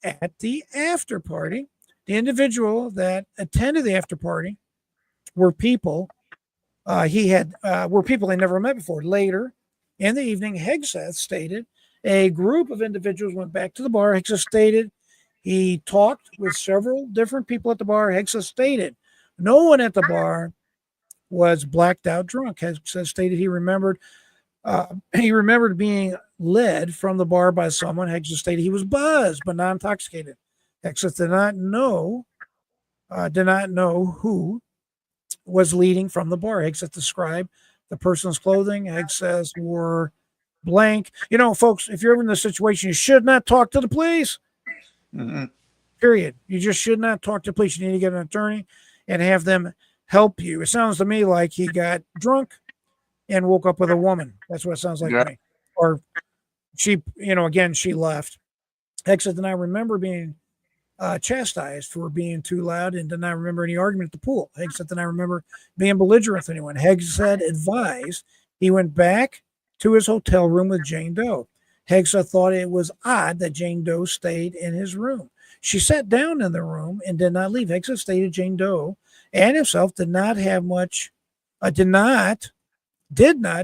at the after party. The individual that attended the after party were people he never met before. Later in the evening, Hegseth stated a group of individuals went back to the bar. Hegseth stated he talked with several different people at the bar. Hegseth stated no one at the bar was blacked out drunk. Hegseth stated he remembered being led from the bar by someone. Hegseth stated he was buzzed but not intoxicated. Hegseth did not know who was leading from the bar. Hegseth described the person's clothing. Hegseth wore blank. You know, folks, if you're ever in this situation, you should not talk to the police. Period. You just should not talk to the police. You need to get an attorney and have them help you. It sounds to me like he got drunk and woke up with a woman. That's what it sounds like to me. or she, again, she left. Hegseth and I remember being chastised for being too loud and did not remember any argument at the pool. Hegseth and I remember being belligerent with anyone. Hegseth advised he went back to his hotel room with Jane Doe. Hegseth thought it was odd that Jane Doe stayed in his room. She sat down in the room and did not leave. Hegseth stated Jane Doe and himself did not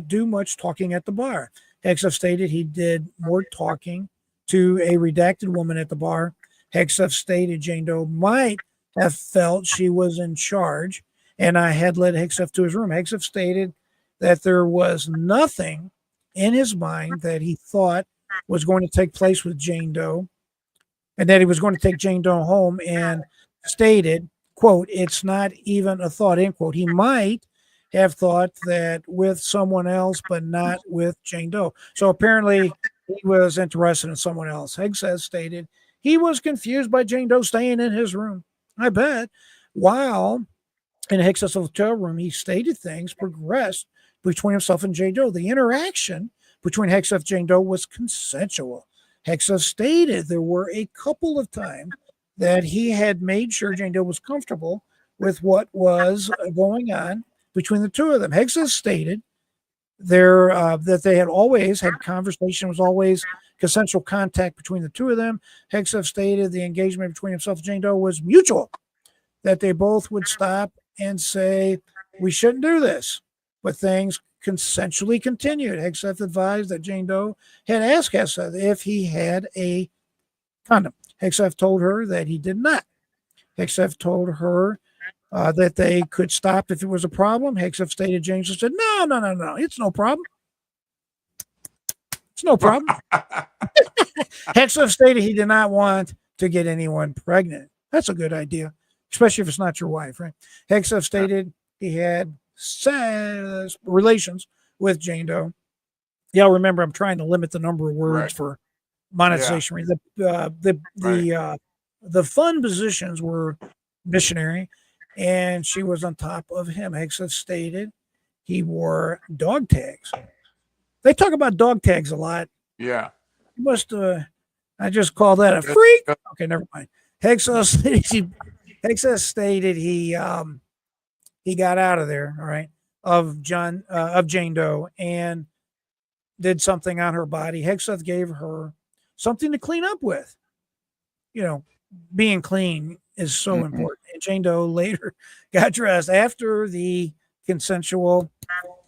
do much talking at the bar. Hegseth stated he did more talking to a redacted woman at the bar. Hegseth stated Jane Doe might have felt she was in charge, and I had led Hegseth to his room. Hegseth stated that there was nothing in his mind that he thought was going to take place with Jane Doe, and that he was going to take Jane Doe home, and stated, quote, "It's not even a thought," end quote. He might have thought that with someone else, but not with Jane Doe. So apparently he was interested in someone else. Hegseth stated he was confused by Jane Doe staying in his room. I bet. While in Hegseth's hotel room, he stated things progressed between himself and Jane Doe. The interaction between Hegseth and Jane Doe was consensual. Hegseth stated there were a couple of times that he had made sure Jane Doe was comfortable with what was going on between the two of them. Hegseth stated that they had always had conversation, was always consensual contact between the two of them. Hegseth stated the engagement between himself and Jane Doe was mutual, that they both would stop and say, "We shouldn't do this," but things consensually continued. Hegseth advised that Jane Doe had asked Hegseth if he had a condom. Hegseth told her that he did not. Hegseth told her that they could stop if it was a problem. Hegseth stated James said, No. It's no problem. It's no problem. Hegseth stated he did not want to get anyone pregnant. That's a good idea, especially if it's not your wife, right? Hegseth stated he had relations with Jane Doe. Yeah, remember, I'm trying to limit the number of words for monetization. Yeah. The fun positions were missionary, and she was on top of him. Hegseth stated he wore dog tags. They talk about dog tags a lot. Yeah. You must, I just call that a freak. Okay, never mind. Hegseth stated he got out of there, all right, of Jane Doe, and did something on her body. Hegseth gave her something to clean up with. Being clean is so important. And Jane Doe later got dressed after the consensual.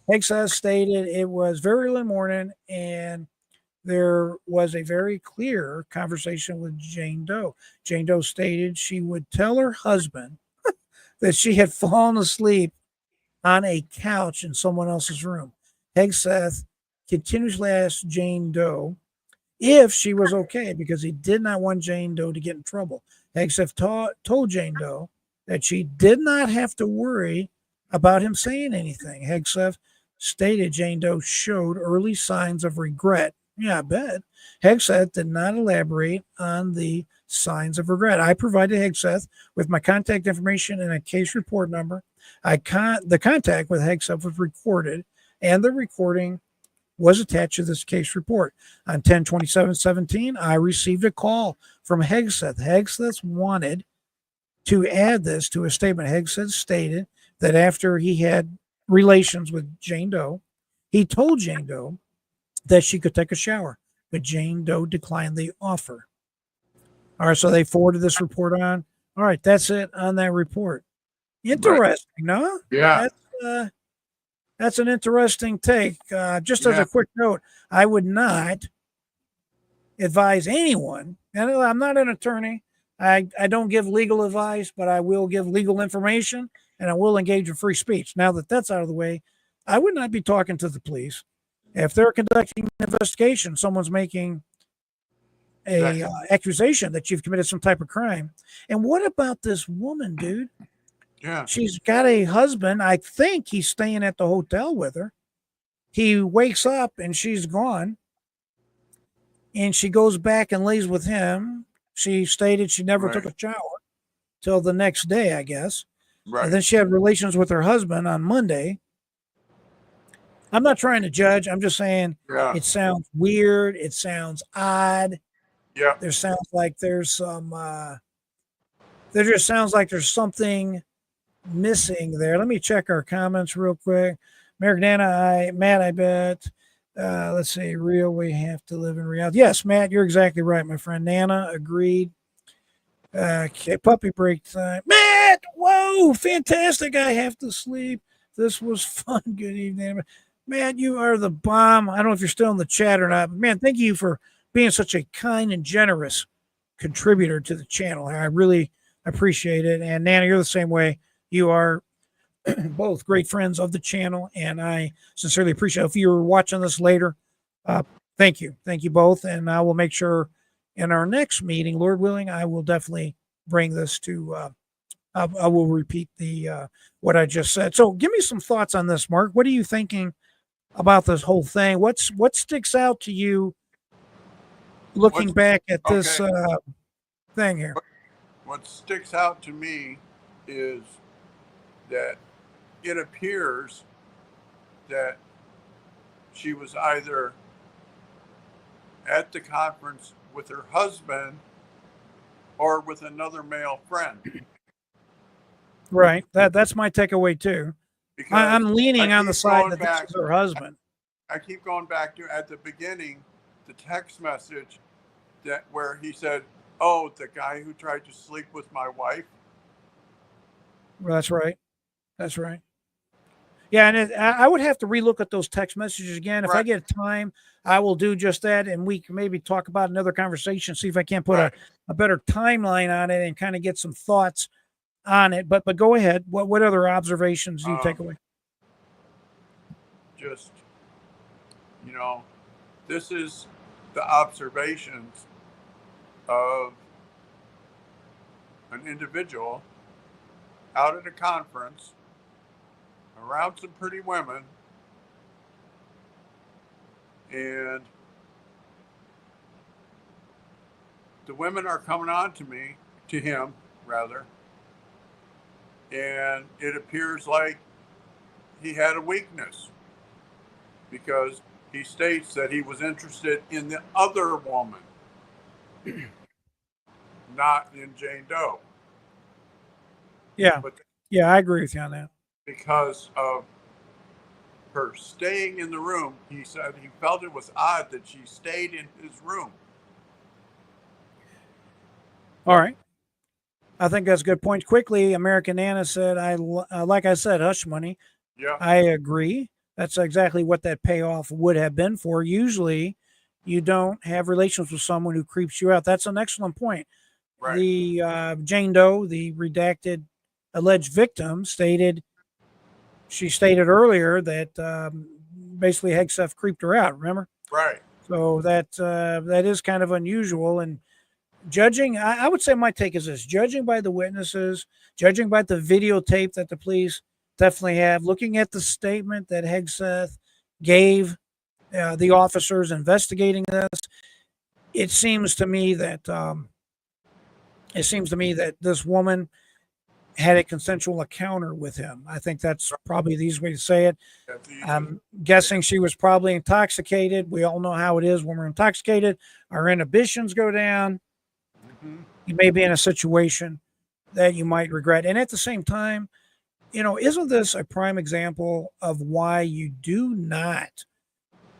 Hegseth stated it was very early morning, and there was a very clear conversation with Jane Doe. Jane Doe stated she would tell her husband that she had fallen asleep on a couch in someone else's room. Hegseth continuously asked Jane Doe if she was okay, because he did not want Jane Doe to get in trouble. Hegseth told Jane Doe that she did not have to worry about him saying anything. Hegseth stated Jane Doe showed early signs of regret. Yeah, I bet. Hegseth did not elaborate on the signs of regret. I provided Hegseth with my contact information and a case report number. The contact with Hegseth was recorded, and the recording was attached to this case report. On 10/27/17, I received a call from Hegseth. Hegseth wanted to add this to a statement. Hegseth stated that after he had relations with Jane Doe, he told Jane Doe that she could take a shower, but Jane Doe declined the offer. All right, so they forwarded this report on. All right, that's it on that report. Interesting, no? Yeah. That's an interesting take. Just as a quick note, I would not advise anyone, and I'm not an attorney. I don't give legal advice, but I will give legal information, and I will engage in free speech. Now that that's out of the way, I would not be talking to the police. If they're conducting an investigation, someone's making a accusation that you've committed some type of crime. And what about this woman, dude? Yeah. She's got a husband. I think he's staying at the hotel with her. He wakes up and she's gone. And she goes back and lays with him. She stated she never took a shower till the next day, I guess. Right. And then she had relations with her husband on Monday. I'm not trying to judge. I'm just saying Yeah. it sounds weird. It sounds odd. Yeah. There sounds like there's some, there just sounds like there's something missing there. Let me check our comments real quick. Matt, I bet. Let's see, real, we have to live in reality. Yes, Matt, you're exactly right, my friend. Nana agreed. Okay, puppy break time. Matt, whoa, fantastic. I have to sleep. This was fun. Good evening. Matt, you are the bomb. I don't know if you're still in the chat or not, but man, thank you for being such a kind and generous contributor to the channel. I really appreciate it. And Nana, you're the same way. You are both great friends of the channel, and I sincerely appreciate it. If you're watching this later, thank you. Thank you both. And I will make sure in our next meeting, Lord willing, I will definitely bring this to, I will repeat the what I just said. So give me some thoughts on this, Mark. What are you thinking about this whole thing? What sticks out to you looking back at this thing here? What sticks out to me is that it appears that she was either at the conference with her husband or with another male friend. Right. That's my takeaway too. Because I'm leaning on the side that this is her husband. I keep going back to at the beginning, the text message that where he said, "Oh, the guy who tried to sleep with my wife." Well, that's right. That's right. Yeah, and I would have to relook at those text messages again. If I get time, I will do just that, and we can maybe talk about another conversation, see if I can't put a better timeline on it and kind of get some thoughts on it. But go ahead. What other observations do you take away? Just, this is the observations of an individual out at a conference around some pretty women, and the women are coming on to him rather, and it appears like he had a weakness because he states that he was interested in the other woman, not in Jane Doe. Yeah. I agree with you on that. Because of her staying in the room, he said he felt it was odd that she stayed in his room. All right. I think that's a good point. Quickly, American Nana said, like I said, hush money. Yeah. I agree. That's exactly what that payoff would have been for. Usually, you don't have relations with someone who creeps you out. That's an excellent point. Right. The Jane Doe, the redacted alleged victim, stated earlier that basically Hegseth creeped her out. Remember? Right. So that is kind of unusual. And judging, I would say my take is this: judging by the witnesses, judging by the videotape that the police definitely have, looking at the statement that Hegseth gave the officers investigating this, it seems to me that this woman had a consensual encounter with him. I think that's probably the easiest way to say it. I'm guessing she was probably intoxicated. We all know how it is when we're intoxicated. Our inhibitions go down. Mm-hmm. You may be in a situation that you might regret. And at the same time, isn't this a prime example of why you do not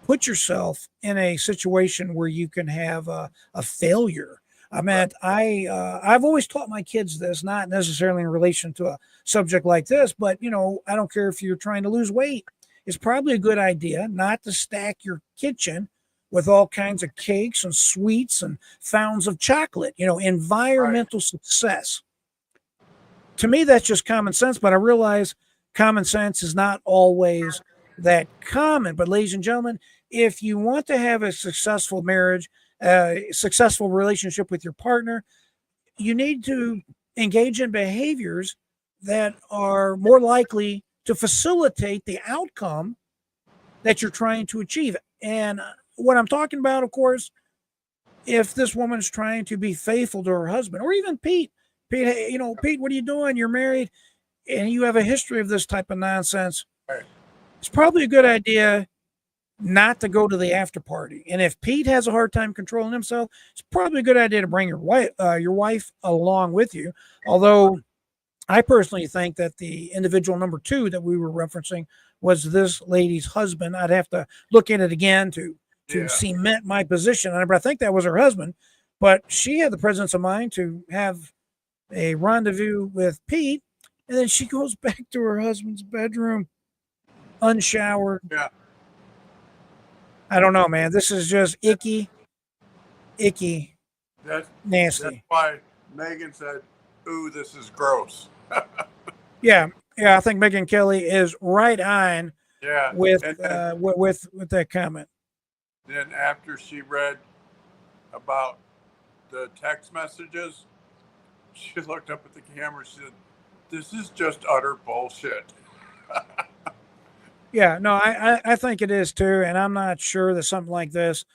put yourself in a situation where you can have a failure? I mean, I've always taught my kids this, not necessarily in relation to a subject like this, but, I don't care if you're trying to lose weight. It's probably a good idea not to stack your kitchen with all kinds of cakes and sweets and fountains of chocolate, environmental success. To me, that's just common sense, but I realize common sense is not always that common. But ladies and gentlemen, if you want to have a successful marriage, successful relationship with your partner, you need to engage in behaviors that are more likely to facilitate the outcome that you're trying to achieve. And what I'm talking about, of course, if this woman's trying to be faithful to her husband, or even Pete, Pete, what are you doing? You're married and you have a history of this type of nonsense. Right. it's probably a good idea not to go to the after party. And if Pete has a hard time controlling himself, it's probably a good idea to bring your wife along with you. Although I personally think that the individual number 2 that we were referencing was this lady's husband. I'd have to look at it again to cement my position on it, but I think that was her husband. But she had the presence of mind to have a rendezvous with Pete, and then she goes back to her husband's bedroom, unshowered. Yeah. I don't know, man. This is just icky, nasty. That's why Megan said, "Ooh, this is gross." Yeah, I think Megyn Kelly is right on. Yeah. With then, with that comment. Then after she read about the text messages, she looked up at the camera. She said, "This is just utter bullshit." Yeah, no, I think it is too, and I'm not sure that something like this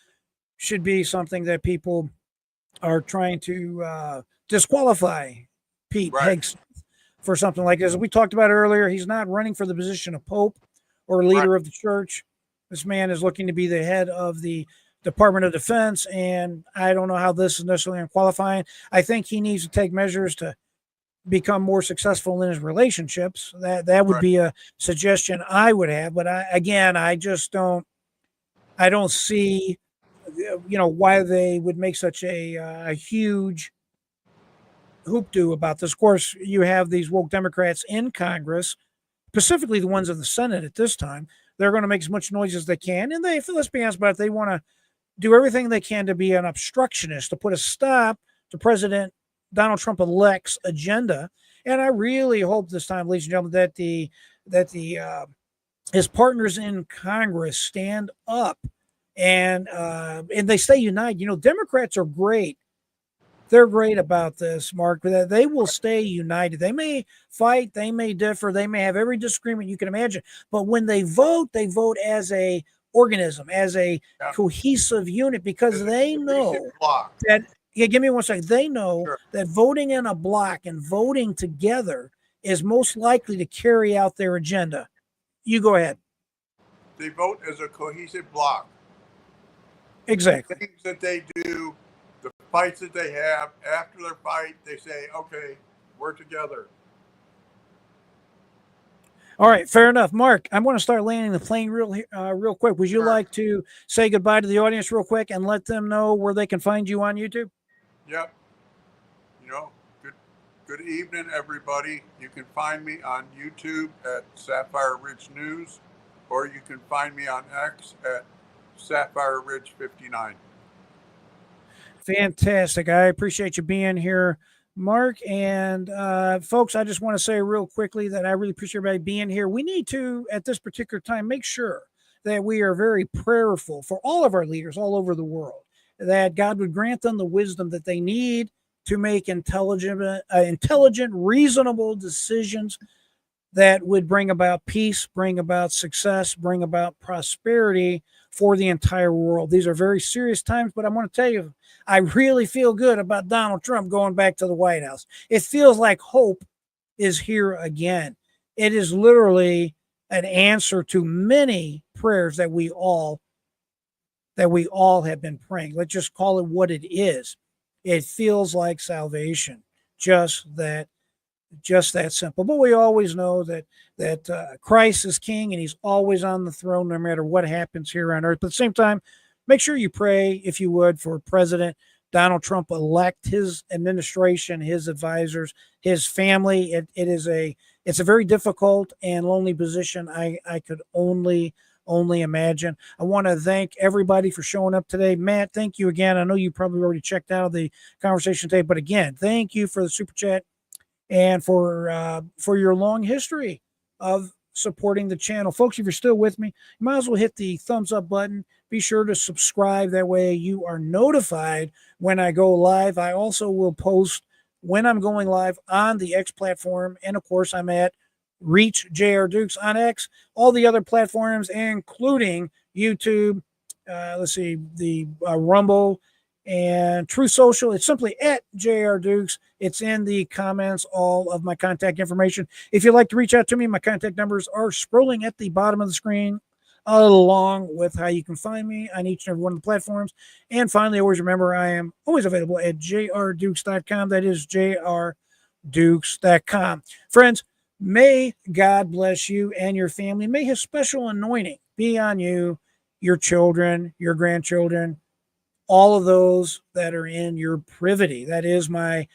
should be something that people are trying to disqualify Pete Hegseth for something like this. As we talked about earlier, he's not running for the position of Pope or leader of the church. This man is looking to be the head of the Department of Defense, and I don't know how this is necessarily unqualifying. I think he needs to take measures to become more successful in his relationships. That would be a suggestion I would have, but I just don't see, why they would make such a huge hoop-do about this. Of course, you have these woke Democrats in Congress, specifically the ones in the Senate at this time. They're going to make as much noise as they can, and let's be honest about it, they want to do everything they can to be an obstructionist, to put a stop to President Donald Trump-elect's agenda. And I really hope this time, ladies and gentlemen, that his partners in Congress stand up and they stay united. Democrats are great. They're great about this, Mark. They will stay united. They may fight, they may differ, they may have every disagreement you can imagine. But when they vote as a organism, as a cohesive unit, because they know that. Yeah, give me 1 second. They know that voting in a block and voting together is most likely to carry out their agenda. You go ahead. They vote as a cohesive block. Exactly. The things that they do, the fights that they have, after their fight, they say, "Okay, we're together." All right, fair enough. Mark, I'm going to start landing the plane real quick. Would you like to say goodbye to the audience real quick and let them know where they can find you on YouTube? Yep. Good evening, everybody. You can find me on YouTube at Sapphire Ridge News, or you can find me on X at Sapphire Ridge 59. Fantastic. I appreciate you being here, Mark. And folks, I just want to say real quickly that I really appreciate everybody being here. We need to, at this particular time, make sure that we are very prayerful for all of our leaders all over the world, that God would grant them the wisdom that they need to make intelligent, reasonable decisions that would bring about peace, bring about success, bring about prosperity for the entire world. These are very serious times, but I want to tell you, I really feel good about Donald Trump going back to the White House. It feels like hope is here again. It is literally an answer to many prayers that we all have been praying. Let's just call it what it is. It feels like salvation, just that simple. But we always know that Christ is king and he's always on the throne no matter what happens here on earth. But at the same time, make sure you pray, if you would, for President Donald Trump elect, his administration, his advisors, his family. It's a very difficult and lonely position. I could only imagine. I want to thank everybody for showing up today. Matt, thank you again. I know you probably already checked out the conversation today, but again, thank you for the super chat and for your long history of supporting the channel. Folks, if you're still with me, you might as well hit the thumbs up button. Be sure to subscribe. That way you are notified when I go live. I also will post when I'm going live on the X platform. And of course, I'm at Reach JR Dukes on X, all the other platforms, including YouTube, the Rumble, And True Social, it's simply at JR Dukes. It's in the comments, all of my contact information. If you'd like to reach out to me, my contact numbers are scrolling at the bottom of the screen, along with how you can find me on each and every one of the platforms. And finally, always remember, I am always available at jrdukes.com. That is jrdukes.com. Friends, may God bless you and your family. May his special anointing be on you, your children, your grandchildren, all of those that are in your privity. That is my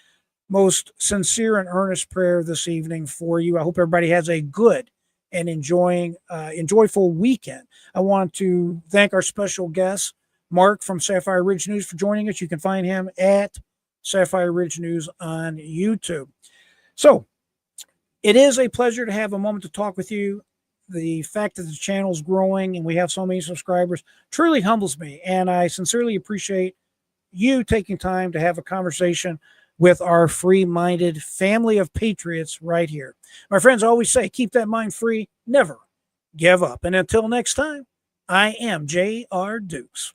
most sincere and earnest prayer this evening for you. I hope everybody has a good and enjoyful weekend. I want to thank our special guest, Mark from Sapphire Ridge News, for joining us. You can find him at Sapphire Ridge News on YouTube. So it is a pleasure to have a moment to talk with you. The fact that the channel is growing and we have so many subscribers truly humbles me. And I sincerely appreciate you taking time to have a conversation with our free-minded family of patriots right here. My friends always say, keep that mind free, never give up. And until next time, I am J.R. Dukes.